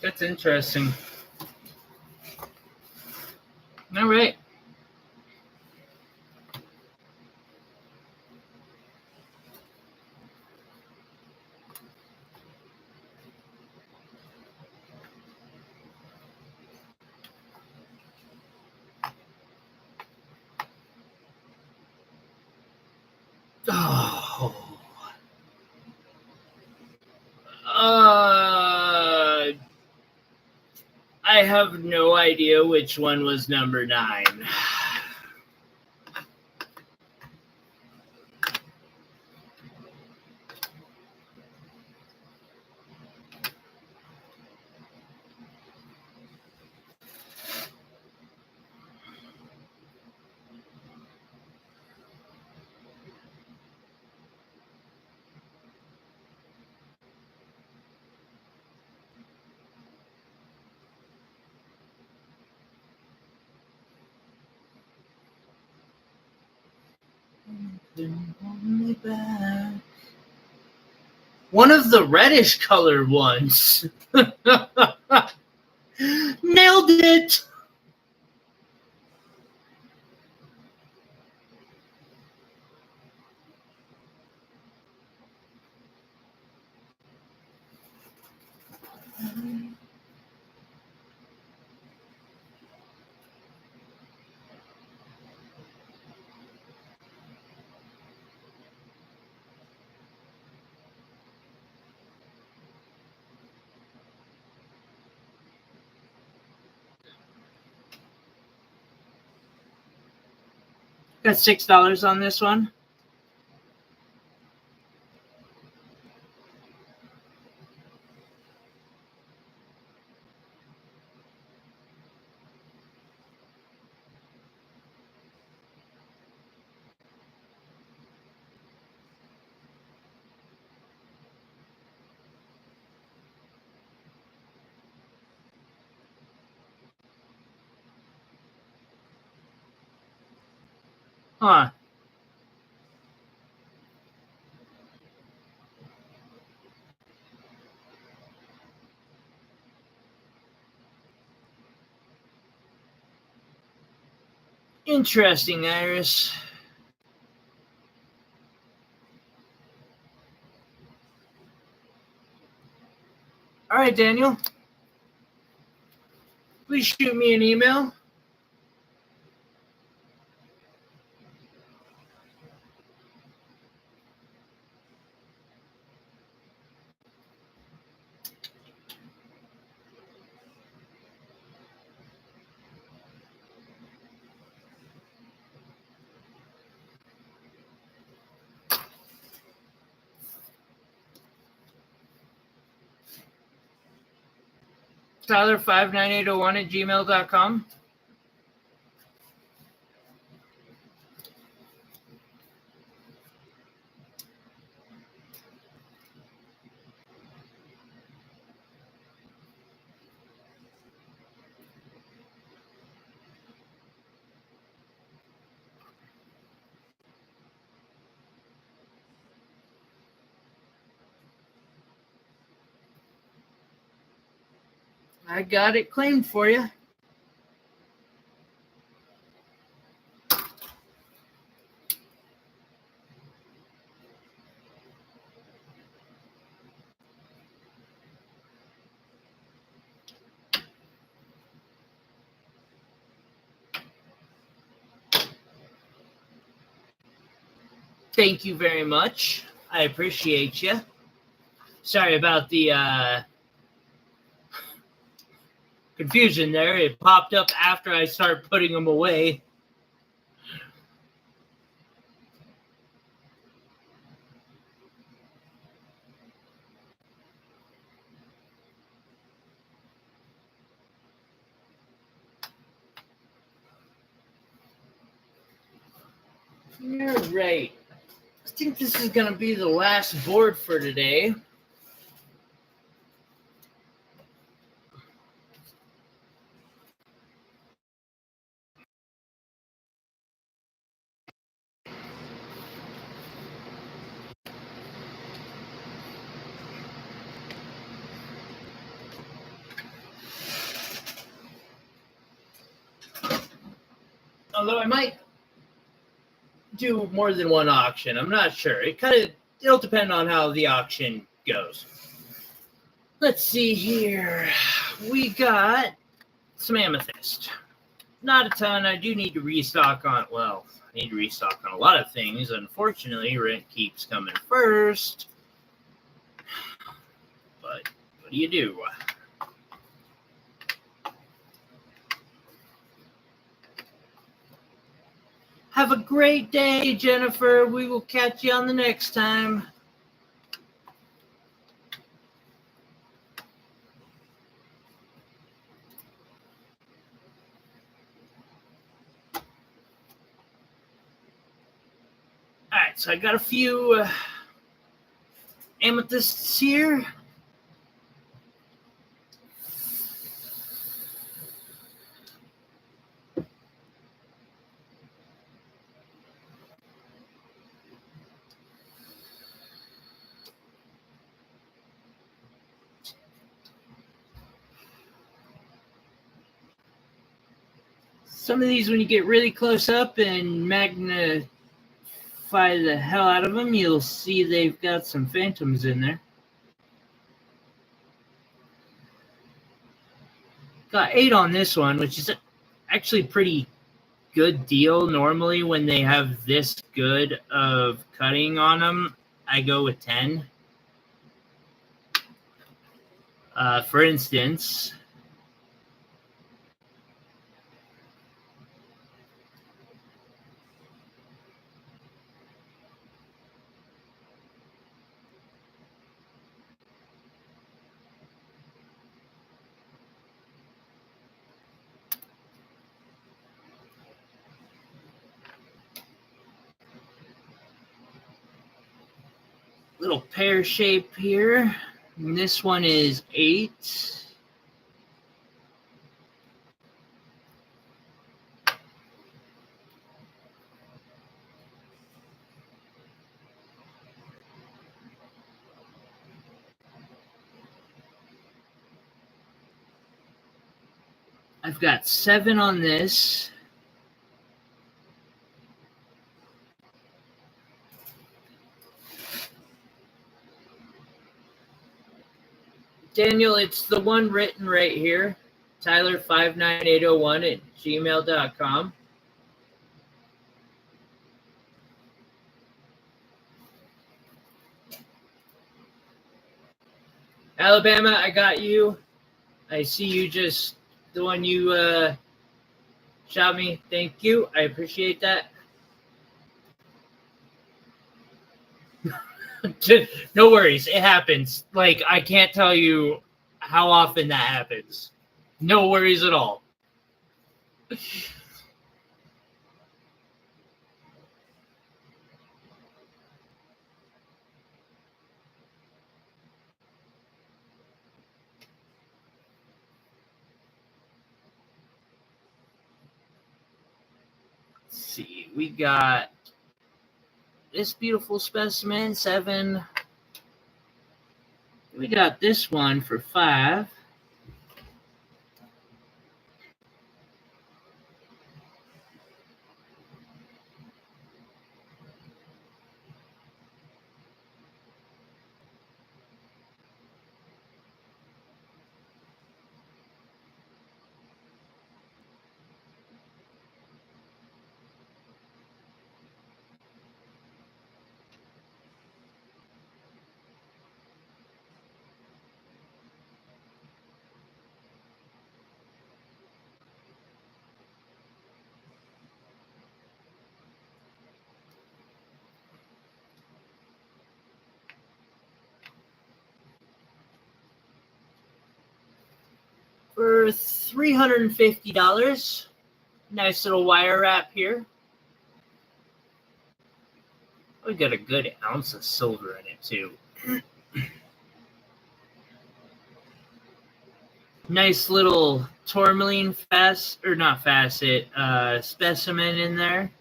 That's interesting. All right. Oh. I have no idea which one was number 9. One of the reddish colored ones. Nailed it. Got $6 on this one. Huh. Interesting, Iris. All right, Daniel. Please shoot me an email. Tyler59801@gmail.com. I got it claimed for you. Thank you very much. I appreciate you. Sorry about the confusion there. It popped up after I started putting them away. You're right. I think this is going to be the last board for today. Although I might do more than one auction. I'm not sure. It'll depend on how the auction goes. Let's see here. We got some amethyst. Not a ton. I do need to restock on, well, I need to restock on a lot of things. Unfortunately, rent keeps coming first. But what do you do? Have a great day, Jennifer. We will catch you on the next time. All right, so I got a few amethysts here. Some of these, when you get really close up and magnify the hell out of them, you'll see they've got some phantoms in there. Got 8 on this one, which is actually a pretty good deal. Normally, when they have this good of cutting on them, I go with 10. For instance, little pear shape here. And this one is 8. I've got 7 on this. Daniel, it's the one written right here. Tyler59801@gmail.com. Alabama, I got you. I see you just, the one you shot me. Thank you. I appreciate that. No worries. It happens. Like, I can't tell you how often that happens. No worries at all. Let's see. We got this beautiful specimen, 7. We got this one for 5. For $350. Nice little wire wrap here. We got a good ounce of silver in it too. Nice little tourmaline specimen in there.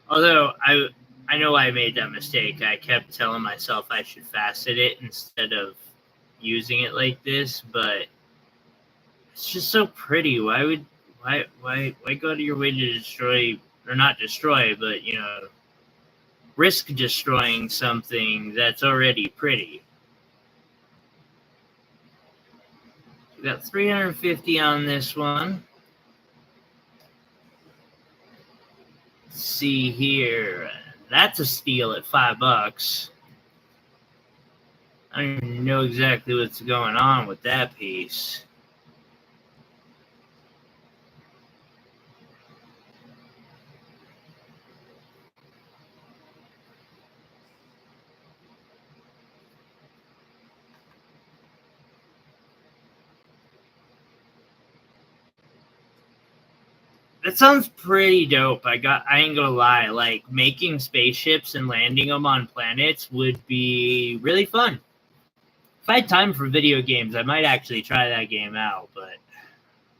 Although I know I made that mistake. I kept telling myself I should facet it instead of using it like this, but it's just so pretty. Why go to your way to destroy, or not destroy, but risk destroying something that's already pretty? We got 350 on this one. Let's see here. That's a steal at $5. I don't even know exactly what's going on with that piece. That sounds pretty dope. I ain't gonna lie. Like, making spaceships and landing them on planets would be really fun. If I had time for video games, I might actually try that game out. But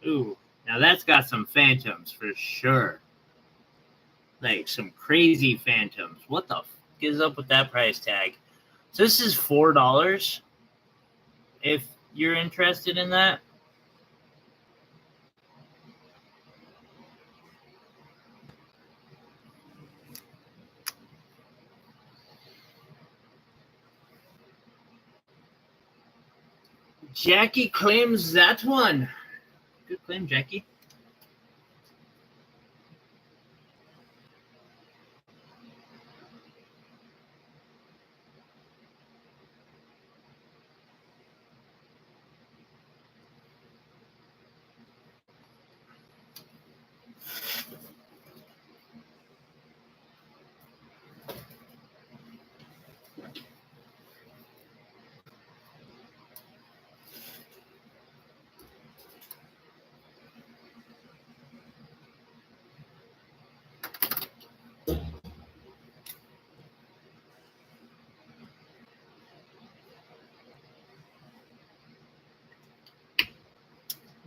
ooh, now that's got some phantoms for sure. Like some crazy phantoms. What the f is up with that price tag? So this is $4. If you're interested in that. Jackie claims that one. Good claim, Jackie.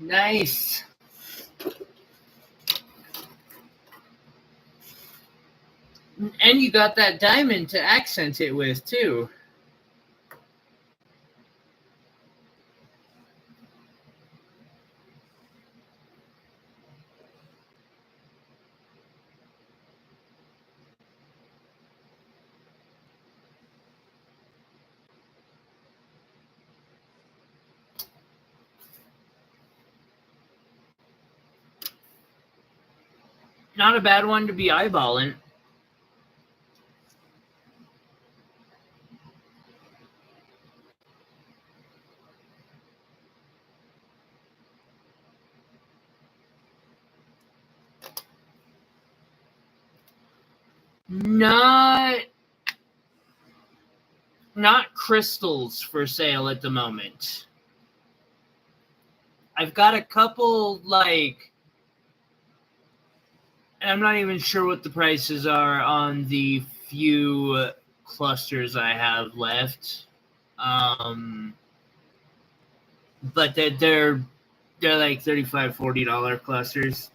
Nice. And you got that diamond to accent it with, too. Not a bad one to be eyeballing. Not crystals for sale at the moment. I've got a couple, like, and I'm not even sure what the prices are on the few clusters I have left. But they're like $35, $40 clusters.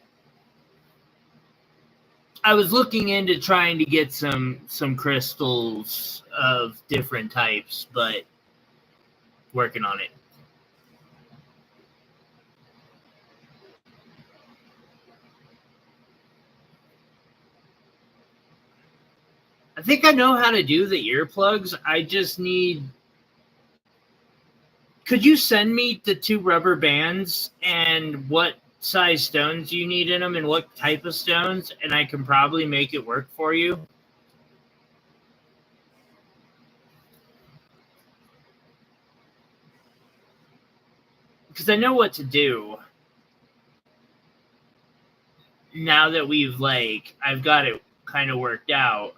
I was looking into trying to get some crystals of different types, but working on it. I think I know how to do the earplugs. I just need... Could you send me the 2 rubber bands and what size stones you need in them and what type of stones, and I can probably make it work for you? Because I know what to do. Now that we've, like, I've got it kind of worked out.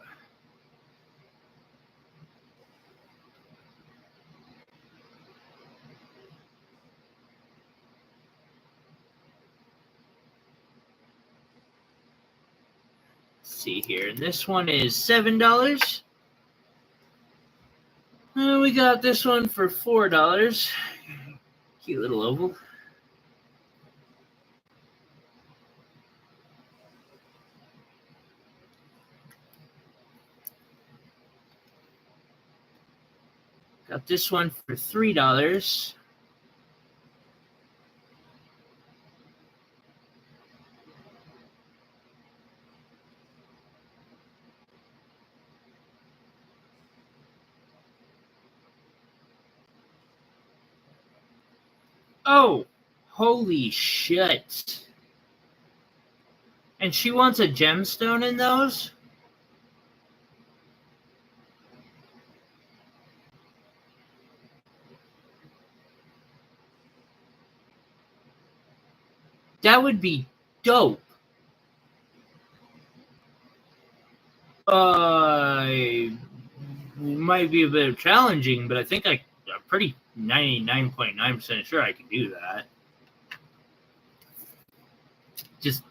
See here, and this one is $7. We got this one for $4. Cute little oval. Got this one for $3. Oh, holy shit. And she wants a gemstone in those? That would be dope. Might be a bit challenging, but I think I'm pretty 99.9% sure I can do that. Just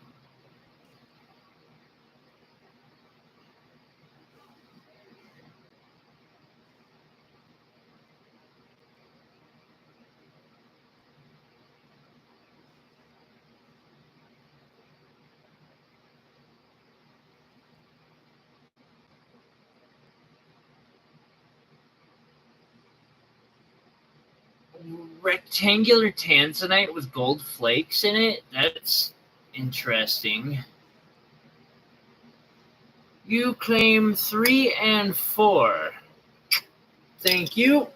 rectangular tanzanite with gold flakes in it? That's interesting. You claim 3 and 4. Thank you.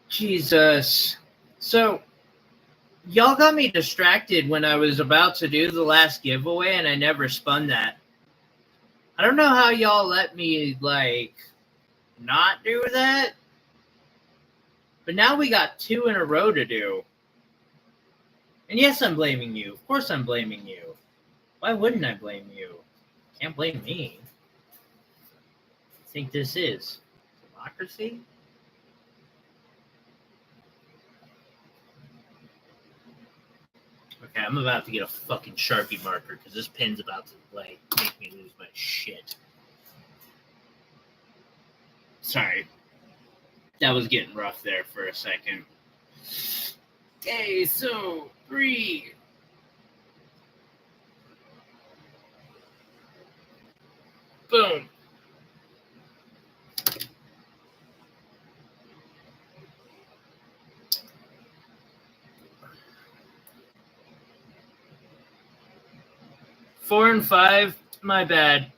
Jesus. So, y'all got me distracted when I was about to do the last giveaway, and I never spun that. I don't know how y'all let me, like, not do that. But now we got 2 in a row to do. And yes, I'm blaming you. Of course I'm blaming you. Why wouldn't I blame you? Can't blame me. I think this is democracy? Okay, I'm about to get a fucking Sharpie marker because this pen's about to, like, make me lose my shit. Sorry. That was getting rough there for a second. Okay, so 3. Boom. 4 and 5, my bad.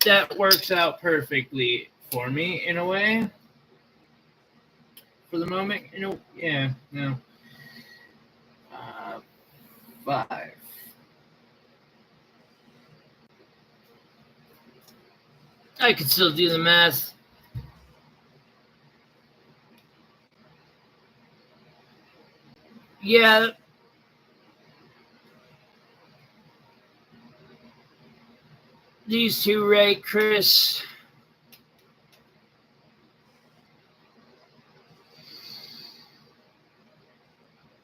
That works out perfectly for me in a way. For the moment, yeah, no. 5. I could still do the math. Yeah. These two right, Chris.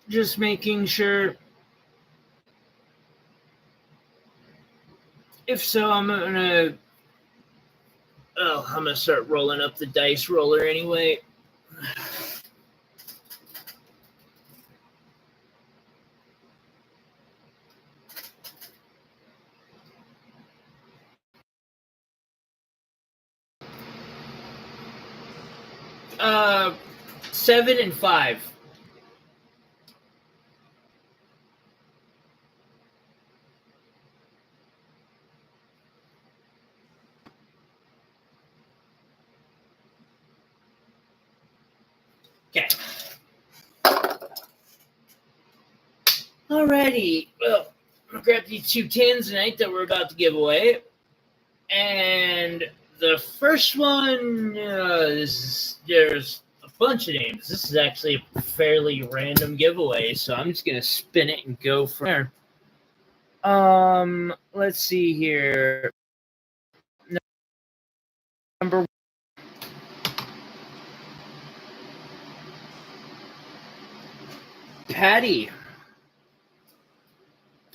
Just making sure. If so, I'm gonna start rolling up the dice roller anyway. Uh, 7 and 5. Okay. Alrighty. Well, I'm gonna grab these 2 tins tonight that we're about to give away. And the first one, there's a bunch of names. This is actually a fairly random giveaway, so I'm just gonna spin it and go from there. Let's see here. Number 1. Patty.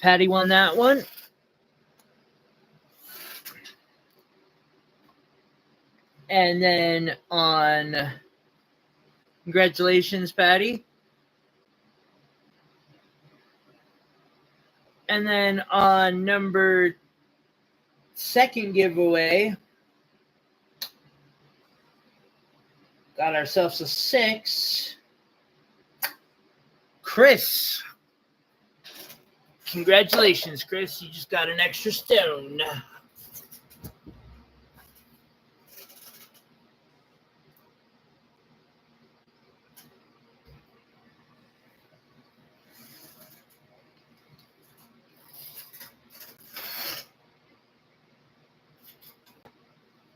Patty won that one. And then congratulations, Patty. And then on number 2 giveaway, got ourselves a 6. Chris. Congratulations, Chris. You just got an extra stone.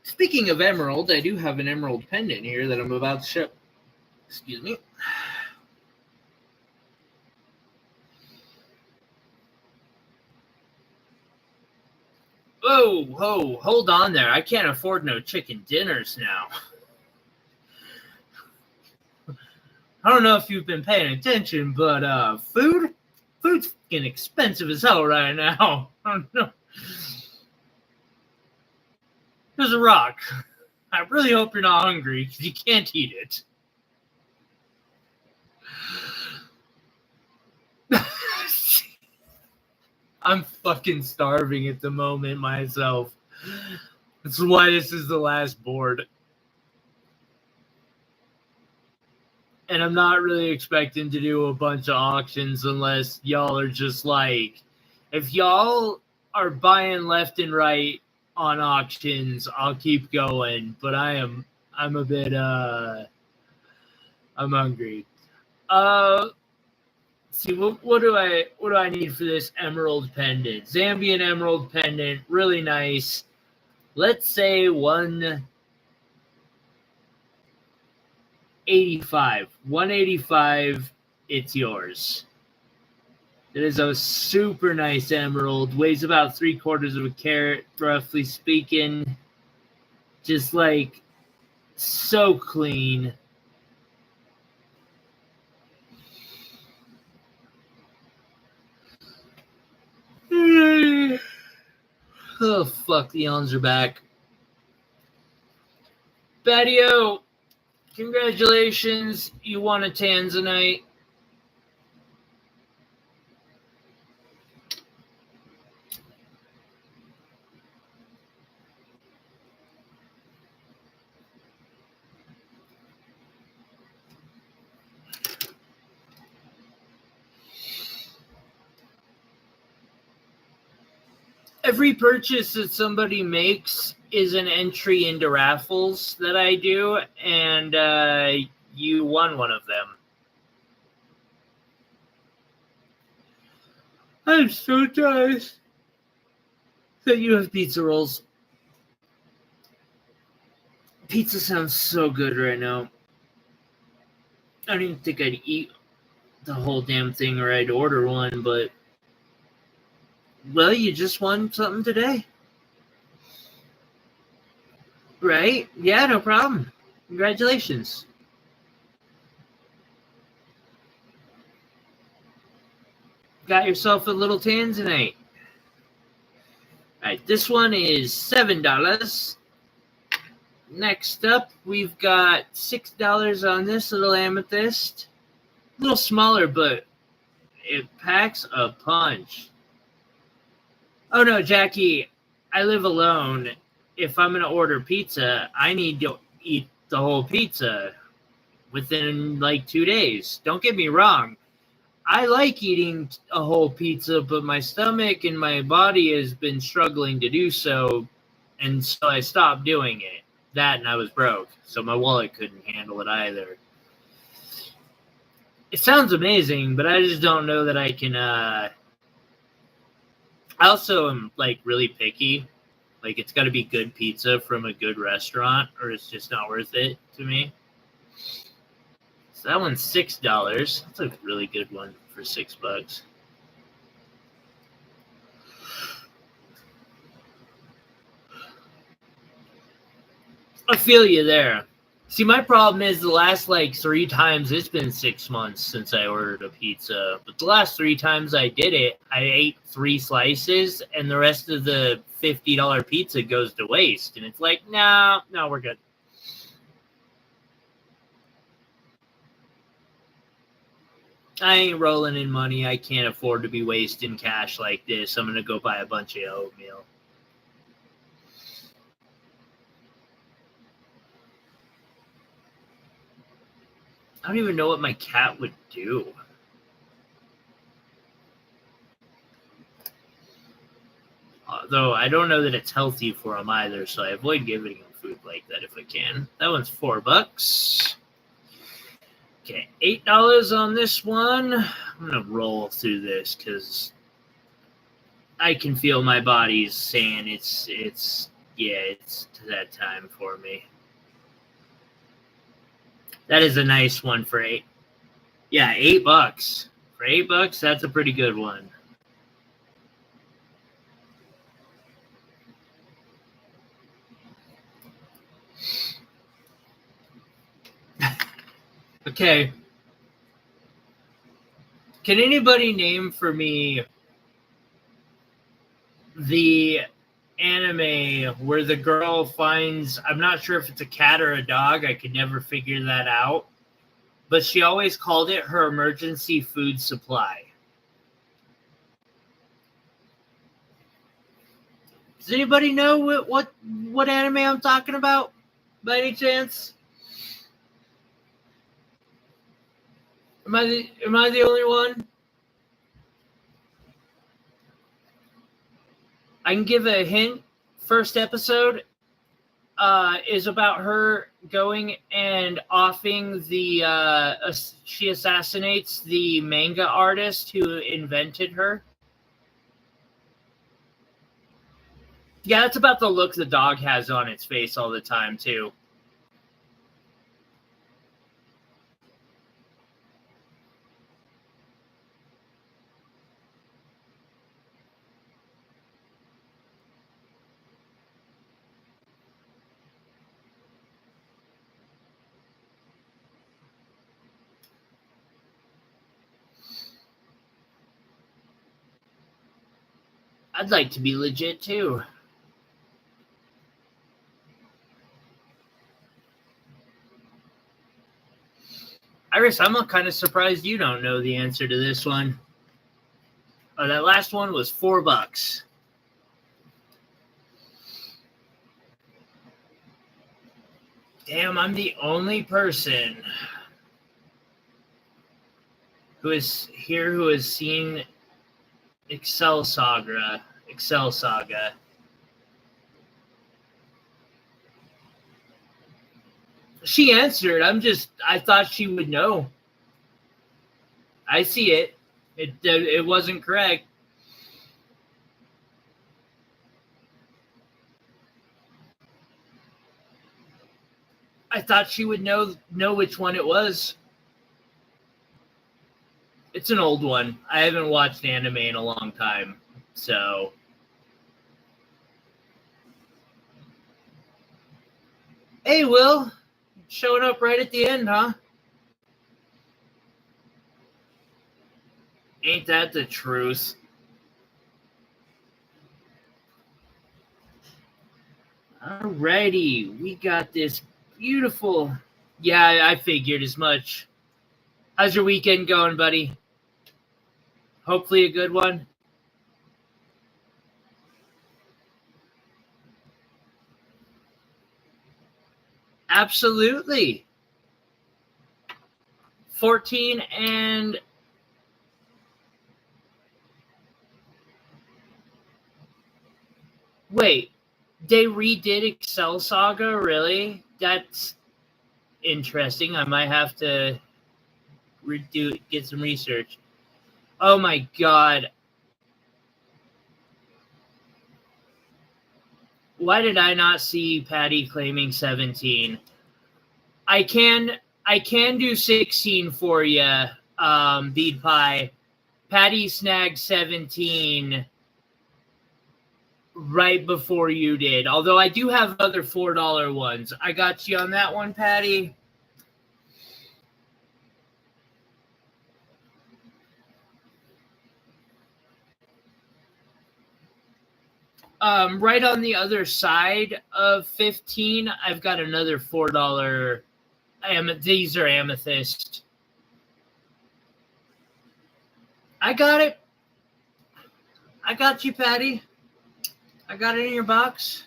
Speaking of emerald, I do have an emerald pendant here that I'm about to show. Excuse me. Whoa, hold on there. I can't afford no chicken dinners now. I don't know if you've been paying attention, but food's getting expensive as hell right now. I don't know. There's a rock. I really hope you're not hungry because you can't eat it. I'm fucking starving at the moment myself. That's why this is the last board. And I'm not really expecting to do a bunch of auctions unless y'all are just like, if y'all are buying left and right on auctions, I'll keep going. But I'm a bit I'm hungry. See, what do I need for this emerald pendant? Zambian emerald pendant, really nice. Let's say 185. 185, it's yours. It is a super nice emerald. Weighs about 3/4 of a carat, roughly speaking. Just like so clean. Oh, fuck, the yawns are back. Badio, congratulations. You won a Tanzanite. Every purchase that somebody makes is an entry into raffles that I do, and you won one of them. I'm so tired that you have pizza rolls. Pizza sounds so good right now. I don't even think I'd eat the whole damn thing or I'd order one, but well, you just won something today. Right? Yeah, no problem. Congratulations. Got yourself a little tanzanite. Alright, this one is $7. Next up, we've got $6 on this little amethyst. A little smaller, but it packs a punch. Oh no, Jackie, I live alone. If I'm going to order pizza, I need to eat the whole pizza within like 2 days. Don't get me wrong. I like eating a whole pizza, but my stomach and my body has been struggling to do so, and so I stopped doing it. That and I was broke, so my wallet couldn't handle it either. It sounds amazing, but I just don't know that I can. I also am like really picky. Like it's got to be good pizza from a good restaurant, or it's just not worth it to me. So that one's $6. That's a really good one for $6. I feel you there. See, my problem is the last like 3 times, it's been 6 months since I ordered a pizza. But the last 3 times I did it, I ate 3 slices and the rest of the $50 pizza goes to waste. And it's like, no, we're good. I ain't rolling in money. I can't afford to be wasting cash like this. I'm going to go buy a bunch of oatmeal. I don't even know what my cat would do. Though I don't know that it's healthy for him either, so I avoid giving him food like that if I can. That one's $4. Okay, $8 on this one. I'm gonna roll through this because I can feel my body's saying it's that time for me. That is a nice one for $8. Yeah, $8. For $8, that's a pretty good one. Okay. Can anybody name for me the anime where the girl finds, I'm not sure if it's a cat or a dog, I could never figure that out, but she always called it her emergency food supply. Does anybody know what anime I'm talking about by any chance? Am I the only one? I can give a hint. First episode is about her going and offing the she assassinates the manga artist who invented her. Yeah, it's about the look the dog has on its face all the time too. I'd like to be legit too. Iris, I'm kind of surprised you don't know the answer to this one. Oh, that last one was $4. Damn, I'm the only person who is here who has seen Excel Saga. Excel Saga. She answered. I thought she would know. I see it. It wasn't correct. I thought she would know which one it was. It's an old one. I haven't watched anime in a long time, so. Hey, Will. Showing up right at the end, huh? Ain't that the truth? Alrighty, we got this beautiful. Yeah, I figured as much. How's your weekend going, buddy? Hopefully a good one. Absolutely. 14 and wait, they redid Excel Saga, really? That's interesting. I might have to get some research. Oh my god. Why did I not see Patty claiming 17? I can do 16 for you, Bead Pie. Patty snagged 17 right before you did. Although I do have other $4 ones. I got you on that one, Patty. Right on the other side of 15, I've got another $4. These are amethyst. I got it. I got you, Patty. I got it in your box.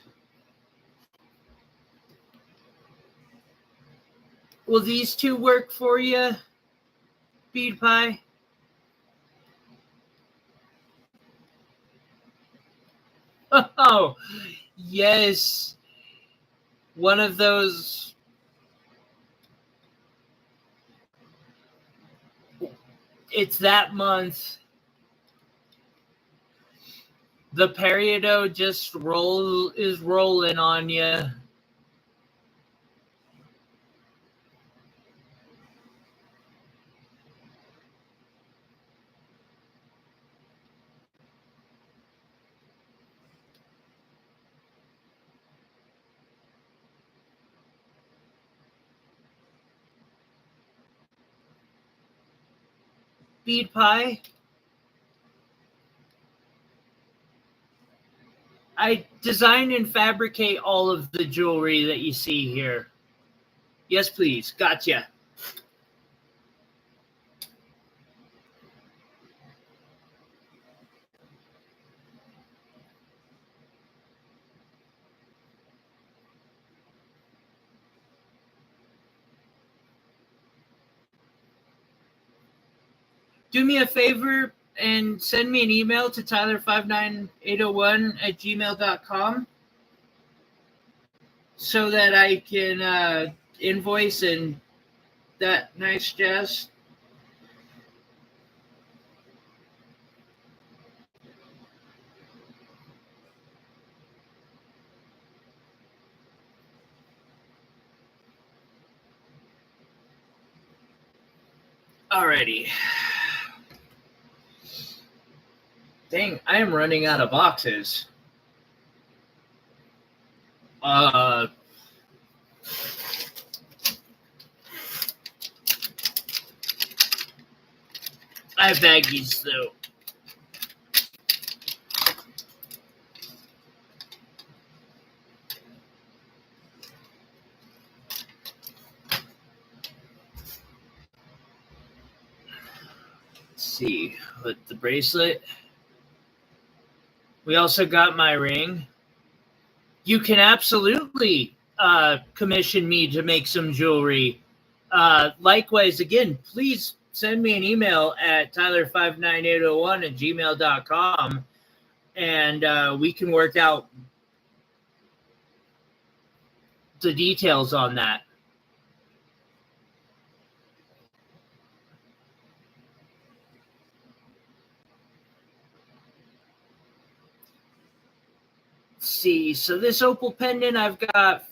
Will these two work for you, Bead Pie? Oh, yes. One of those. It's that month. The peridot just is rolling on you. Bead Pie. I design and fabricate all of the jewelry that you see here. Yes, please. Gotcha. Do me a favor and send me an email to tyler59801@gmail.com so that I can invoice and that nice jazz. Alrighty. Dang, I am running out of boxes. I have baggies though. Let's see, with the bracelet. We also got my ring. You can absolutely commission me to make some jewelry. Likewise, again, please send me an email at tyler59801@gmail.com. and we can work out the details on that. Let's see, so this opal pendant I've got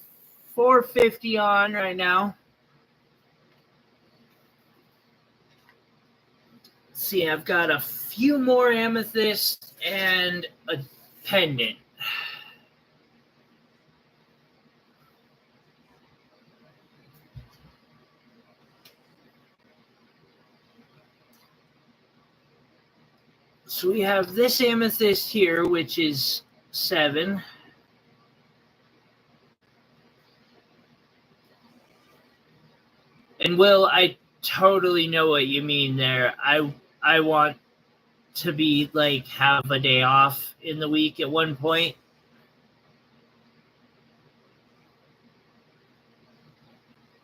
$450 on right now. Let's see, I've got a few more amethyst and a pendant. So we have this amethyst here, which is 7. And Will, I totally know what you mean there. I want to be like have a day off in the week at one point.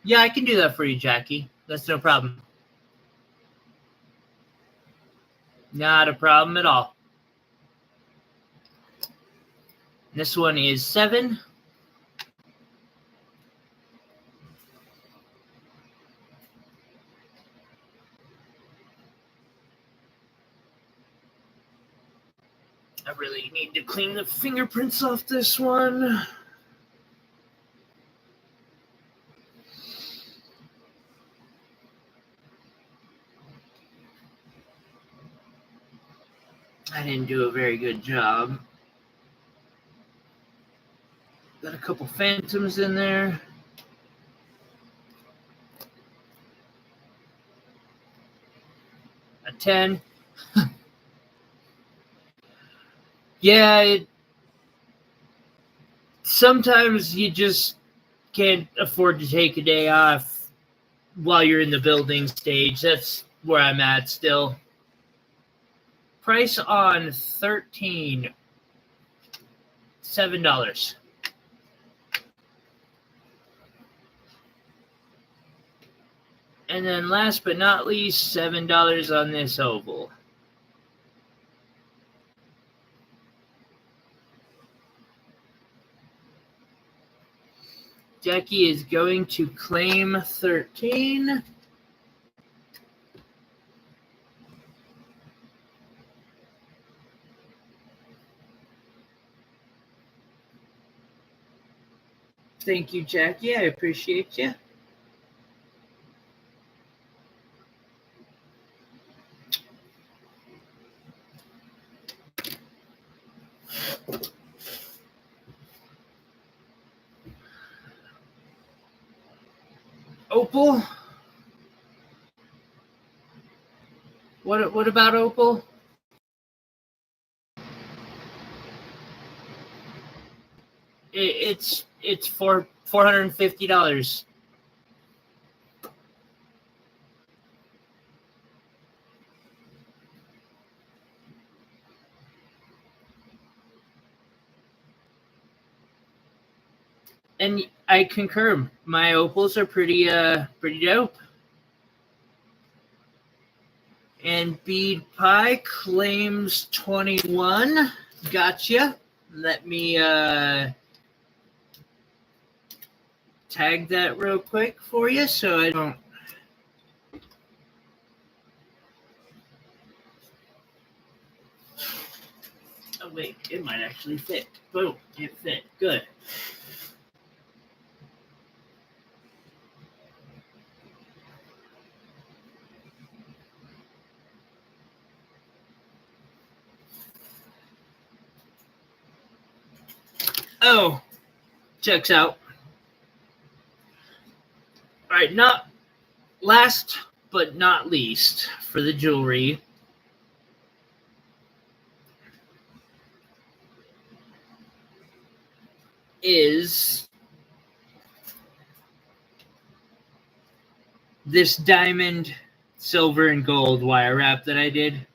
Yeah, I can do that for you, Jackie. That's no problem. Not a problem at all. This one is 7. I really need to clean the fingerprints off this one. I didn't do a very good job. Got a couple phantoms in there. A 10. Yeah, sometimes you just can't afford to take a day off while you're in the building stage. That's where I'm at still. Price on 13, $7. And then last but not least, $7 on this oval. Jackie is going to claim 13. Thank you, Jackie. I appreciate you. Opal? What about opal? It's for $450. And I concur. My opals are pretty dope. And Bead Pie claims 21. Gotcha. Let me tag that real quick for you so I don't. Oh, wait. It might actually fit. Boom. It fit. Good. Oh, checks out. All right, not last but not least for the jewelry is this diamond, silver, and gold wire wrap that I did.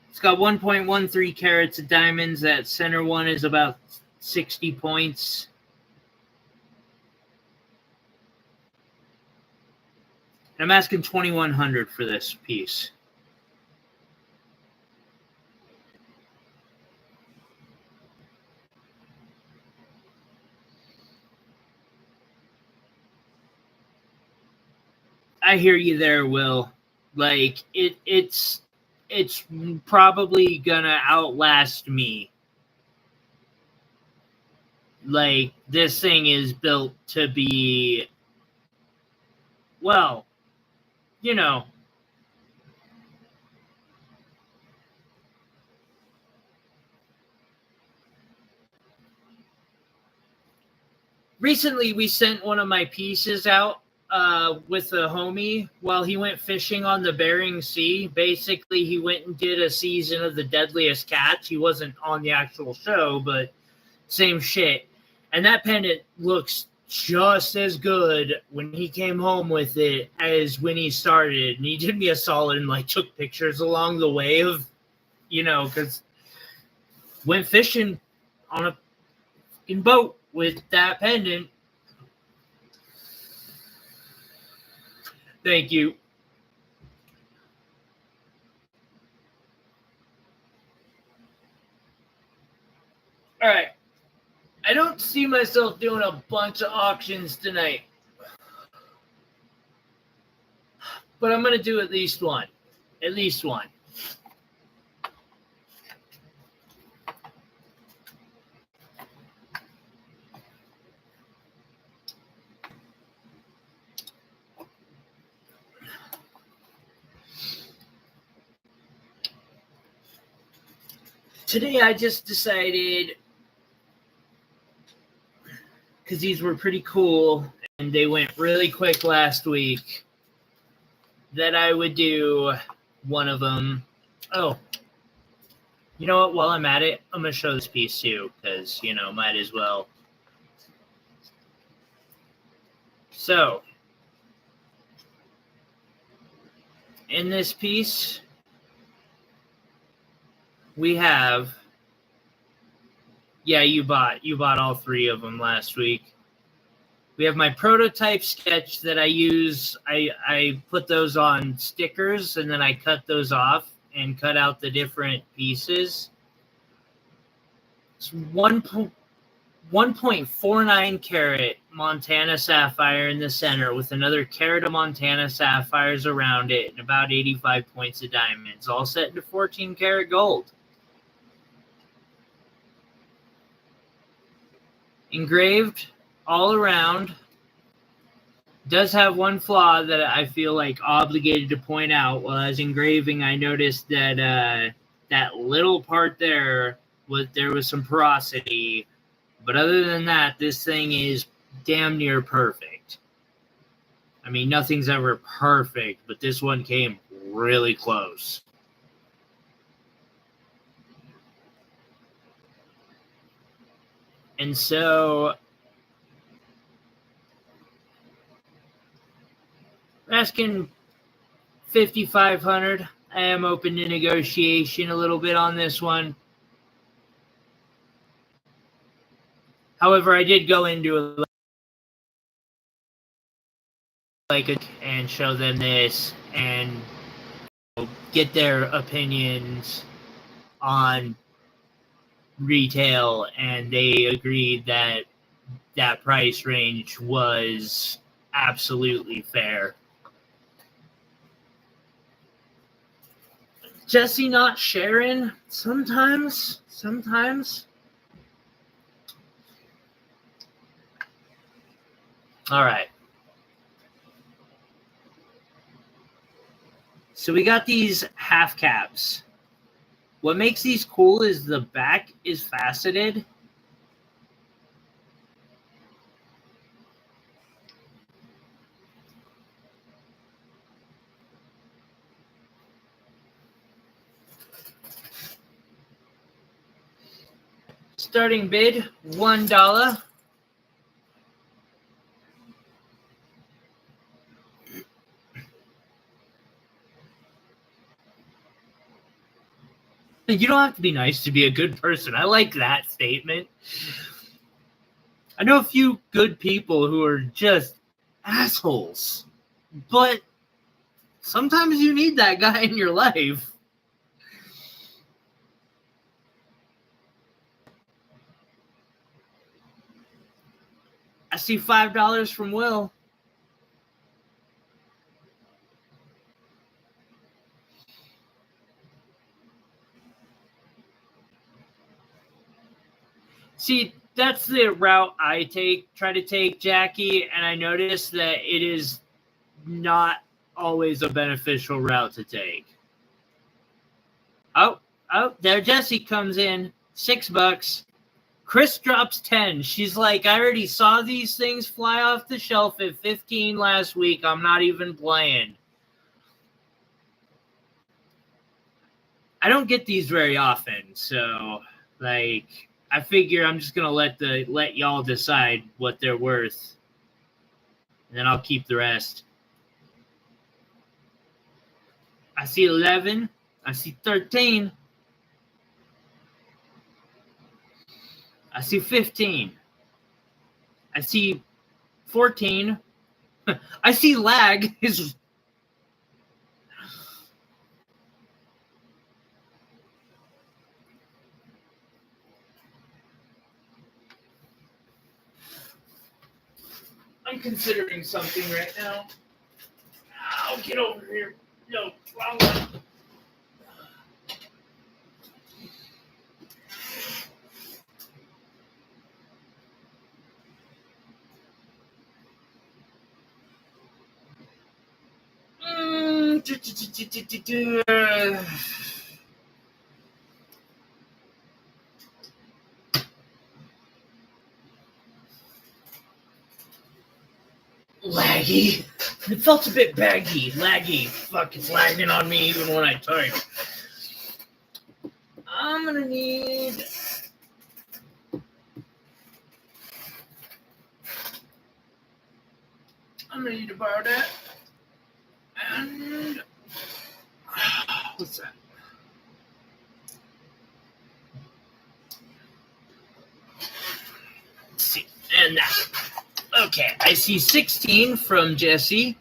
It's got 1.13 carats of diamonds. That center one is about 60 points. And I'm asking $2,100 for this piece. I hear you there, Will. Like it's probably gonna outlast me. Like this thing is built to be, well, you know. Recently, we sent one of my pieces out with a homie while he went fishing on the Bering Sea. Basically, he went and did a season of The Deadliest Catch. He wasn't on the actual show, but same shit. And that pendant looks just as good when he came home with it as when he started. And he did me a solid and like took pictures along the way of, because went fishing on a fucking boat with that pendant. Thank you. All right. I don't see myself doing a bunch of auctions tonight, but I'm going to do at least one. At least one. Today I just decided, because these were pretty cool and they went really quick last week, that I would do one of them. Oh, you know what? While I'm at it, I'm going to show this piece too, because, might as well. So, in this piece, we have, yeah, you bought all three of them last week. We have my prototype sketch that I use. I put those on stickers and then I cut those off and cut out the different pieces. It's 1.49 carat Montana sapphire in the center with another carat of Montana sapphires around it and about 85 points of diamonds, all set into 14 karat gold. Engraved all around. Does have one flaw that I feel like obligated to point out. While I was engraving, I noticed that that little part there was some porosity, but other than that, this thing is damn near perfect. I mean, nothing's ever perfect, but this one came really close. And so asking $5,500. I am open to negotiation a little bit on this one. However, I did go into and show them this and get their opinions on retail, and they agreed that that price range was absolutely fair. Jesse not sharing sometimes. All right. So we got these half caps. What makes these cool is the back is faceted. Starting bid, $1. You don't have to be nice to be a good person. I like that statement. I know a few good people who are just assholes, but sometimes you need that guy in your life. I see $5 from Will. See, that's the route I try to take, Jackie, and I notice that it is not always a beneficial route to take. Oh, there Jesse comes in. $6. Chris drops 10. She's like, I already saw these things fly off the shelf at 15 last week. I'm not even playing. I don't get these very often, so like I figure I'm just gonna let y'all decide what they're worth. And then I'll keep the rest. I see 11. I see 13. I see 15. I see 14. I see lag. I'm considering something right now. I'll get over here. No, wrong one. Laggy. It felt a bit baggy, laggy. Fuck, it's lagging on me even when I type. I'm gonna need. To borrow that. And what's that? Let's see. And that. Okay, I see 16 from Jesse.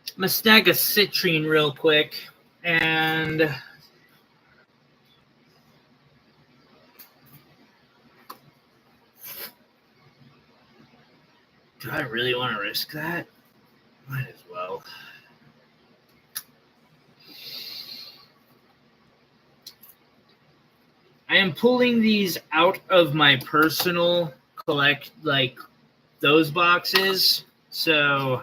I'm gonna snag a citrine real quick. And do I really want to risk that? Might as well. I am pulling these out of my personal collect, like those boxes. So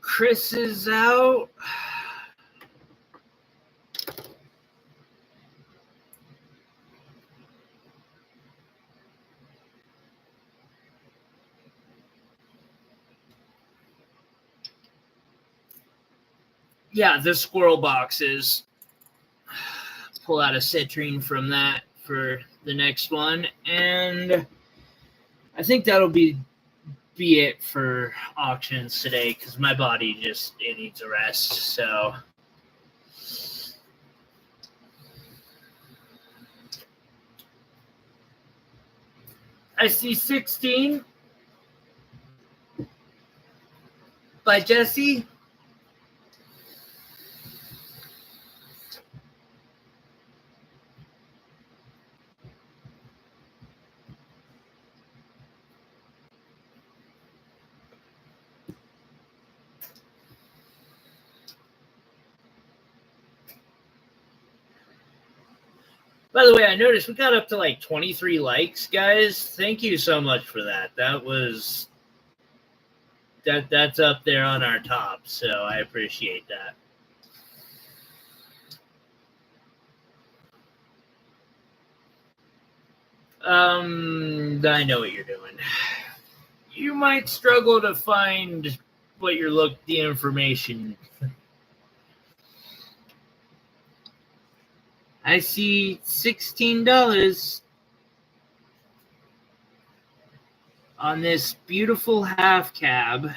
Chris is out. Yeah, the squirrel boxes. Pull out a citrine from that for the next one. And I think that'll be it for auctions today because my body just it needs a rest. So I see 16 by Jesse. By the way, I noticed we got up to like 23 likes, guys. Thank you so much for that. That's up there on our top, so I appreciate that. I know what you're doing. You might struggle to find the information. I see $16 on this beautiful half cab.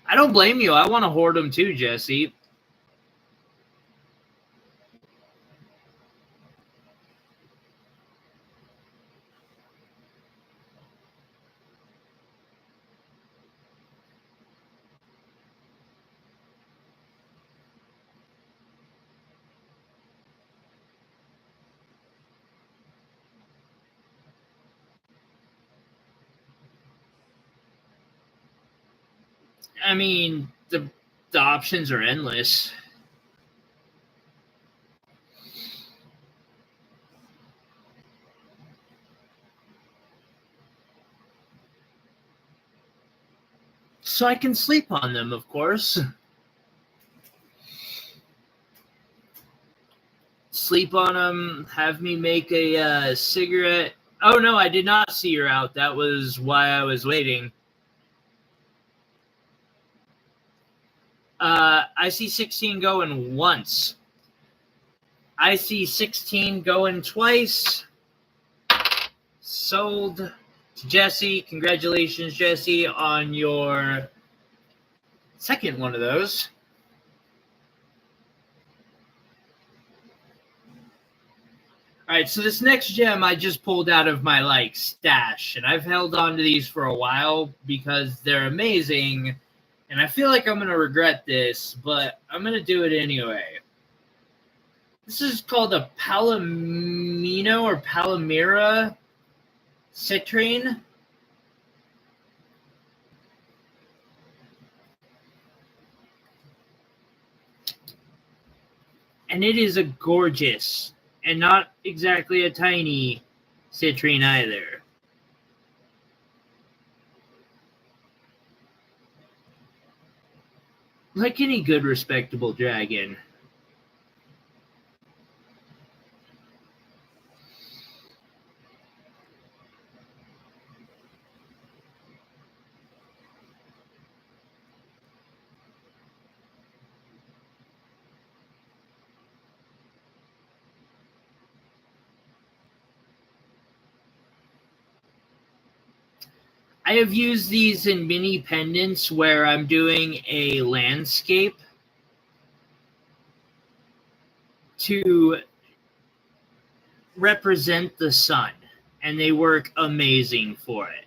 I don't blame you. I want to hoard them too, Jesse. I mean, the options are endless. So I can sleep on them, of course. Sleep on them, have me make a cigarette. Oh, no, I did not see her out. That was why I was waiting. I see 16 going once. I see 16 going twice. Sold to Jesse. Congratulations, Jesse, on your second one of those. All right, so this next gem I just pulled out of my stash, and I've held on to these for a while because they're amazing, and I feel like I'm going to regret this, but I'm going to do it anyway. This is called a Palomino or Palomira citrine. And it is a gorgeous and not exactly a tiny citrine either. Like any good, respectable dragon. I have used these in mini pendants where I'm doing a landscape to represent the sun, and they work amazing for it.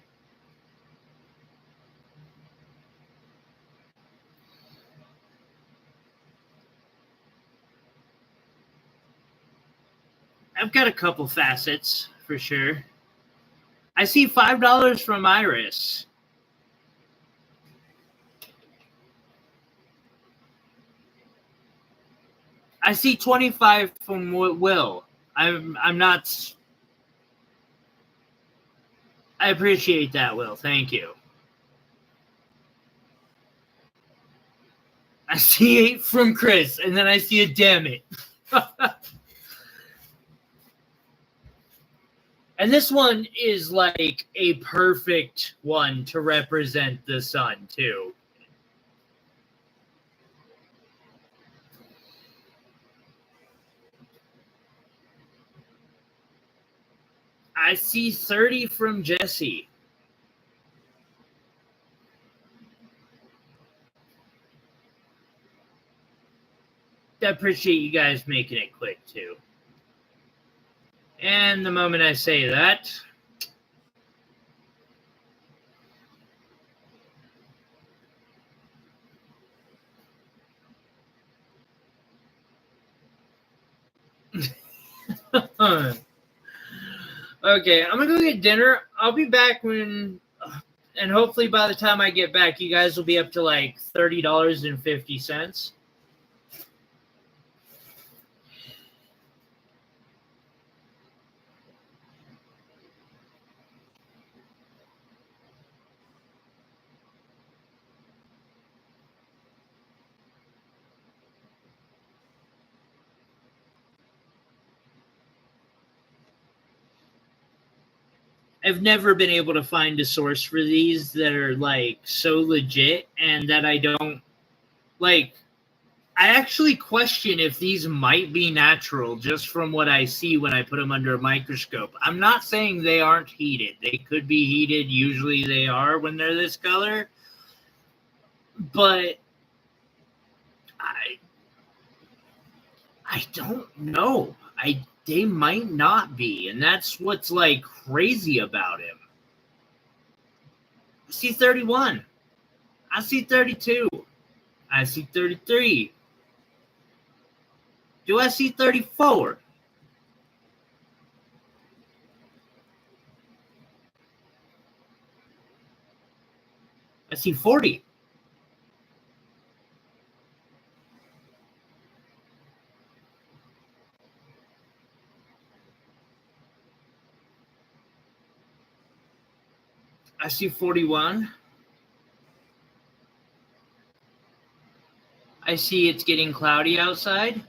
I've got a couple facets for sure. I see $5 from Iris. I see 25 from Will. I'm not. I appreciate that, Will. Thank you. I see 8 from Chris, and then I see a damn it. And this one is like a perfect one to represent the sun, too. I see 30 from Jesse. I appreciate you guys making it quick, too. And the moment I say that, okay, I'm gonna go get dinner. I'll be back when, and hopefully by the time I get back, you guys will be up to like $30.50. I've never been able to find a source for these that are like so legit and that I don't like. I actually question if these might be natural just from what I see when I put them under a microscope. I'm not saying they aren't heated. They could be heated. Usually they are when they're this color. But I don't know. They might not be, and that's what's like crazy about him. I see 31. I see 32. I see 33. Do I see 34? I see 40. I see 41. I see it's getting cloudy outside.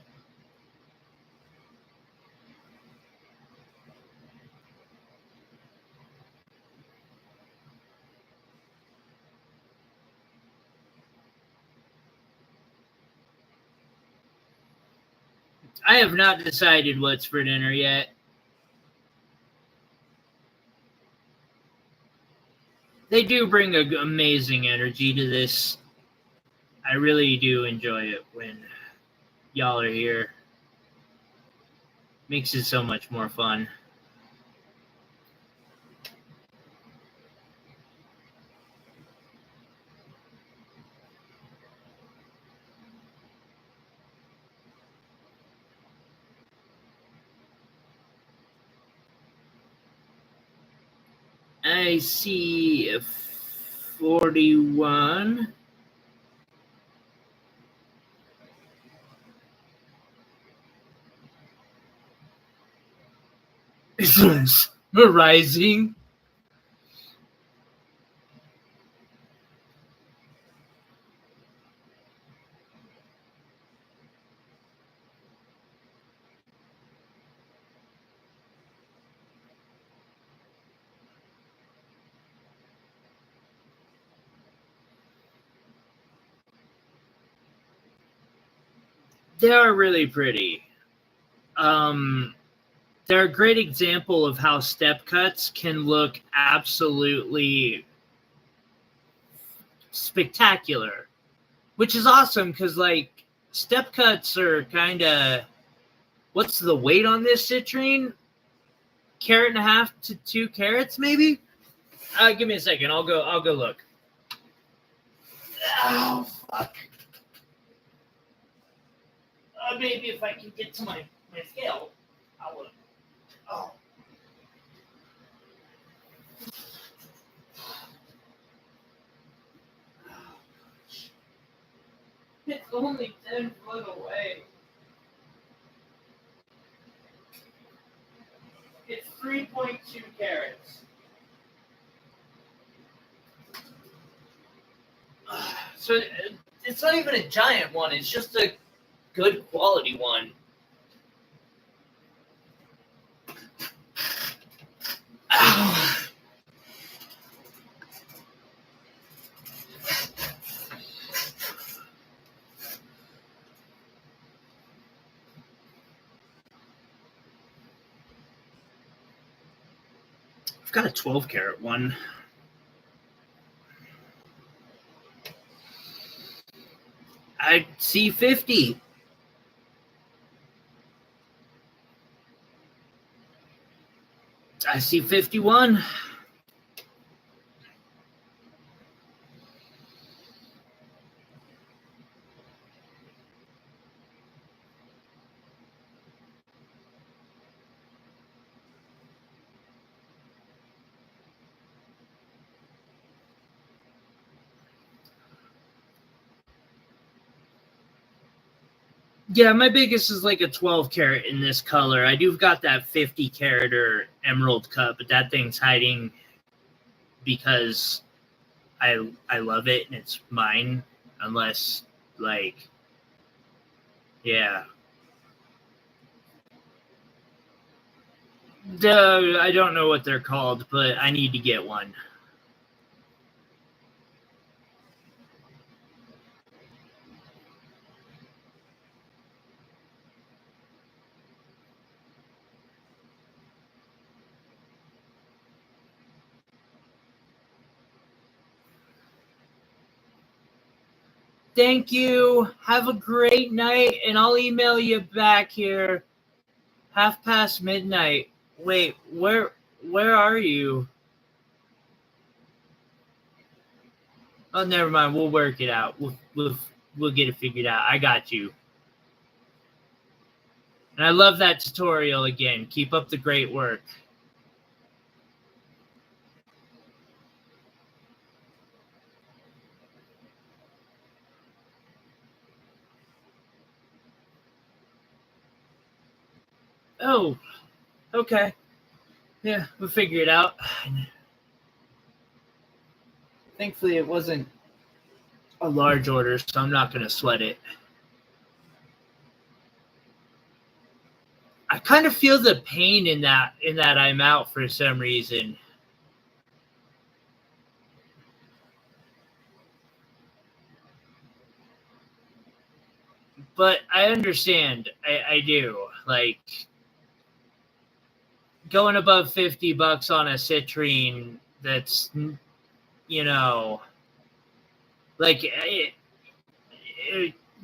I have not decided what's for dinner yet. They do bring an amazing energy to this. I really do enjoy it when y'all are here. Makes it so much more fun. I see 41. It's rising. They are really pretty. They're a great example of how step cuts can look absolutely spectacular, which is awesome because, like, step cuts are kind of, what's the weight on this citrine? 1.5 to 2 carats, maybe? Give me a second. I'll go look. Oh, fuck. Maybe if I can get to my scale, I'll look. Oh. It's only 10 foot away. It's 3.2 carats. So it's not even a giant one. It's just a good quality one. Ow. I've got a 12 carat one. I see 50. I see 51. Yeah, my biggest is like a 12 carat in this color. I do got that 50 carat or emerald cut, but that thing's hiding because I love it and it's mine. Unless, like, yeah. I don't know what they're called, but I need to get one. Thank you. Have a great night, and I'll email you back here midnight. Wait, where are you? Oh, never mind. We'll work it out. We'll get it figured out. I got you. And I love that tutorial again. Keep up the great work. Oh, okay. Yeah, we'll figure it out. Thankfully, it wasn't a large order, so I'm not going to sweat it. I kind of feel the pain in that I'm out for some reason. But I understand. I do. Like, going above $50 on a citrine, that's, you know, like,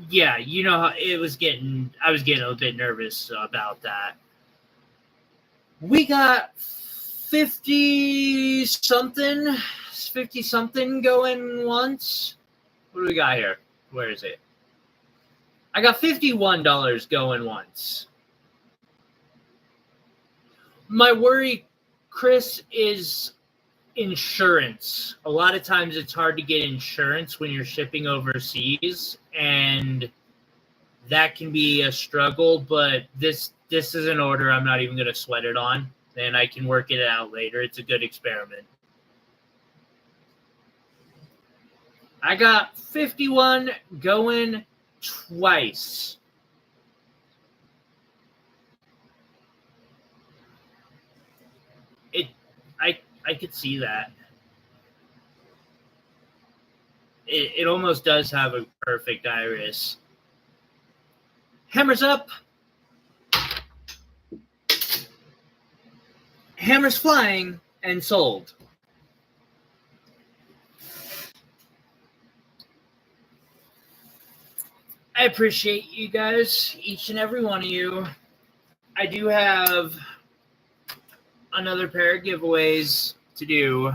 yeah, you know, I was getting a little bit nervous about that. We got 50 something going once. What do we got here? Where is it? I got $51 going once. My worry, Chris, is insurance. A lot of times it's hard to get insurance when you're shipping overseas, and that can be a struggle, but this is an order I'm not even going to sweat it on, and I can work it out later. It's a good experiment. I got 51 going twice. I could see that. It almost does have a perfect iris. Hammers up. Hammers flying and sold. I appreciate you guys, each and every one of you. I do have another pair of giveaways to do.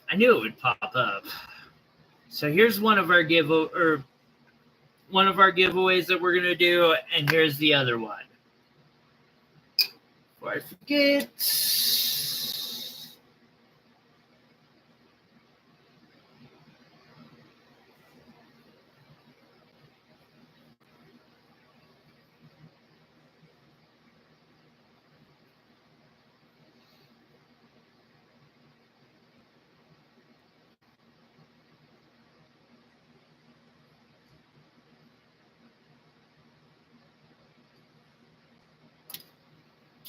I knew it would pop up. So here's one of our giveaways that we're gonna do, and here's the other one. Before I forget.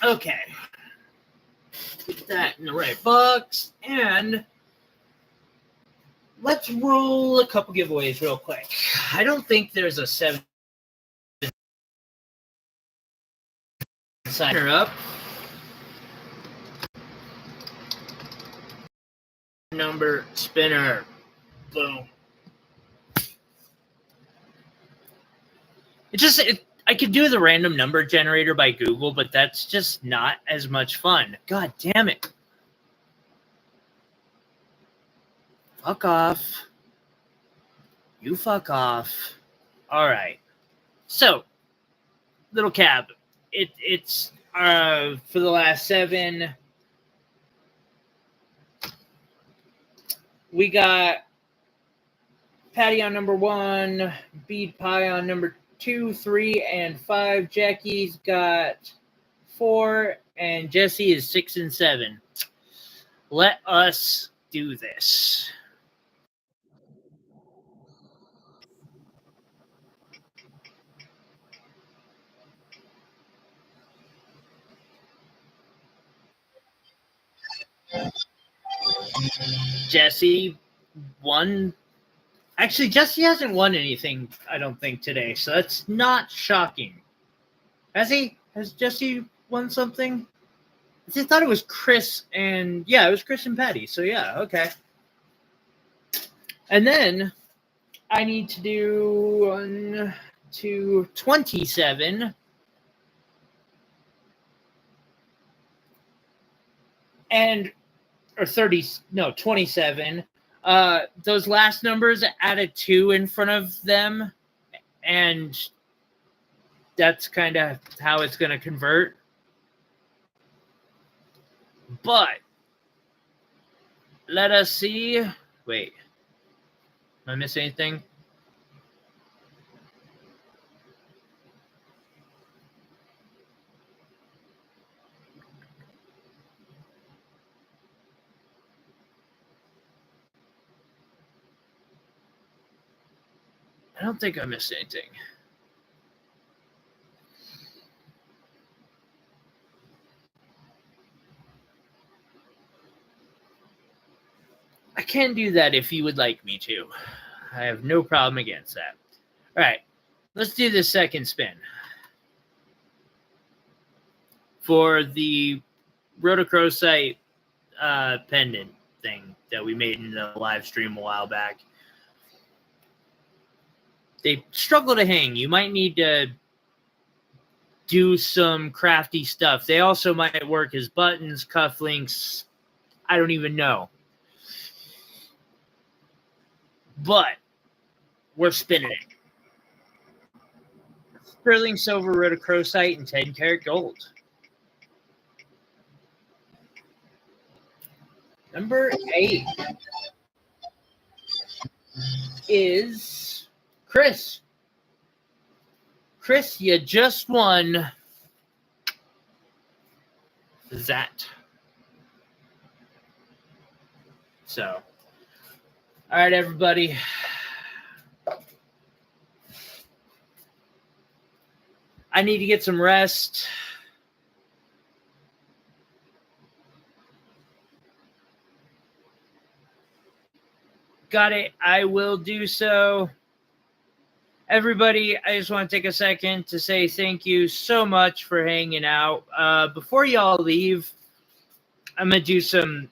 Okay. Put that in the right box, and let's roll a couple giveaways real quick. I don't think there's a 7 signer up. Number spinner. Boom. I could do the random number generator by Google, but that's just not as much fun. God damn it. Fuck off. You fuck off. All right. So, little cab. It's for the last 7. We got Patty on number 1, Bead Pie on number 2, 3, and 5. Jackie's got 4, and Jesse is 6 and 7. Let us do this. Jesse won. Actually, Jesse hasn't won anything, I don't think, today, so that's not shocking. Has he? Has Jesse won something? I just thought it was Chris and... Yeah, it was Chris and Patty, so yeah, okay. And then I need to do 1, 2, 27. And... Or 30... No, 27. Those last numbers add a 2 in front of them, and that's kind of how it's going to convert. But let us see. Wait, am I missing anything? I don't think I missed anything. I can do that if you would like me to. I have no problem against that. All right, let's do the second spin. For the rhodochrosite pendant thing that we made in the live stream a while back. They struggle to hang. You might need to do some crafty stuff. They also might work as buttons, cufflinks. I don't even know. But we're spinning it. Sterling silver, rhodochrosite, and 10 karat gold. Number 8 is Chris. Chris, you just won that. So, all right, everybody. I need to get some rest. Got it. I will do so. Everybody, I just want to take a second to say thank you so much for hanging out. Before y'all leave, I'm going to do some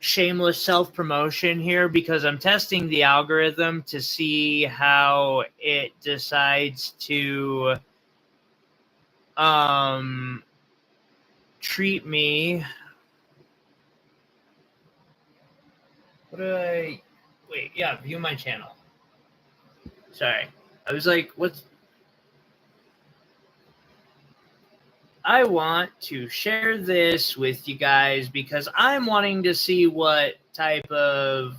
shameless self-promotion here because I'm testing the algorithm to see how it decides to treat me. What do I... Wait, yeah, view my channel. Sorry. I was like, what's... I want to share this with you guys because I'm wanting to see what type of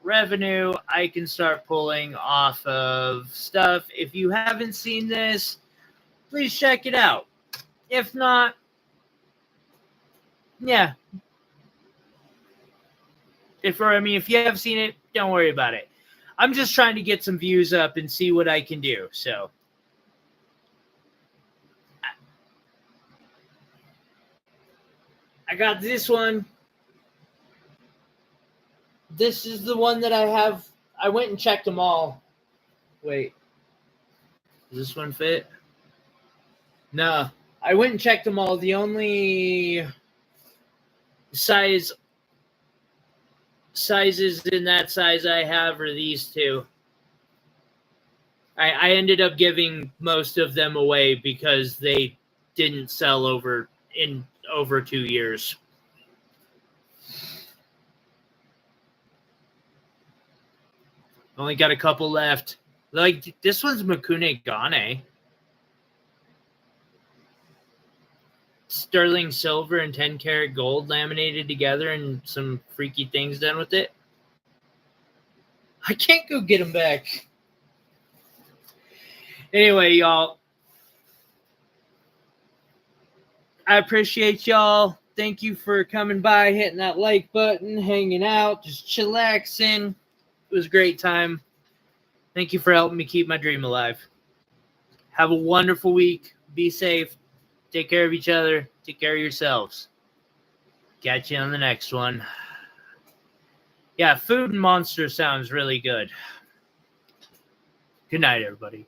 revenue I can start pulling off of stuff. If you haven't seen this, please check it out. If not, yeah. If you have seen it, don't worry about it. I'm just trying to get some views up and see what I can do. So I got this one. This is the one that I have. I went and checked them all. Wait. Does this one fit? No. I went and checked them all. The only sizes in that size I have are these two. I ended up giving most of them away because they didn't sell over 2 years. Only got a couple left. Like, this one's Makune Gane. Sterling silver and 10 karat gold laminated together and some freaky things done with it. I can't go get them back. Anyway, y'all. I appreciate y'all. Thank you for coming by, hitting that like button, hanging out, just chillaxing. It was a great time. Thank you for helping me keep my dream alive. Have a wonderful week. Be safe. Take care of each other. Take care of yourselves. Catch you on the next one. Yeah, Food and Monster sounds really good. Good night, everybody.